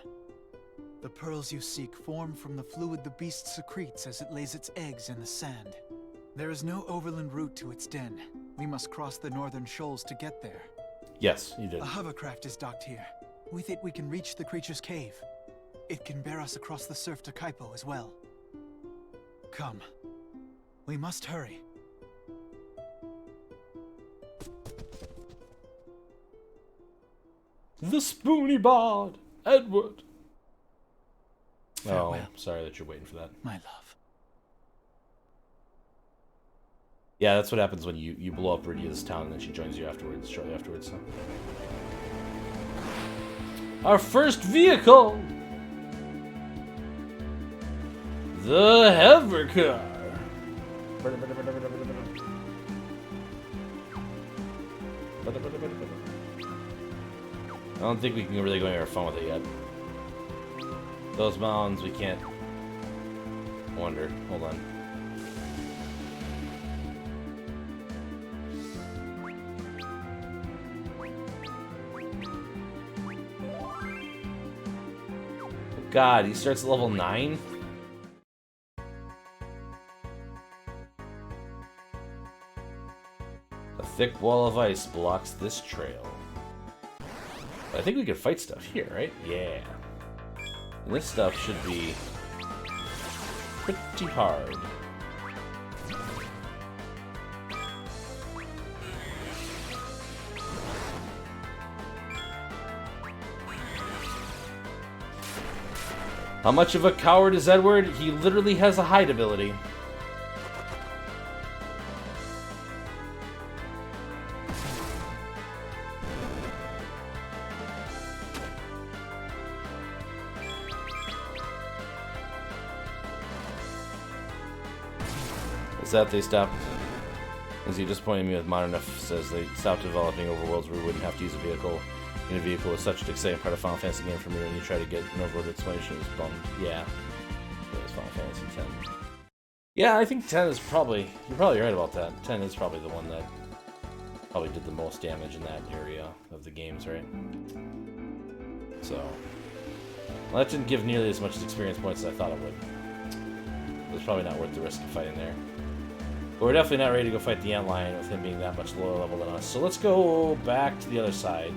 S8: The pearls you seek form from the fluid the beast secretes as it lays its eggs in the sand. There is no overland route to its den. We must cross the northern shoals to get there.
S1: Yes, you did.
S8: A hovercraft is docked here. With it we can reach the creature's cave. It can bear us across the surf to Kaipo as well. Come. We must hurry.
S1: The Spoony Bard, Edward. Oh,
S8: Farewell.
S1: sorry that you're waiting for that.
S8: My love.
S1: Yeah, that's what happens when you blow up Rydia's town and then she joins you afterwards, shortly afterwards. So. Our first vehicle! The Hovercar! I don't think we can really go anywhere fun with it yet. Those mountains, we can't. I wonder. Hold on. God, he starts at level 9? A thick wall of ice blocks this trail. I think we can fight stuff here, right? Yeah. And this stuff should be pretty hard. How much of a coward is Edward? He literally has a hide ability. Is that they stopped? Is he disappointing me with modern enough? Says they stopped developing overworlds where we wouldn't have to use a vehicle. In a vehicle is such an exciting part of Final Fantasy game for me. When you try to get an overworld explanation, it was bummed. Yeah, it was Final Fantasy 10. Yeah, I think 10 is probably. You're probably right about that. 10 is probably the one that probably did the most damage in that area of the games, right? So, well, that didn't give nearly as much experience points as I thought it would. It was probably not worth the risk of fighting there. But we're definitely not ready to go fight the Antlion with him being that much lower level than us. So let's go back to the other side.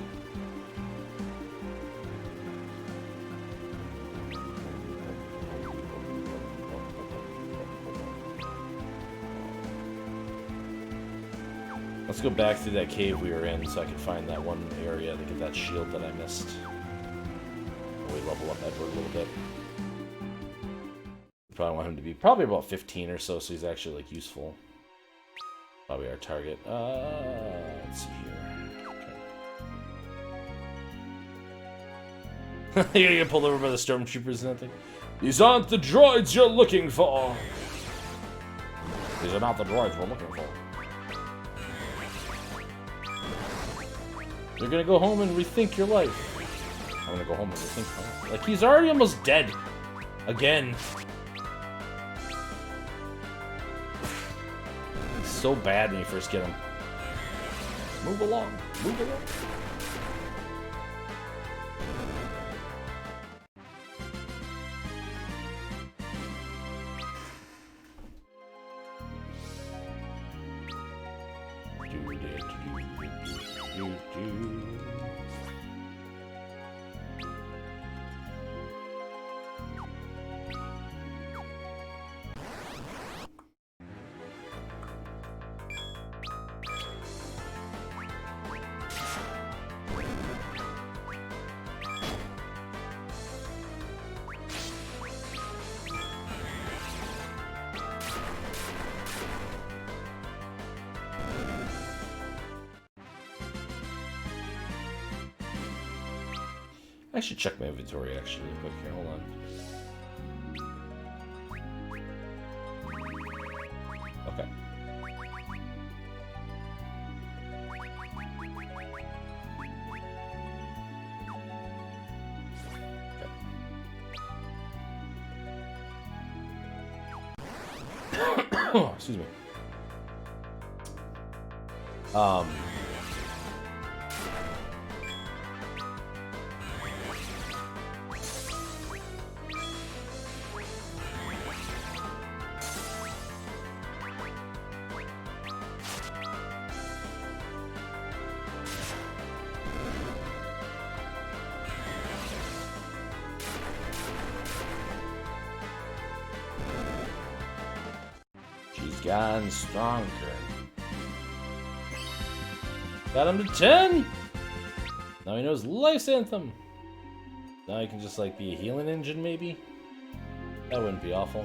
S1: Let's go back through that cave we were in so I can find that one area to get that shield that I missed. We level up Edward a little bit. Probably want him to be probably about 15 or so he's actually like useful. Probably our target. Let's see here. Okay. You're gonna get pulled over by the stormtroopers and that thing. These aren't the droids you're looking for. These are not the droids we're looking for. You're gonna go home and rethink your life. I'm gonna go home and rethink my life. Like, he's already almost dead. Again. He's so bad when you first get him. Move along. Move along. I should check my inventory actually real quick here. Hold on. Okay. Oh, excuse me. Gotten stronger. Got him to 10! Now he knows Life's Anthem! Now he can just like be a healing engine maybe? That wouldn't be awful.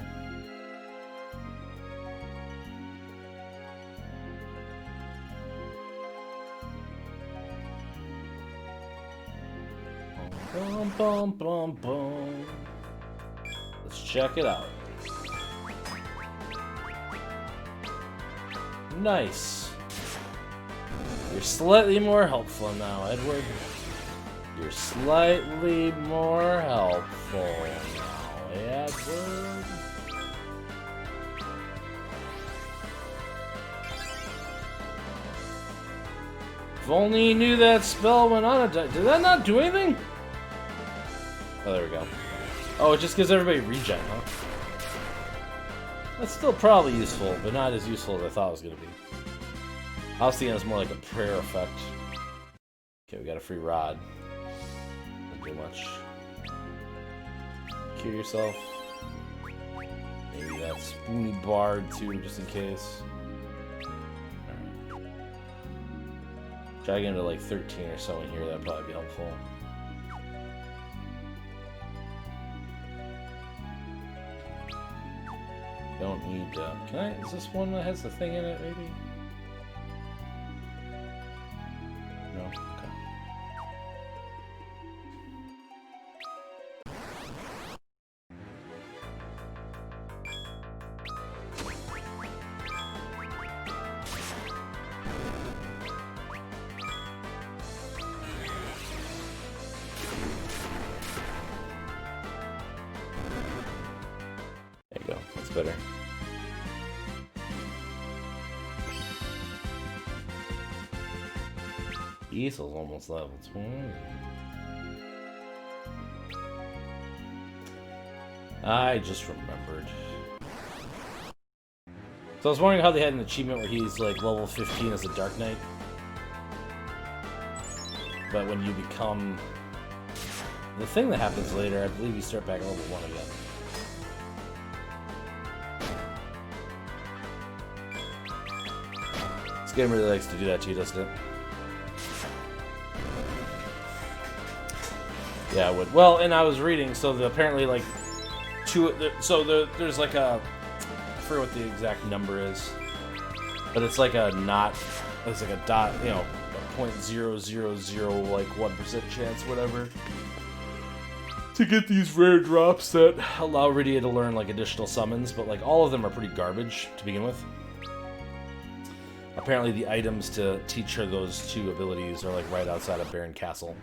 S1: Bum, bum, bum, bum. Let's check it out. Nice. You're slightly more helpful now, Edward. You're slightly more helpful now, Edward. If only you knew that spell went on. Did that not do anything? Oh, there we go. Oh, it just gives everybody regen, huh? That's still probably useful, but not as useful as I thought it was going to be. I was thinking it was more like a prayer effect. Okay, we got a free rod. Don't do much. Cure yourself. Maybe that spoony bard too, just in case. Alright. Try getting to like 13 or so in here, that'd probably be helpful. Don't need, can I, is this one that has the thing in it, maybe? No? Okay. There you go, that's better. Diesel's almost level 20. I just remembered. So I was wondering how they had an achievement where he's like level 15 as a Dark Knight. But when you become the thing that happens later, I believe you start back at level 1 again. This game really likes to do that to you, doesn't it? Yeah, it would. Well, and I was reading, so apparently, like, there's like a, I forget what the exact number is, but it's like a not, it's like a dot, you know, a 0.000 like 1% chance, whatever, to get these rare drops that allow Rydia to learn like additional summons, but like all of them are pretty garbage to begin with. Apparently, the items to teach her those 2 abilities are like right outside of Baron Castle.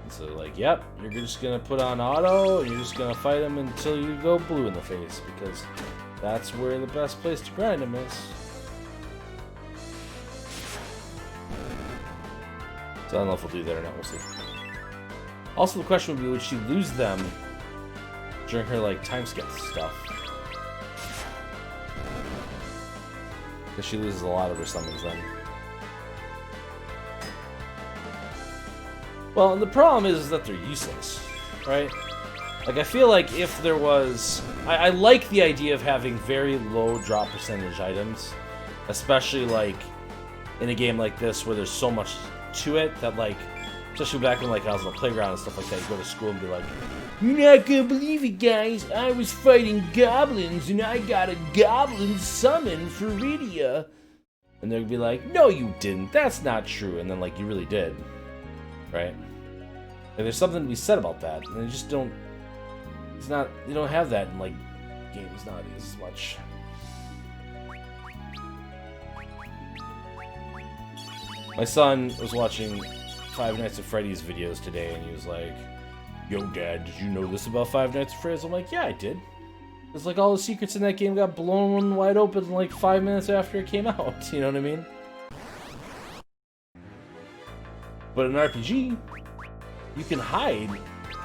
S1: So like, yep, you're just gonna put on auto, and you're just gonna fight him until you go blue in the face, because that's where the best place to grind him is. So I don't know if we'll do that or not, we'll see. Also, the question would be, would she lose them during her like time skip stuff? Because she loses a lot of her summons then. Well, and the problem is that they're useless, right? Like, I feel like if there was... I like the idea of having very low drop percentage items, especially, like, in a game like this where there's so much to it that, like, especially back when, like, I was on the playground and stuff like that, you go to school and be like, "You're not gonna believe it, guys, I was fighting goblins and I got a goblin summon for Rydia." And they'd be like, "No, you didn't, that's not true," and then, like, you really did. Right? And there's something to be said about that. And you just don't... It's not... You don't have that in, like, games nowadays as much. My son was watching Five Nights at Freddy's videos today, and he was like, "Yo, Dad, did you know this about Five Nights at Freddy's?" I'm like, "Yeah, I did. It's like all the secrets in that game got blown wide open like 5 minutes after it came out." You know what I mean? But in RPG, you can hide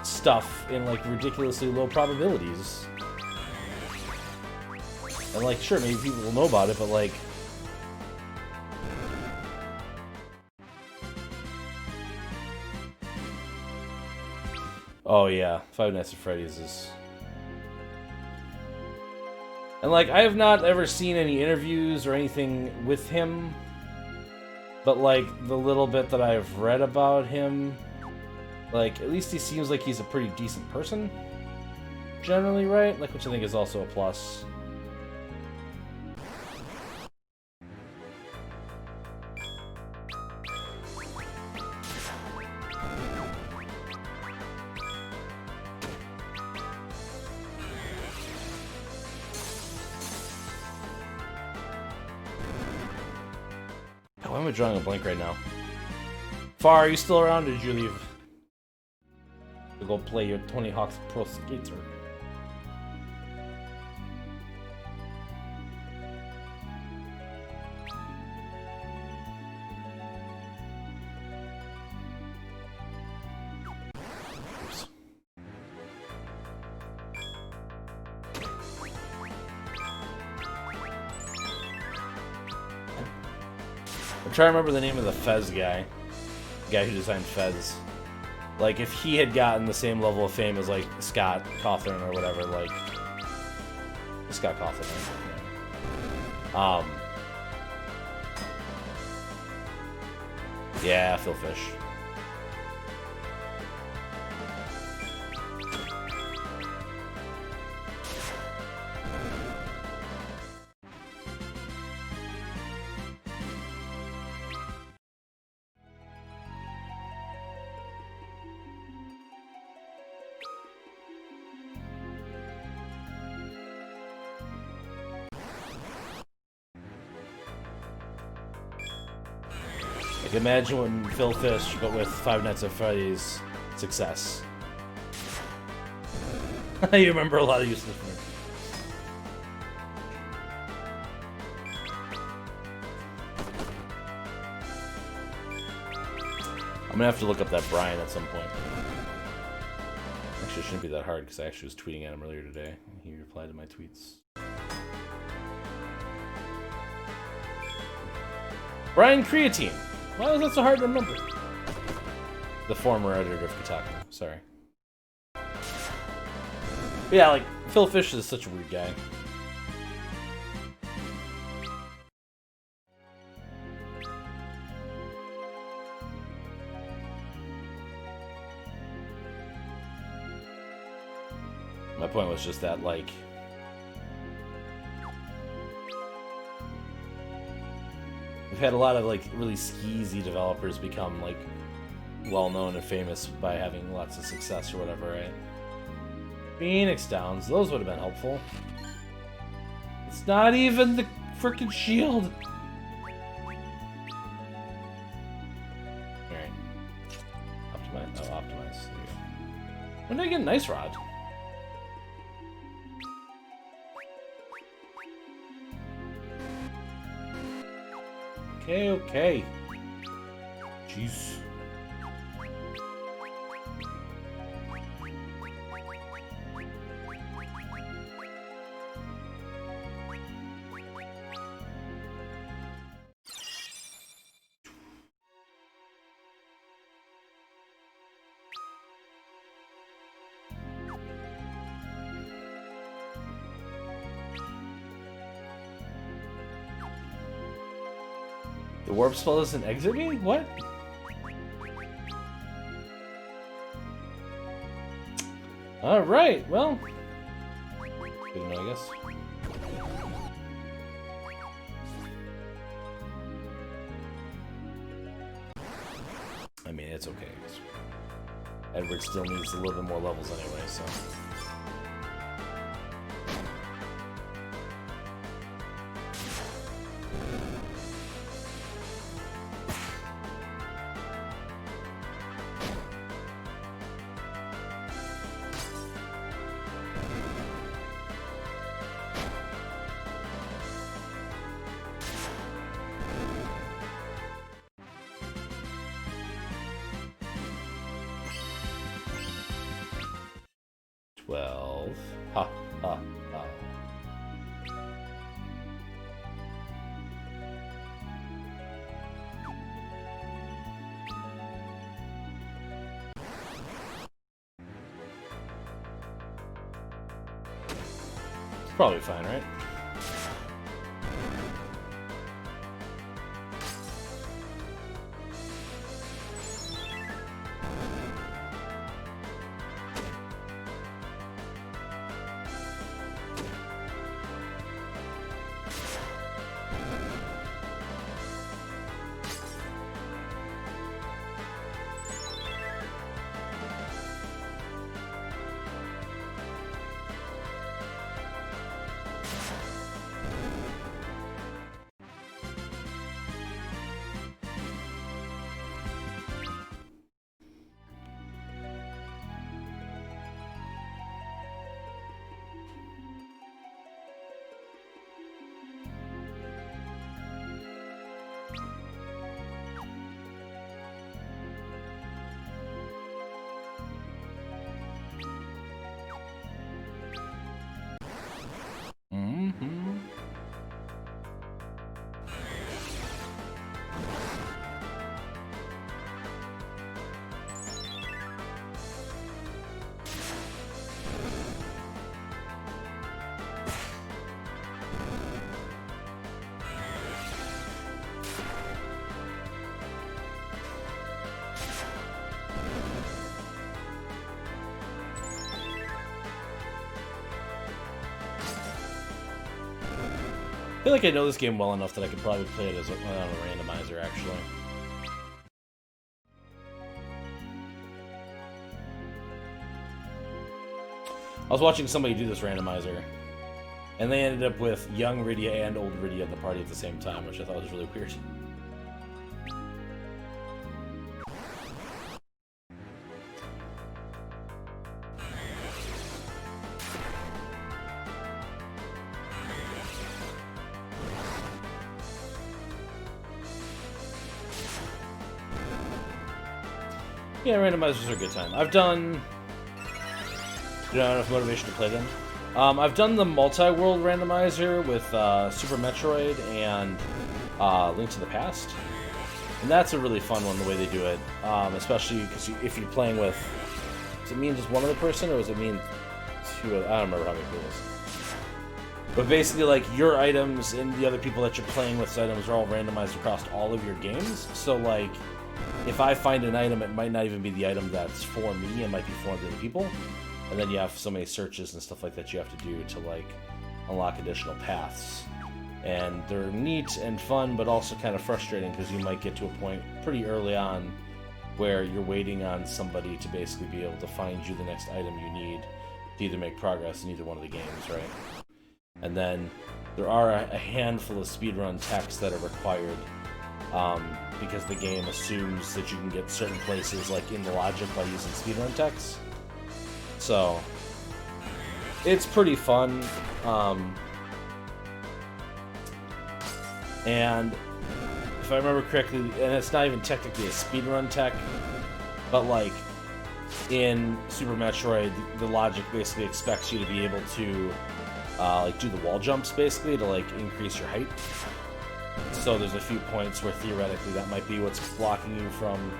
S1: stuff in like ridiculously low probabilities. And like, sure, maybe people will know about it, but like... Oh yeah, Five Nights at Freddy's is... And like, I have not ever seen any interviews or anything with him. But, like, the little bit that I've read about him, like, at least he seems like he's a pretty decent person. Generally, right? Like, which I think is also a plus. Why am I drawing a blank right now? Far, are you still around or did you leave? To go play your Tony Hawk's Pro Skater. Oops. I'm trying to remember the name of the Fez guy. The guy who designed Fez. Like, if he had gotten the same level of fame as, like, Scott Cawthon or whatever, like... Scott Cawthon, right? Yeah, Phil Fish. Like, imagine when Phil Fish, but with Five Nights at Freddy's success. You remember a lot of useless words. I'm gonna have to look up that Brian at some point. Actually, it shouldn't be that hard because I actually was tweeting at him earlier today. And he replied to my tweets. Brian Creatine. Why was that so hard to remember? The former editor of Kotaku. Sorry. But yeah, like, Phil Fish is such a weird guy. My point was just that, like, we've had a lot of, like, really skeezy developers become, like, well-known and famous by having lots of success or whatever, right? Phoenix Downs, those would have been helpful. It's not even the frickin' shield! Alright. Optimize. Oh, optimize. There you go. When did I get a nice rod? Okay, okay. Jeez. The warp spell doesn't exit me? What? Alright, well. Good to know, I guess. I mean, it's okay. Edward still needs a little bit more levels anyway, so. Ha, ha, ha. Probably fine, right? I feel like I know this game well enough that I could probably play it as a randomizer, actually. I was watching somebody do this randomizer, and they ended up with young Rydia and old Rydia at the party at the same time, which I thought was really weird. Yeah, randomizers are a good time. I've done... You don't have enough motivation to play them? I've done the multi-world randomizer with Super Metroid and Link to the Past, and that's a really fun one the way they do it, especially because if you're playing with, does it mean just one other person or does it mean two? I don't remember how many people it is. But basically, like, your items and the other people that you're playing with's items are all randomized across all of your games. So, like, if I find an item, it might not even be the item that's for me. It might be for other people. And then you have so many searches and stuff like that you have to do to, like, unlock additional paths. And they're neat and fun, but also kind of frustrating because you might get to a point pretty early on where you're waiting on somebody to basically be able to find you the next item you need to either make progress in either one of the games, right? And then there are a handful of speedrun techs that are required because the game assumes that you can get certain places like in the logic by using speedrun techs. So it's pretty fun. And if I remember correctly, and it's not even technically a speedrun tech, but like in Super Metroid, the logic basically expects you to be able to like do the wall jumps basically to like increase your height. So there's a few points where theoretically that might be what's blocking you from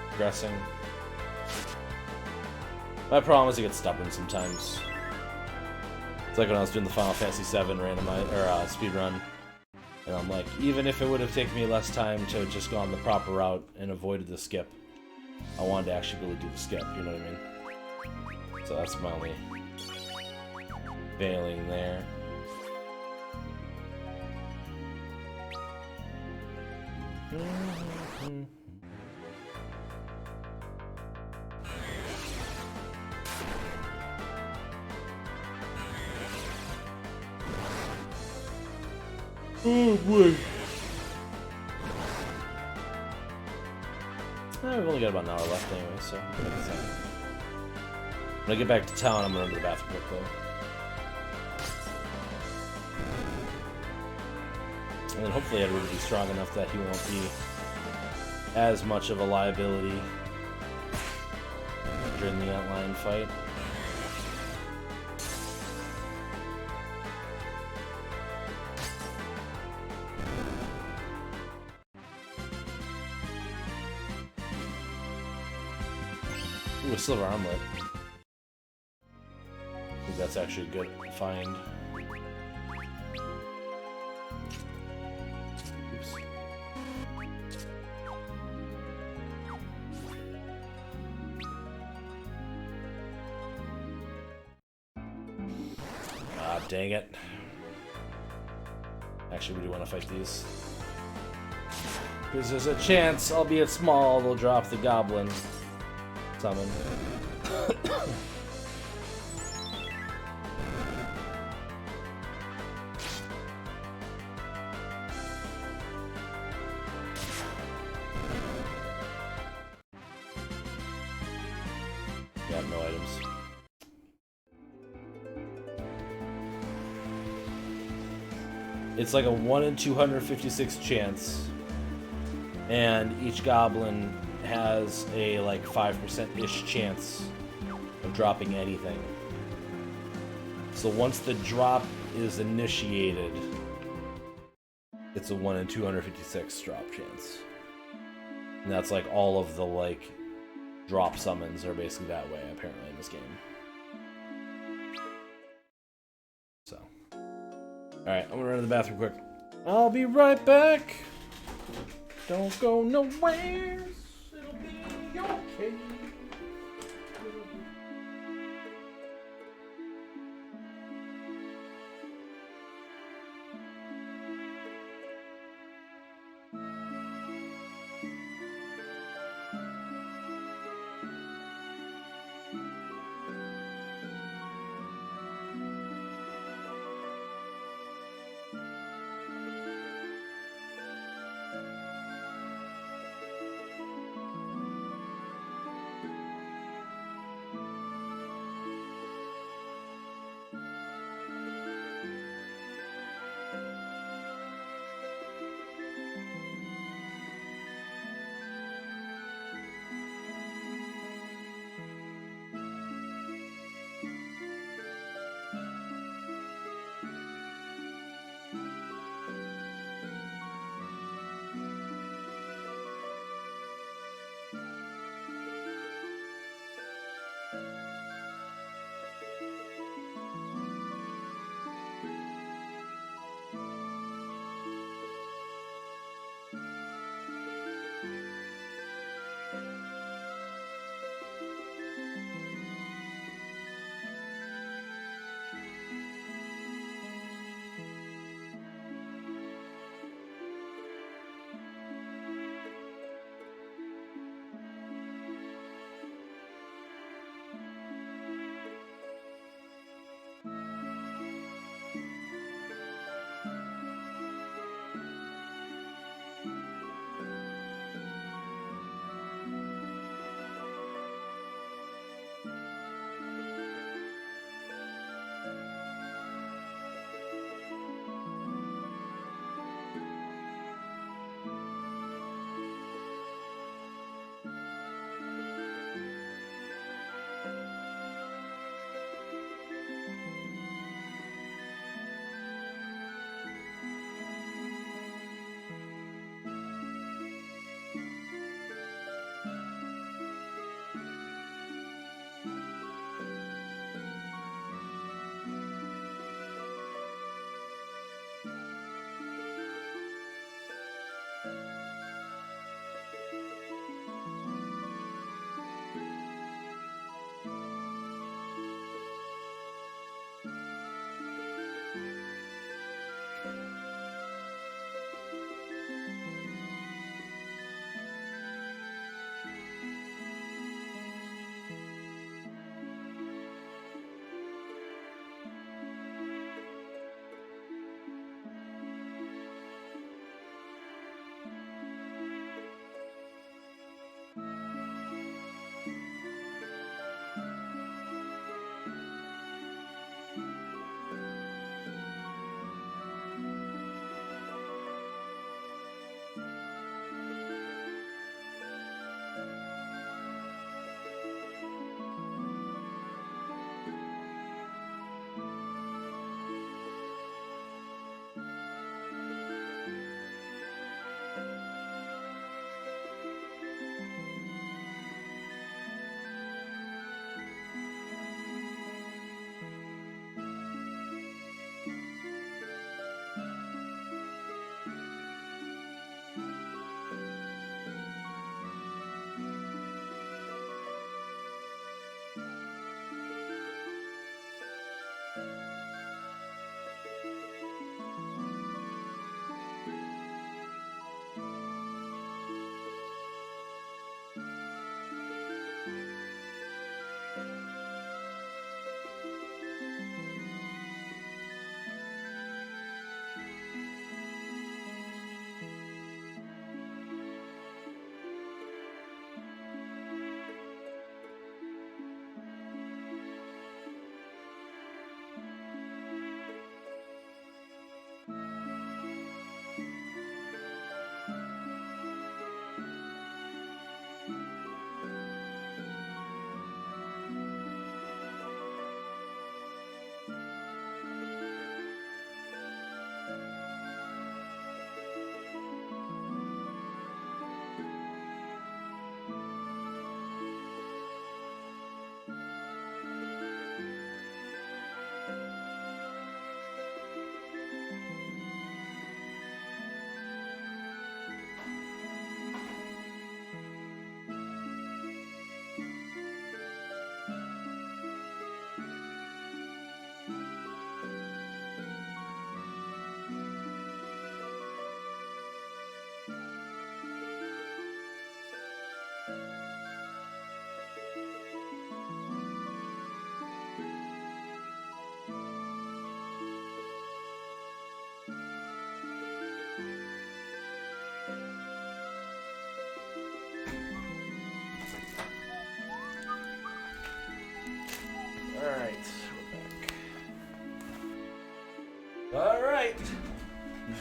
S1: progressing. My problem is it gets stubborn sometimes. It's like when I was doing the Final Fantasy VII speedrun, and I'm like, even if it would have taken me less time to have just gone the proper route and avoided the skip, I wanted to actually be able to do the skip, you know what I mean? So that's my only failing there. Oh boy. We've only got about an hour left anyway, so when I get back to town, I'm gonna run to the bathroom real quick. And then hopefully Edward will be strong enough that he won't be as much of a liability during the outline fight. Ooh, a silver armlet. I think that's actually a good find. Oops. Ah, dang it. Actually, we do want to fight these. Because there's a chance, albeit small, they'll drop the goblin summon. Yeah, I have no items. It's like a 1 in 256 chance, and each goblin has a like 5%-ish chance of dropping anything. So once the drop is initiated, it's a 1 in 256 drop chance. And that's like all of the like drop summons are basically that way apparently in this game. So, alright, I'm gonna run to the bathroom quick. I'll be right back. Don't go nowhere. It'll be okay.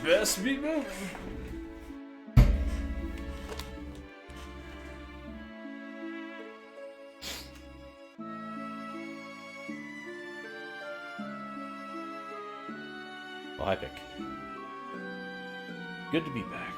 S1: Best be moving. Well, hi, Pick. Good to be back.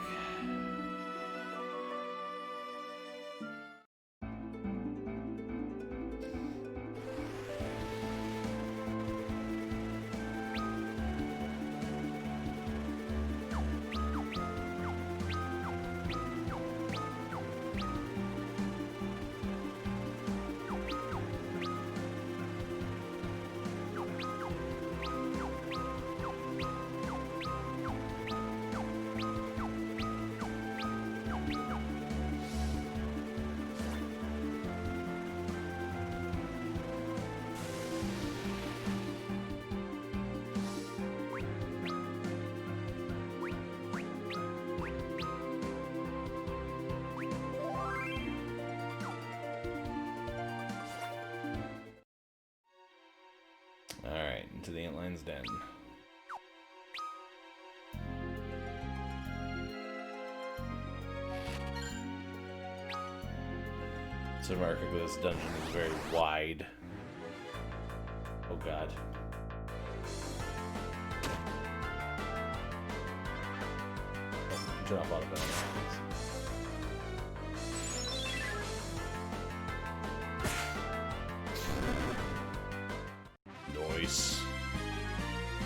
S1: Alright, into the Antlion's Den. So remarkably, this dungeon is very wide. Oh god. Drop out of it. Nice.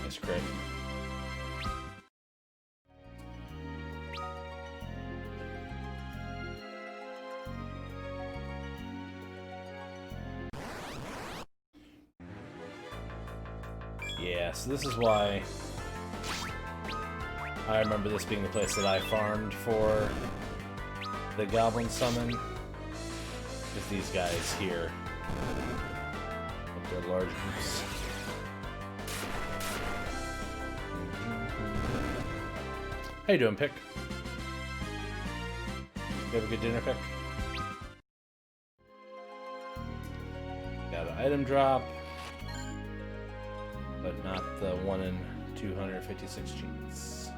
S1: Nice crit. Yeah, so this is why I remember this being the place that I farmed for the Goblin Summon. Is these guys here. With their large groups. How you doing, Pick? You have a good dinner, Pick? Got an item drop, but not the 1 in 256 cheats.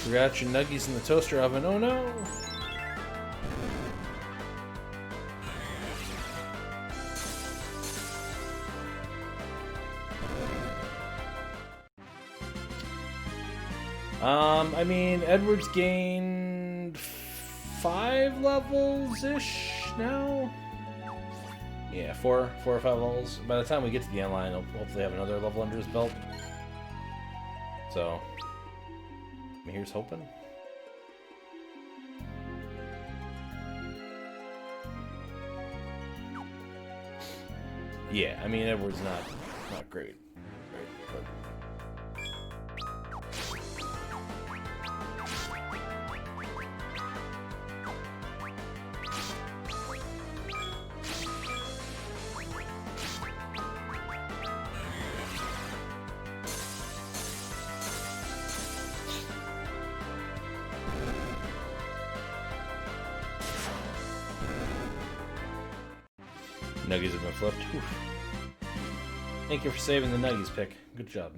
S1: Forgot your nuggies in the toaster oven. Oh no! I mean, Edward's gained 5 levels-ish now? Yeah, 4 or 5 levels. By the time we get to the end line, he'll hopefully have another level under his belt. So, here's hoping. Yeah, I mean, Edward's not great. But nuggies have been flipped. Oof. Thank you for saving the nuggies, Pick. Good job.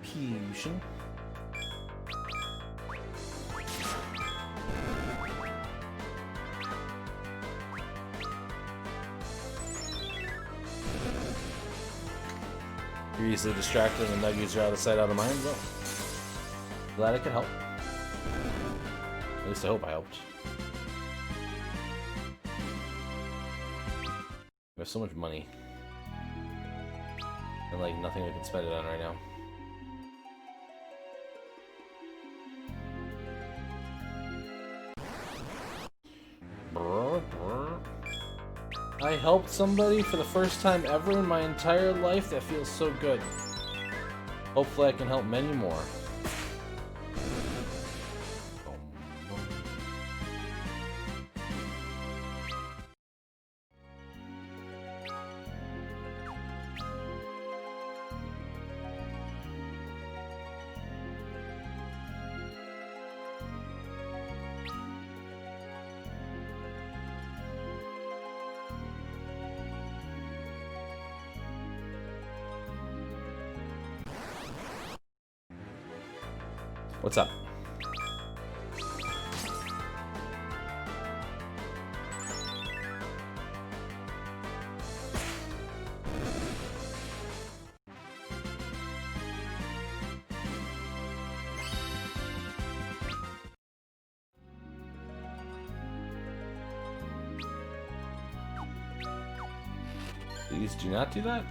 S1: Fusion. You're easily distracted and the nuggies are out of sight, out of mind. Well, glad I could help. At least I hope I helped. We have so much money. And like nothing we can spend it on right now. I helped somebody for the first time ever in my entire life. That feels so good. Hopefully I can help many more. What's up? Please do not do that.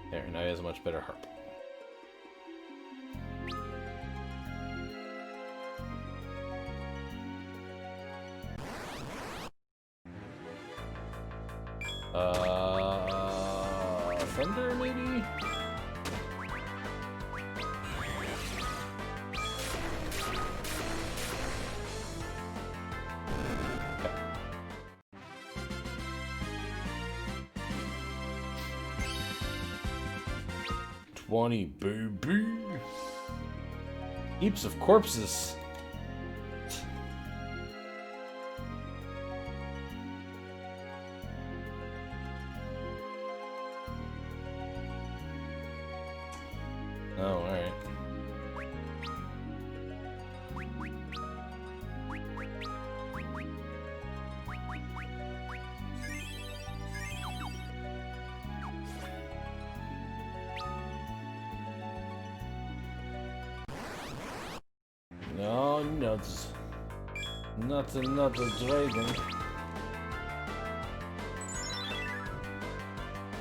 S1: There, now he has a much better harp. Thunder, maybe? Okay. 20, baby. Heaps of corpses. Oh, alright. No, nuts. Not another dragon.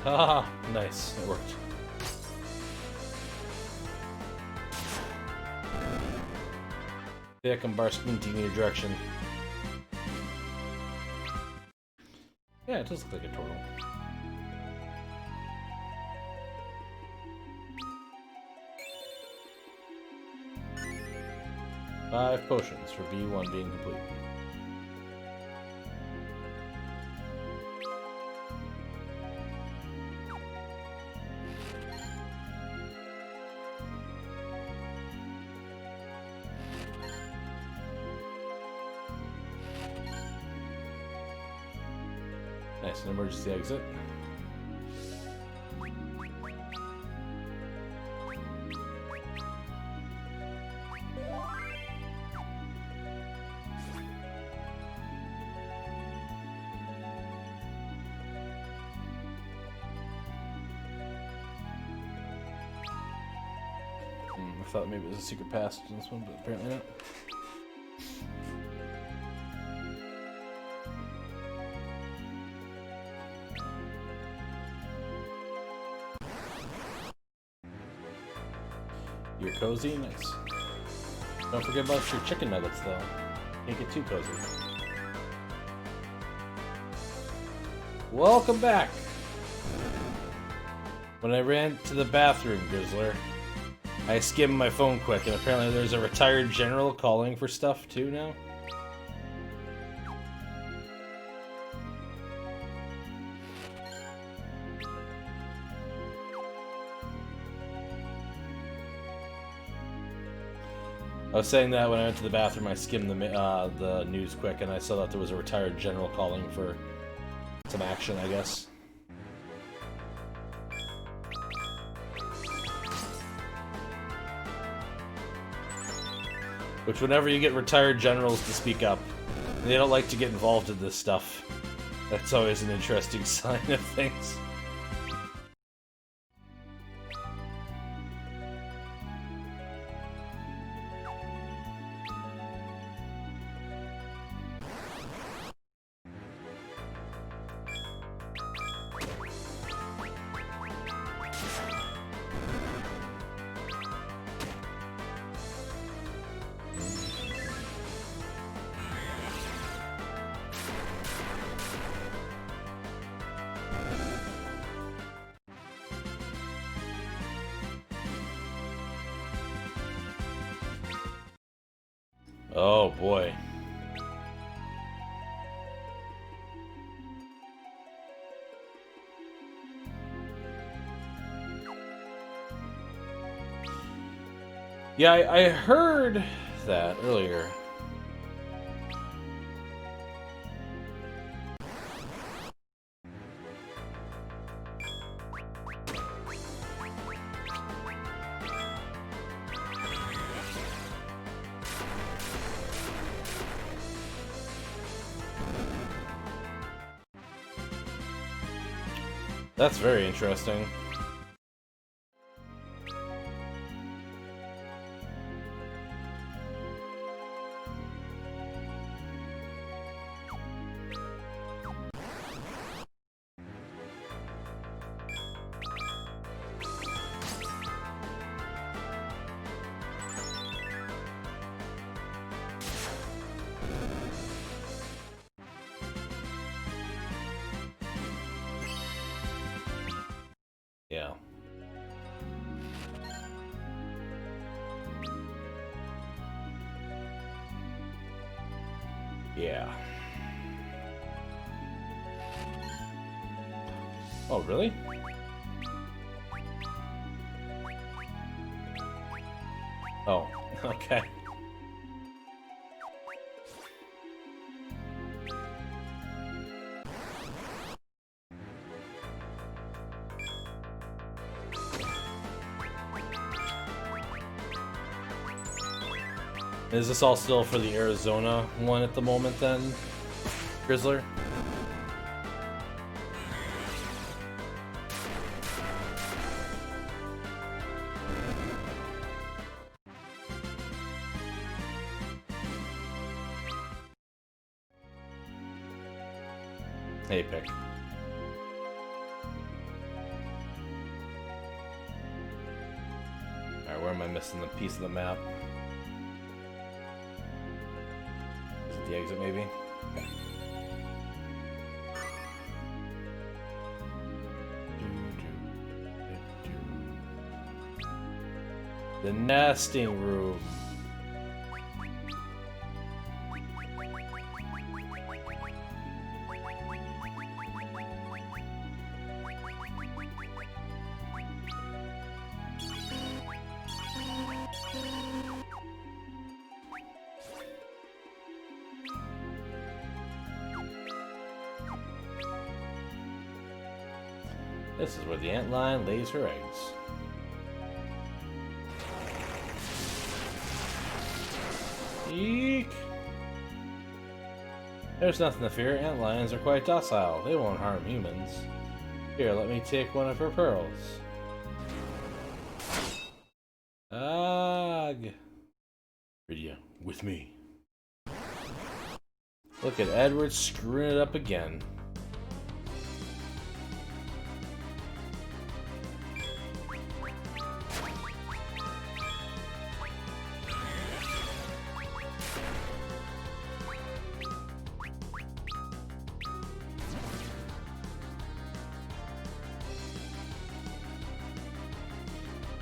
S1: Haha, nice. It worked. I can bar squinting in your direction. Yeah, it does look like a turtle. Five potions for B1 being complete. Nice, an emergency exit. I thought maybe it was a secret passage in this one, but apparently not. You're cozy? Nice. Don't forget about your chicken nuggets, though. Can't get too cozy. Welcome back! When I ran to the bathroom, Grizzler, I skimmed my phone quick, and apparently there's a retired general calling for stuff, too, now. I was saying that when I went to the bathroom, I skimmed the news quick, and I saw that there was a retired general calling for some action, I guess. Which, whenever you get retired generals to speak up, they don't like to get involved in this stuff. That's always an interesting sign of things. Oh boy. Yeah, I heard that earlier. That's very interesting. Yeah. Yeah. Oh, really? Oh, okay. Is this all still for the Arizona one at the moment then, Grizzler? Hey, pick. Alright, where am I missing the piece of the map? Is it the exit, maybe? Okay. The nesting room. This is where the antlion lays her eggs. Eek! There's nothing to fear. Antlions are quite docile. They won't harm humans. Here, let me take one of her pearls. Ugh. Rydia, with me. Look at Edward screwing it up again.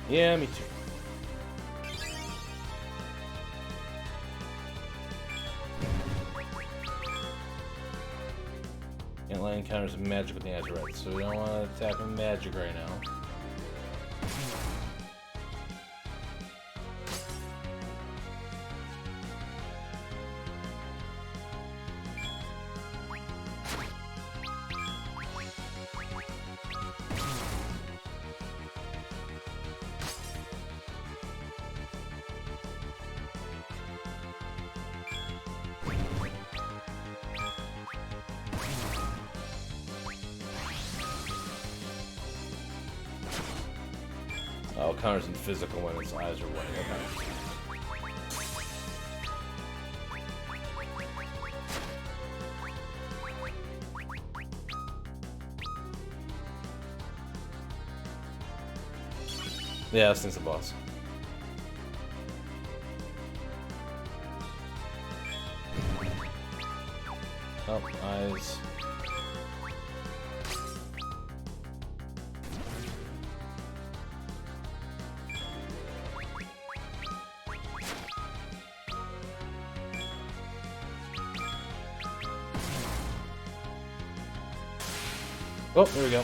S1: Yeah, me too. Antlion encounters magic with the Azurite, so we don't want to attack with magic right now. it counters in physical when its eyes are white. Okay. Yeah, this thing's a boss. Oh, eyes. Oh, there we go.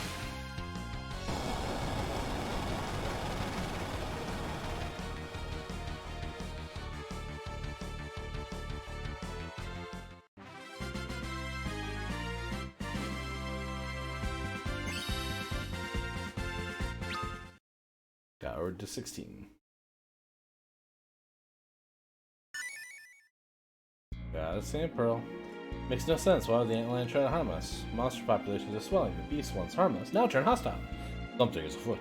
S1: Got ordered to 16. Got a sand pearl. Makes no sense. Why would the Antlion try to harm us? Monster populations are swelling. The beast once harmless, now turn hostile. Something is afoot.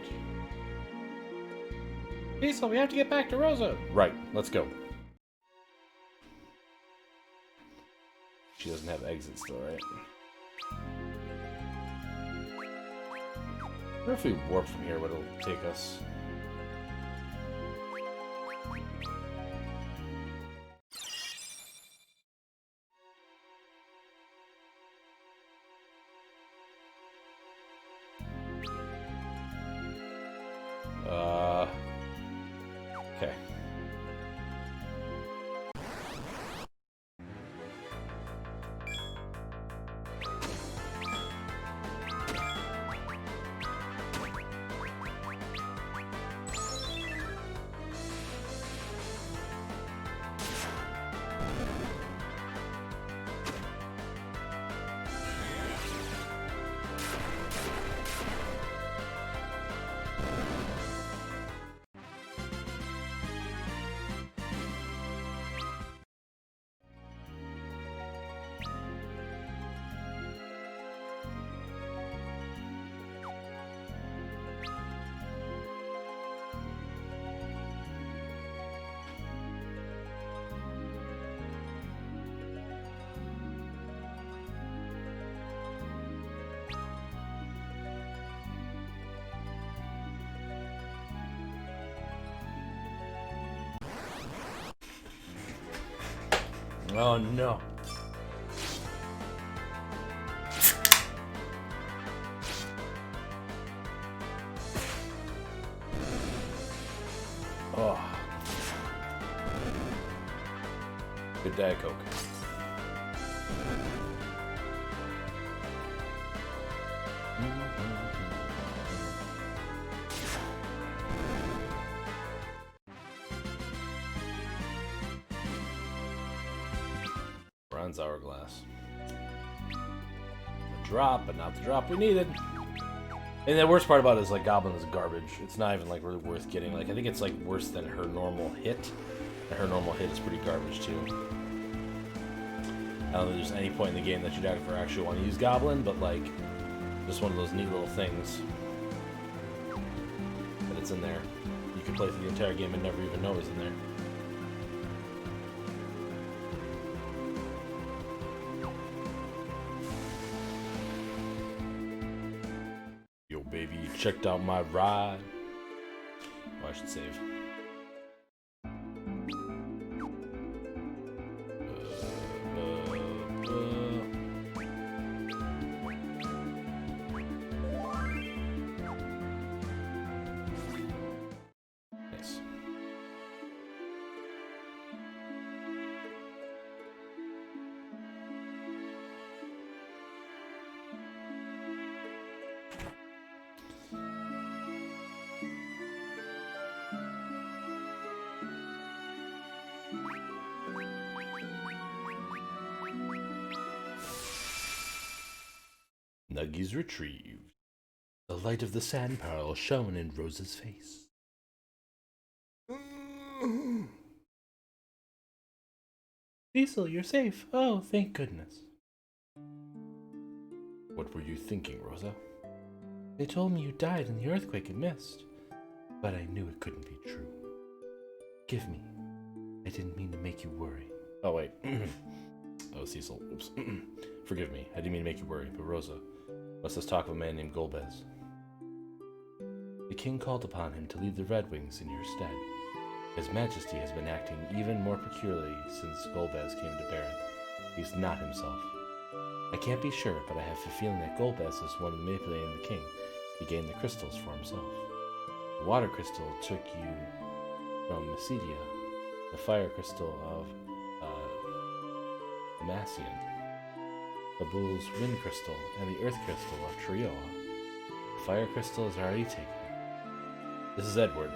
S1: Diesel, we have to get back to Rosa. Right, let's go. She doesn't have exits still, right? I wonder if we warp from here, what it'll take us. Okay. Oh no. Oh. Good Diet Coke. Bronze hourglass. A drop, but not the drop we needed. And the worst part about it is like Goblin is garbage. It's not even like really worth getting. Like I think it's like worse than her normal hit. And her normal hit is pretty garbage too. I don't think there's any point in the game that you'd ever actually want to use Goblin, but like just one of those neat little things that it's in there. You can play through the entire game and never even know it's in there. Yo, baby, you checked out my ride. Oh, I should save. Nice. Nuggies retrieved. The light of the sand pearl shone in Rosa's face. Diesel, you're safe. Oh, thank goodness. What were you thinking, Rosa? They told me you died in the earthquake and mist. But I knew it couldn't be true. Give me. I didn't mean to make you worry. Oh, wait. Oh, Cecil. Oops. Forgive me. I didn't mean to make you worry. But Rosa, what's this talk of a man named Golbez? The king called upon him to lead the Red Wings in your stead. His Majesty has been acting even more peculiarly since Golbez came to Baron. He's not himself. I can't be sure, but I have a feeling that Golbez is one of manipulating the king to gain the crystals for himself. The water crystal took you from Macedia, the fire crystal of Damacian, Abul's wind crystal, and the earth crystal of Trioa. The fire crystal is already taken. This is Edward,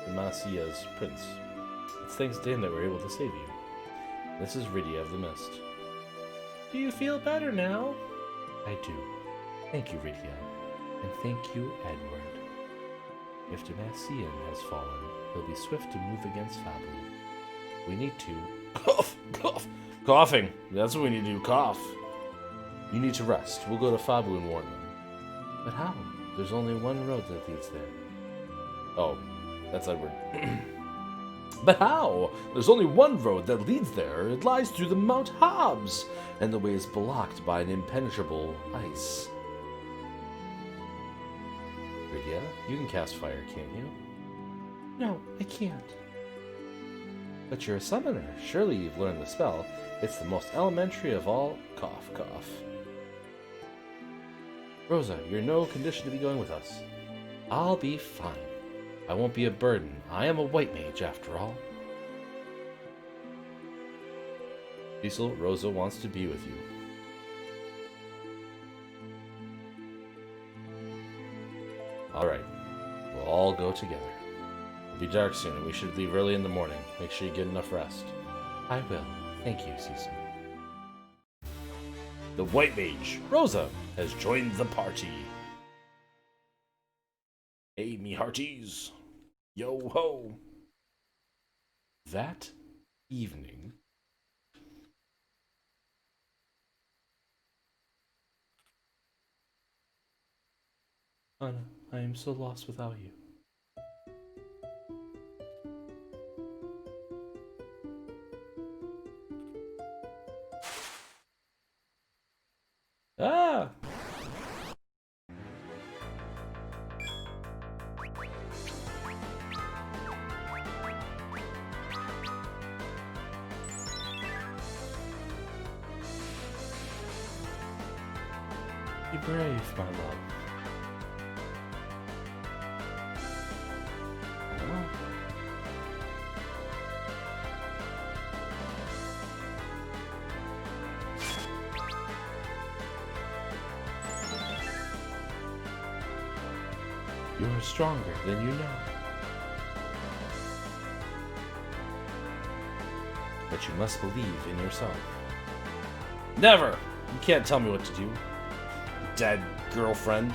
S1: Damacia's prince. It's thanks to him that we're able to save you. This is Rydia of the Mist. Do you feel better now? I do. Thank you, Rydia. And thank you, Edward. If Damacian has fallen, he'll be swift to move against Fabu. We need to... Cough! Cough! Coughing! That's what we need to do, cough! You need to rest. We'll go to Fabu and warn them. But how? There's only one road that leads there. Oh, that's Edward. But how? There's only one road that leads there. It lies through the Mount Hobbs, and the way is blocked by an impenetrable ice. Rydia, you can cast fire, can't you? No, I can't. But you're a summoner. Surely you've learned the spell. It's the most elementary of all. Cough, cough. Rosa, you're in no condition to be going with us. I'll be fine. I won't be a burden. I am a white mage, after all. Cecil, Rosa wants to be with you. Alright. We'll all go together. It'll be dark soon, and we should leave early in the morning. Make sure you get enough rest. I will. Thank you, Cecil. The white mage, Rosa, has joined the party. Hey, me hearties. Yo ho. That evening, Anna, I am so lost without you. Ah! Be brave, my love. Oh. You are stronger than you know. But you must believe in yourself. Never! You can't tell me what to do. Dead girlfriend.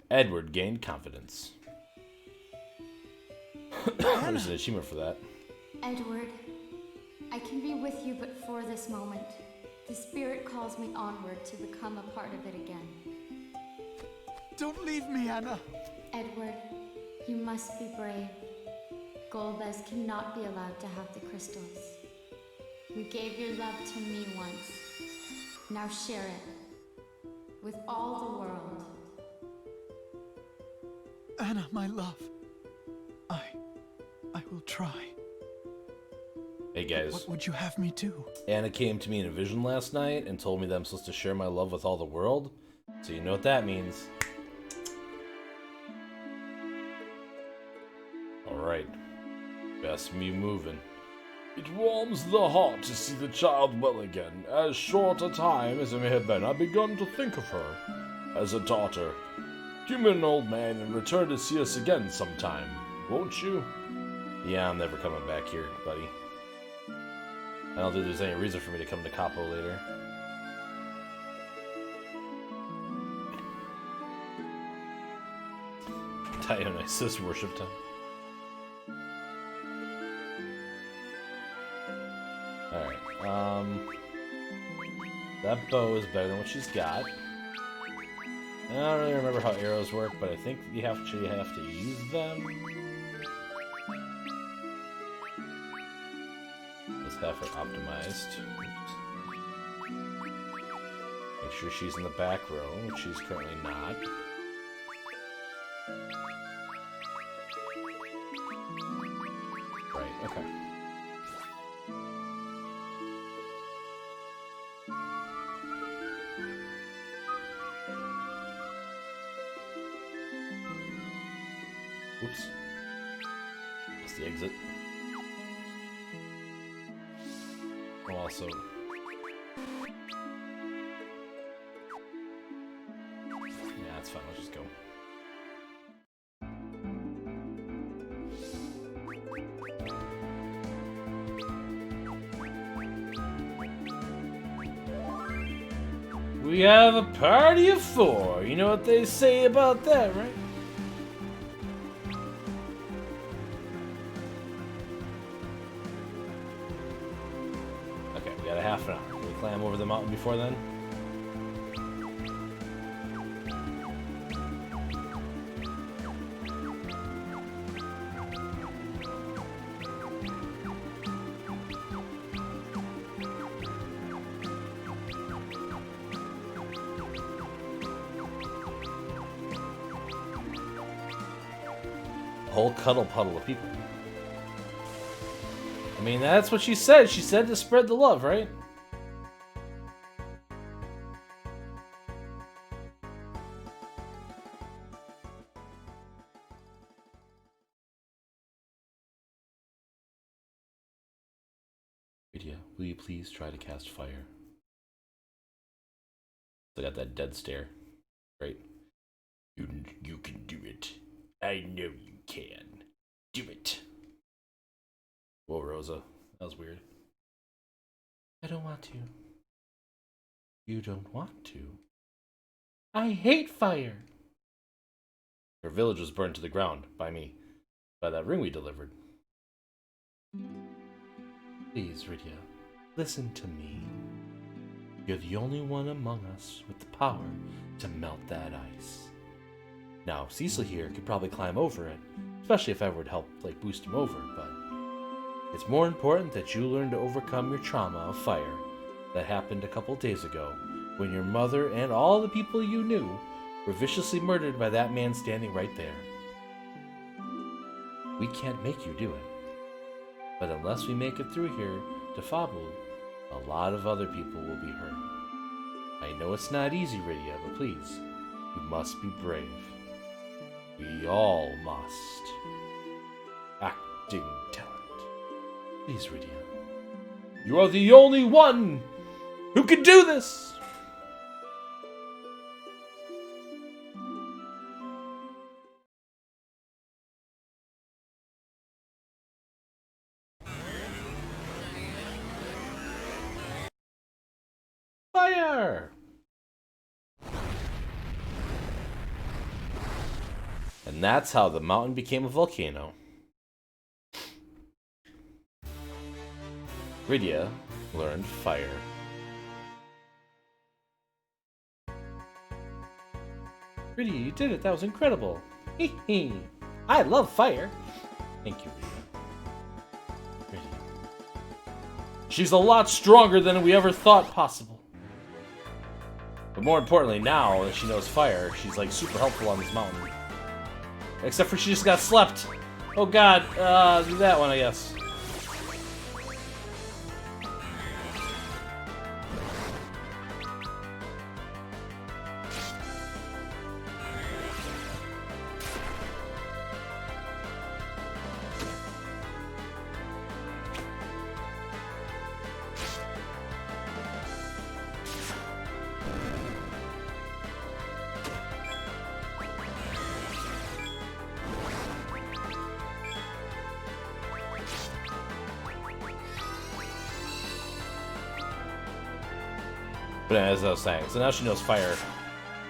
S1: Edward gained confidence. There's an achievement for that.
S5: Edward, I can be with you but for this moment. The spirit calls me onward to become a part of it again.
S8: Don't leave me, Anna!
S5: Edward, you must be brave. Golbez cannot be allowed to have the crystals. You gave your love to me once. Now share it with all the world.
S8: Anna, my love. I will try.
S1: Hey guys.
S8: What would you have me do?
S1: Anna came to me in a vision last night and told me that I'm supposed to share my love with all the world. So you know what that means. Alright. Best me moving. It warms the heart to see the child well again. As short a time as it may have been, I've begun to think of her as a daughter. Give me an old man and return to see us again sometime, won't you? Yeah, I'm never coming back here, buddy. I don't think there's any reason for me to come to Capo later. Dionysus worship time. Alright, that bow is better than what she's got. I don't really remember how arrows work, but I think you actually have to use them. Let's have her optimized. Make sure she's in the back row, which she's currently not. Right, okay. Oops. That's the exit. Oh, also... Yeah, that's fine. Let's just go. We have a party of 4. You know what they say about that, right? Okay, we got a half an hour. Can we climb over the mountain before then? Whole cuddle puddle of people. I mean, that's what she said. She said to spread the love, right? Rydia, will you please try to cast fire? I got that dead stare. Great. You can do it. I know you can. Do it. Whoa, Rosa. That was weird. I don't want to. You don't want to? I hate fire! Her village was burned to the ground by me. By that ring we delivered. Please, Rydia, listen to me. You're the only one among us with the power to melt that ice. Now, Cecil here could probably climb over it, especially if I were to help, like, boost him over, but it's more important that you learn to overcome your trauma of fire that happened a couple days ago when your mother and all the people you knew were viciously murdered by that man standing right there. We can't make you do it, but unless we make it through here to Fabu, a lot of other people will be hurt. I know it's not easy, Rydia, but please, you must be brave. We all must. Acting talent. Please, Rydia. You are the only one who can do this! Fire! And that's how the mountain became a volcano. Rydia learned fire. Rydia, you did it. That was incredible. Hee hee. I love fire. Thank you, Rydia. Rydia. She's a lot stronger than we ever thought possible. But more importantly, now that she knows fire, she's like super helpful on this mountain. Except for she just got slept. Oh god, do that one, I guess. But as I was saying, so now she knows fire.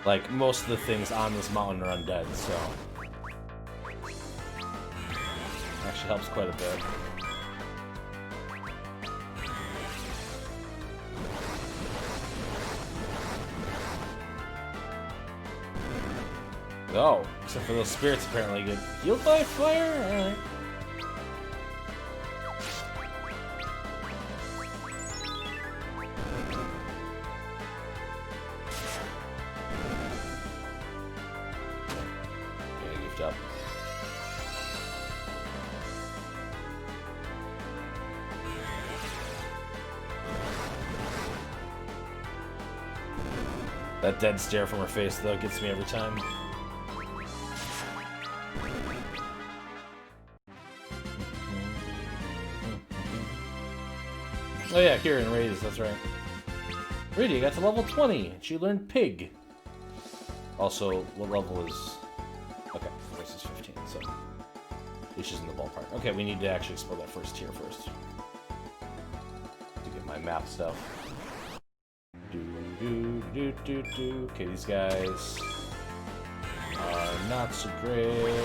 S1: Like, most of the things on this mountain are undead, so... Actually helps quite a bit. Oh, except for those spirits apparently get healed by fire? Alright. Yeah, goofed up. That dead stare from her face, though, gets me every time. Oh yeah, here in Raids, that's right. Radiant got to level 20, and she learned Pig. Also, what level is... Okay, Grace is 15, so... At least she's in the ballpark. Okay, we need to actually explore that first tier first. To get my map stuff. Okay, these guys are not so great.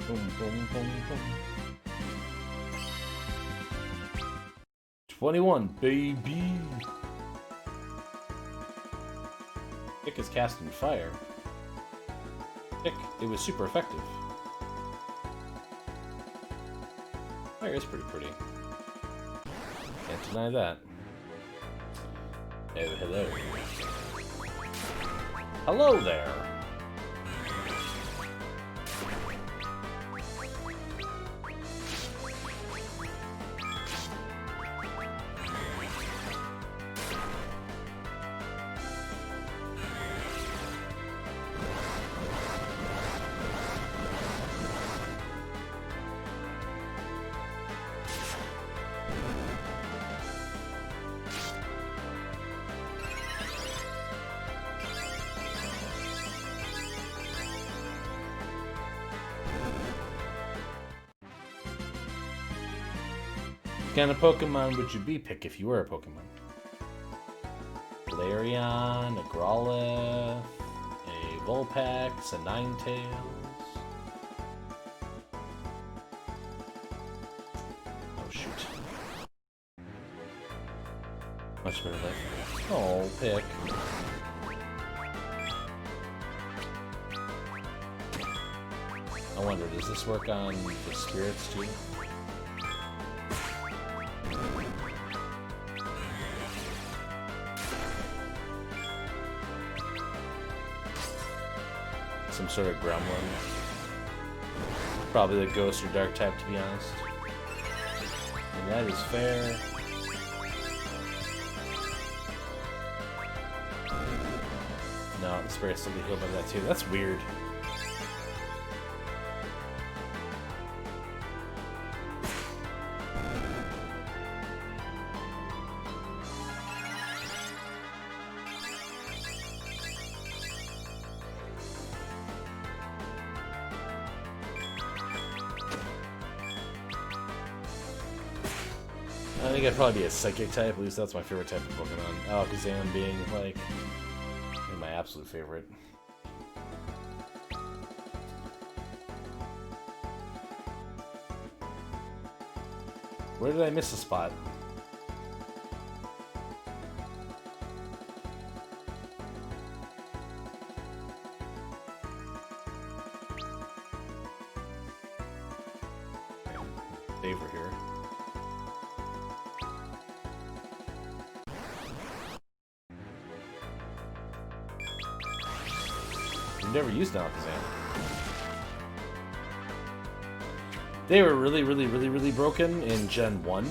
S1: Boom, boom, boom, boom. 21, baby! Pick is casting fire. Pick, it was super effective. Fire is pretty pretty. Can't deny that. Oh, hello. Hello there! What kind of Pokemon would you be, Pick, if you were a Pokemon? Flareon, a Growlithe, a Vulpix, a Ninetales. Oh shoot. Much better life. Oh, Pick. I wonder, does this work on the spirits too? Some sort of gremlin. Probably the ghost or dark type, to be honest. And that is fair. No, the spirits still get healed by that too. That's weird. I think I'd probably be a psychic type, at least that's my favorite type of Pokemon. Alakazam being, like, my absolute favorite. Where did I miss a spot? Favor here. Never used Alakazam. They were really broken in Gen 1.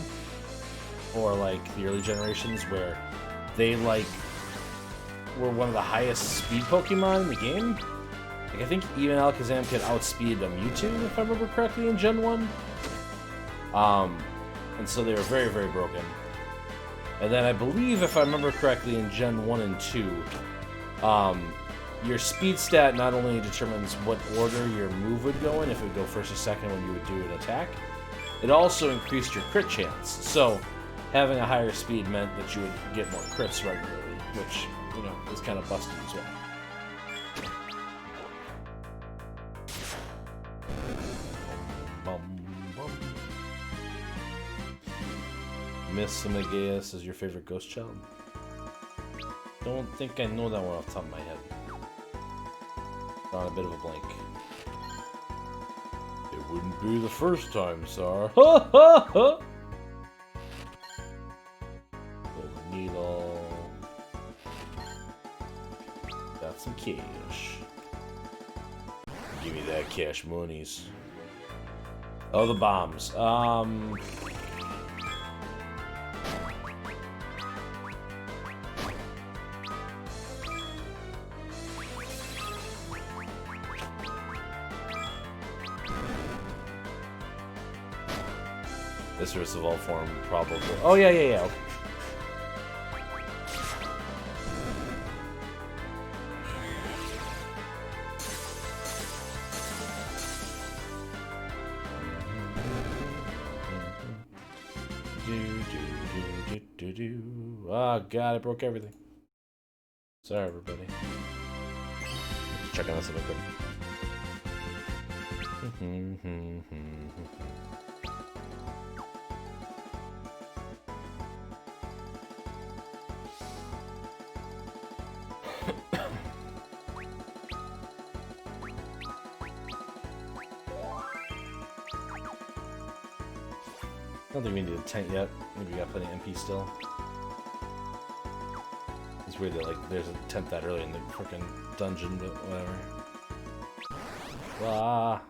S1: Or like the early generations where they like were one of the highest speed Pokemon in the game. Like I think even Alakazam could outspeed Mewtwo if I remember correctly in Gen 1. and so they were very, very broken. And then I believe, if I remember correctly, in Gen 1 and 2, your speed stat not only determines what order your move would go in, if it would go first or second when you would do an attack, it also increased your crit chance. So having a higher speed meant that you would get more crits regularly, which, you know, is kind of busted as well. Miss Amadeus is your favorite ghost child? Don't think I know that one off the top of my head. On a bit of a blank. It wouldn't be the first time, Sar. Ha ha ha! Golden needle. Got some cash. Give me that cash monies. Oh, the bombs. This This of all form, probably. Oh, yeah. Okay. Oh, God, I broke everything. Sorry, everybody. Just checking this out quick. I don't think we need a tent yet. Maybe we got plenty of MP still. It's weird that, like, there's a tent that early in the frickin' dungeon, but whatever. Ah.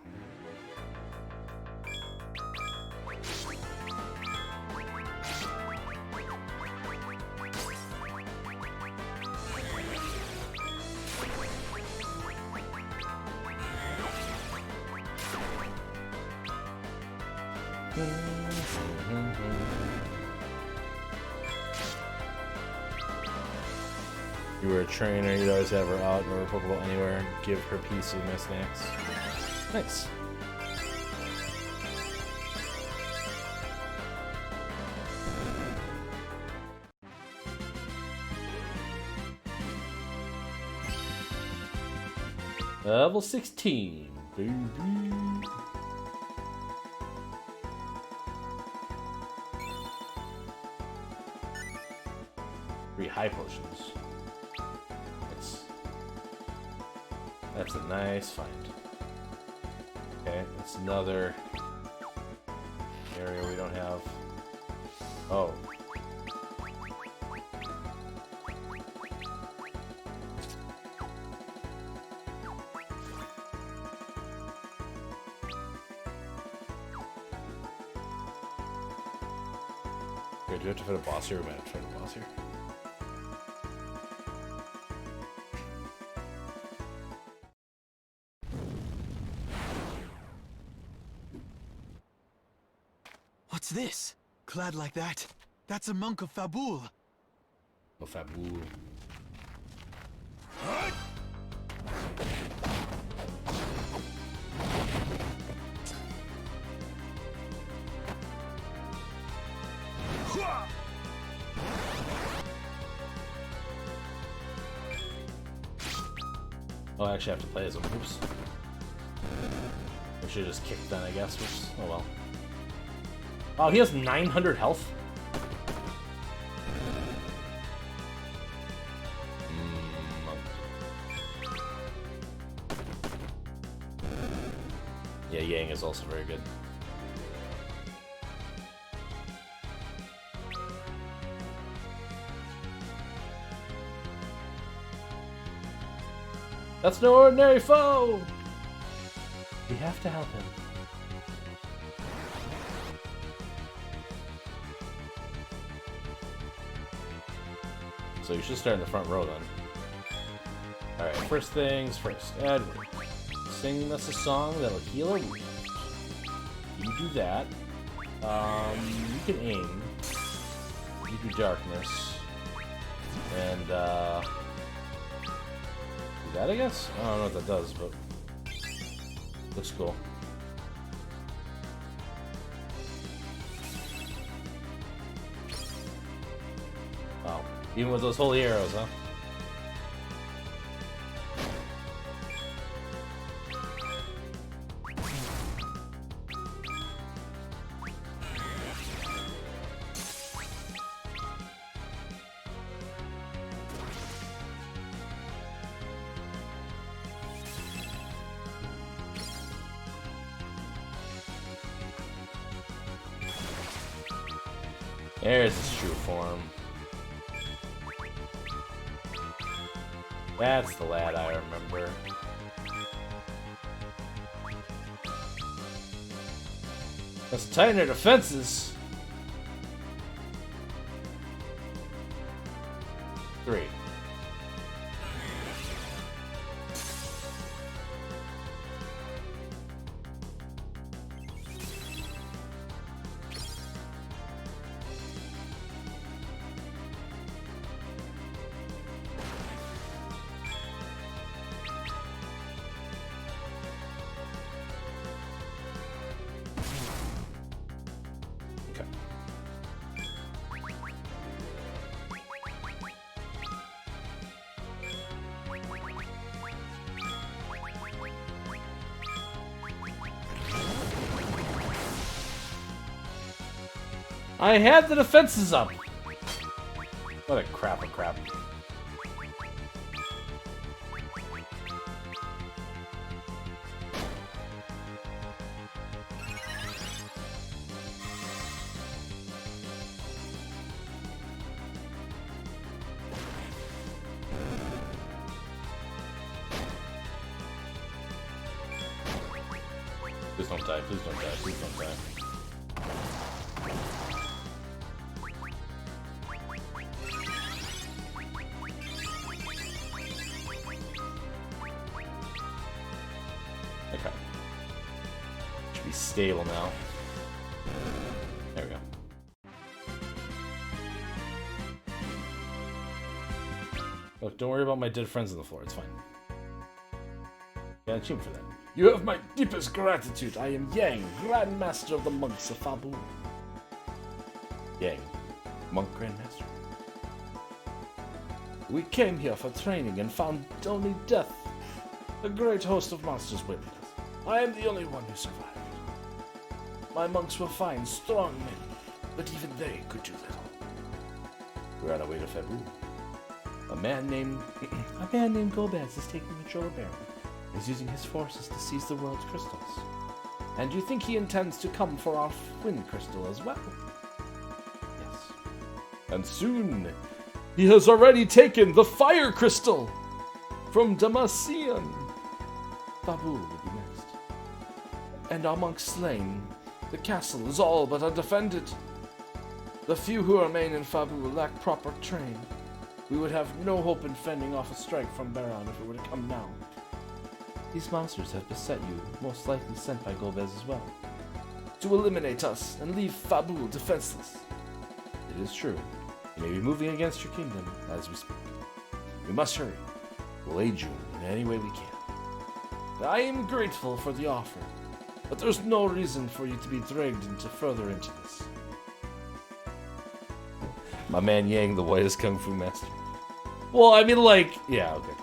S1: You were a trainer, you'd always have her out or a Pokeball anywhere, give her a piece of my snacks. Nice. Level 16, baby. 3 high potions. That's a nice find. Okay, it's another area we don't have. Oh. Okay, do you have to fight a boss here? We might have to fight a boss here.
S8: What's this? Clad like that? That's a monk of Fabul.
S1: Oh, Fabul. Oh, I actually have to play as him. Oops. We should have just kicked then, I guess. Oops. Oh well. Oh, he has 900 health? Yeah, Yang is also very good. That's no ordinary foe! We have to help him. So you should start in the front row then. Alright, first things first. Edward. Sing us a song that'll heal our wounds. You do that. You can aim. You do darkness. And, do that, I guess? I don't know what that does, but looks cool. Wow. Even with those holy arrows, huh? There's his true form. That's the lad I remember. Let's tighten our defenses. 3. I had the defenses up! What a crap of crap. Please don't die, please don't die, please don't die. Okay. Should be stable now. There we go. Look, don't worry about my dead friends on the floor, it's fine. Got an achievement for that. You have my deepest gratitude. I am Yang, Grand Master of the Monks of Fabu. Yang, Monk Grandmaster. We came here for training and found only death. A great host of monsters waited us. I am the only one who survived. My monks were fine, strong men, but even they could do little. We're on our way to Fabu. A man named Golbez is taking control of Baron. Is using his forces to seize the world's crystals. And you think he intends to come for our Wind Crystal as well? Yes. And soon, he has already taken the Fire Crystal from Demacian. Fabu will be next. And our monks slain. The castle is all but undefended. The few who remain in Fabu lack proper training. We would have no hope in fending off a strike from Baron if it were to come now. These monsters have beset you, most likely sent by Golbez as well. To eliminate us and leave Fabu defenseless. It is true. You may be moving against your kingdom as we speak. We must hurry. We'll aid you in any way we can. I am grateful for the offer, but there's no reason for you to be dragged further into this. My man Yang, the whitest kung fu master. Well, I mean, like, yeah, okay.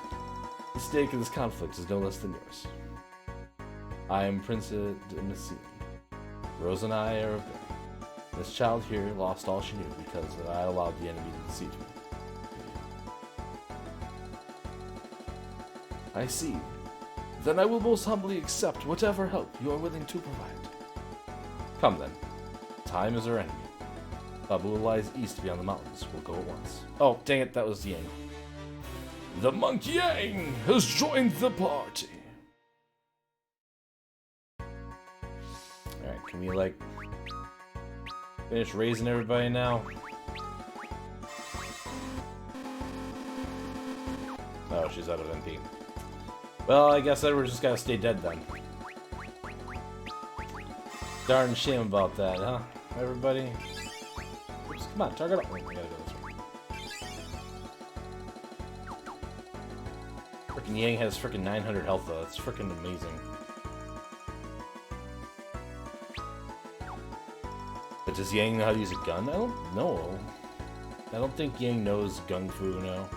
S1: The stake of this conflict is no less than yours. I am Prince Demacian. Rose and I are of Baron. This child here lost all she knew because I allowed the enemy to deceive me. I see. Then I will most humbly accept whatever help you are willing to provide. Come then. Time is our enemy. Fabu lies east beyond the mountains. We'll go at once. Oh, dang it, that was Yang. The monk Yang has joined the party. Alright, can we, like, finish raising everybody now? Oh, she's out of MP. Well, I guess Edward's just gotta stay dead then. Darn shame about that, huh? everybody. Oops, come on, target up. Oh, I gotta go this way. Frickin' Yang has frickin' 900 health though. That's frickin' amazing. But does Yang know how to use a gun? I don't know. I don't think Yang knows Gung Fu, no.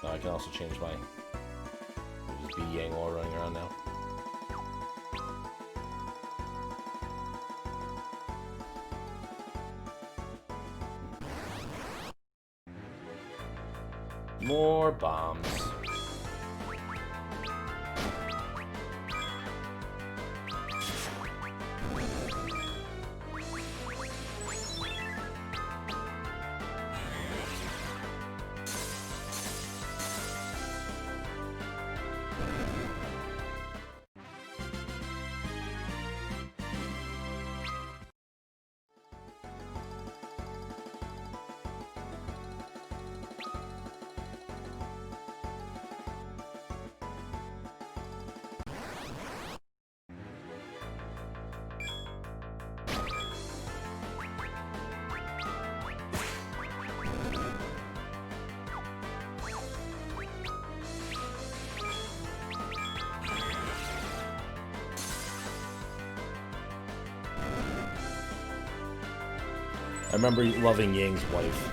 S1: Oh, I can also change my... It'll just be Yang while running around now. More bombs. I remember loving Yang's wife.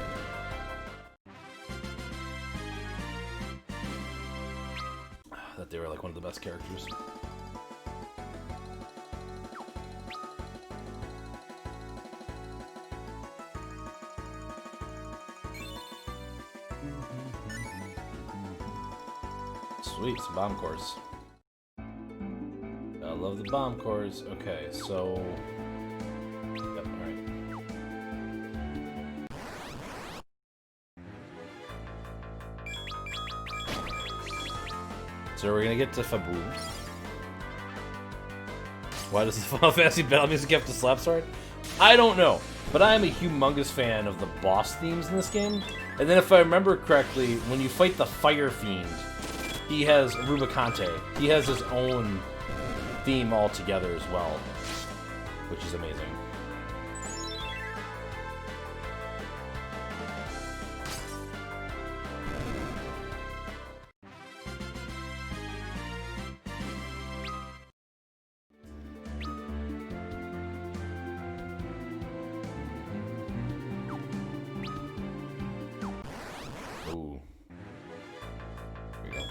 S1: That they were like one of the best characters. Sweet, some bomb cores. I love the bomb cores. Okay, so... Yep, alright. So we're gonna get to Fabu. Why does the Final Fantasy battle music have to slap so hard? I don't know, but I am a humongous fan of the boss themes in this game. And then if I remember correctly, when you fight the Fire Fiend, he has Rubicante. He has his own theme altogether as well, which is amazing. Ooh. Here we go.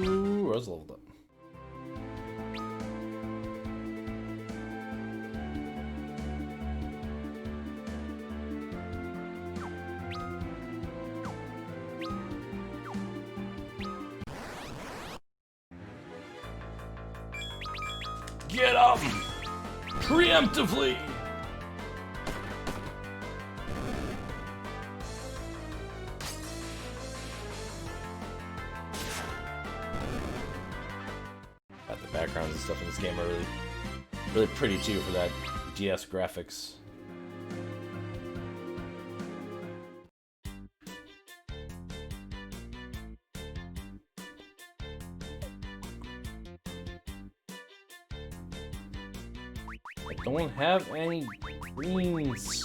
S1: Ooh, Rose leveled up. Get up! Preemptively! God, the backgrounds and stuff in this game are really pretty too for that DS graphics. I don't have any greens.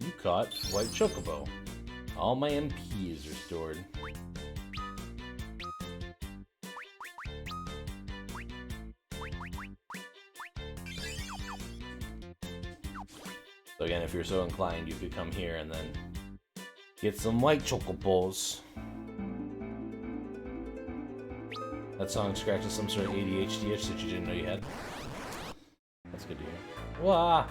S1: You caught White Chocobo. All my MP is restored. So again, if you're so inclined, you could come here and then get some White Chocobos. That song scratches some sort of ADHD itch that you didn't know you had. That's good to hear. Wah!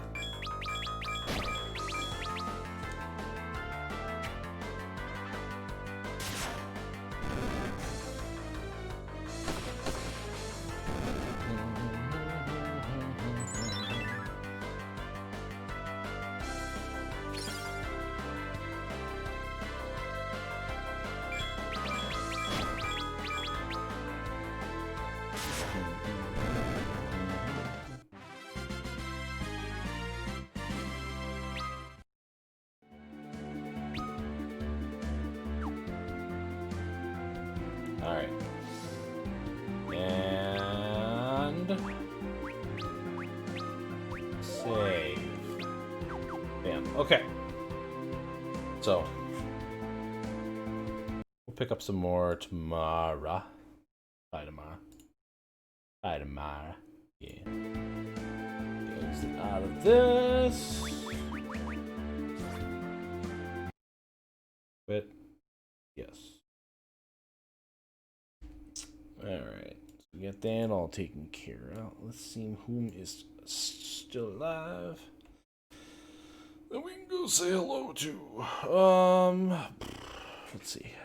S1: Alright. And... save. Bam. Okay. So... we'll pick up some more tomorrow. Bye tomorrow. Bye tomorrow. Yeah. Exit out of this. Quit. Yes. Alright, so we got that all taken care of. Let's see whom is still alive that we can go say hello to. Let's see.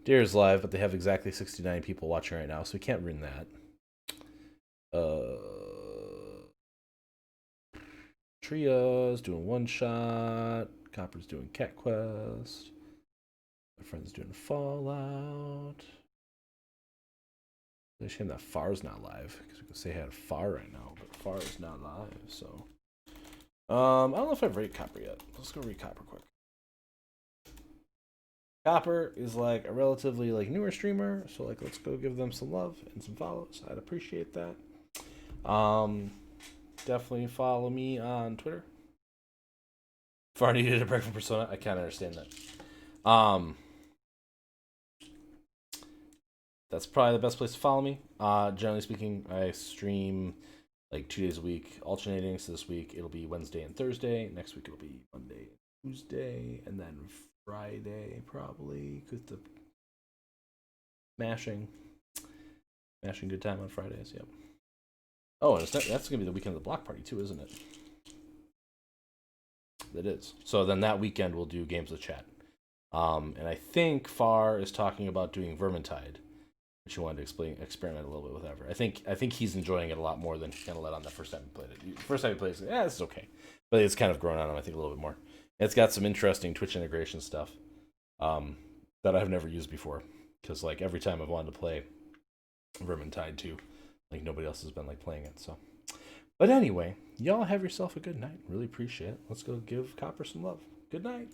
S1: Deer's live, but they have exactly 69 people watching right now, so we can't ruin that. Tria's doing one shot. Copper's doing Cat Quest. My friend's doing Fallout. It's a shame that Far's not live, because we can say I had Far right now, but Far is not live, so. I don't know if I've rated Copper yet. Let's go read Copper quick. Copper is like a relatively like newer streamer, so like let's go give them some love and some follows. I'd appreciate that. Definitely follow me on Twitter. Far needed a break from Persona. I can't understand that. That's probably the best place to follow me. Generally speaking, I stream like 2 days a week, alternating. So this week it'll be Wednesday and Thursday. Next week it'll be Monday and Tuesday, and then Friday probably because the mashing good time on Fridays. Yep. Oh, and that's gonna be the weekend of the block party too, isn't it? It is. So then that weekend we'll do games with chat. And I think Far is talking about doing Vermintide, which he wanted to experiment a little bit with ever. I think he's enjoying it a lot more than he kind of let on the first time he played it. First time he played it, yeah, this is okay, but it's kind of grown on him, I think, a little bit more. It's got some interesting Twitch integration stuff that I've never used before, because like every time I've wanted to play Vermintide 2, like nobody else has been like playing it. So, but anyway, y'all have yourself a good night. Really appreciate it. Let's go give Copper some love. Good night.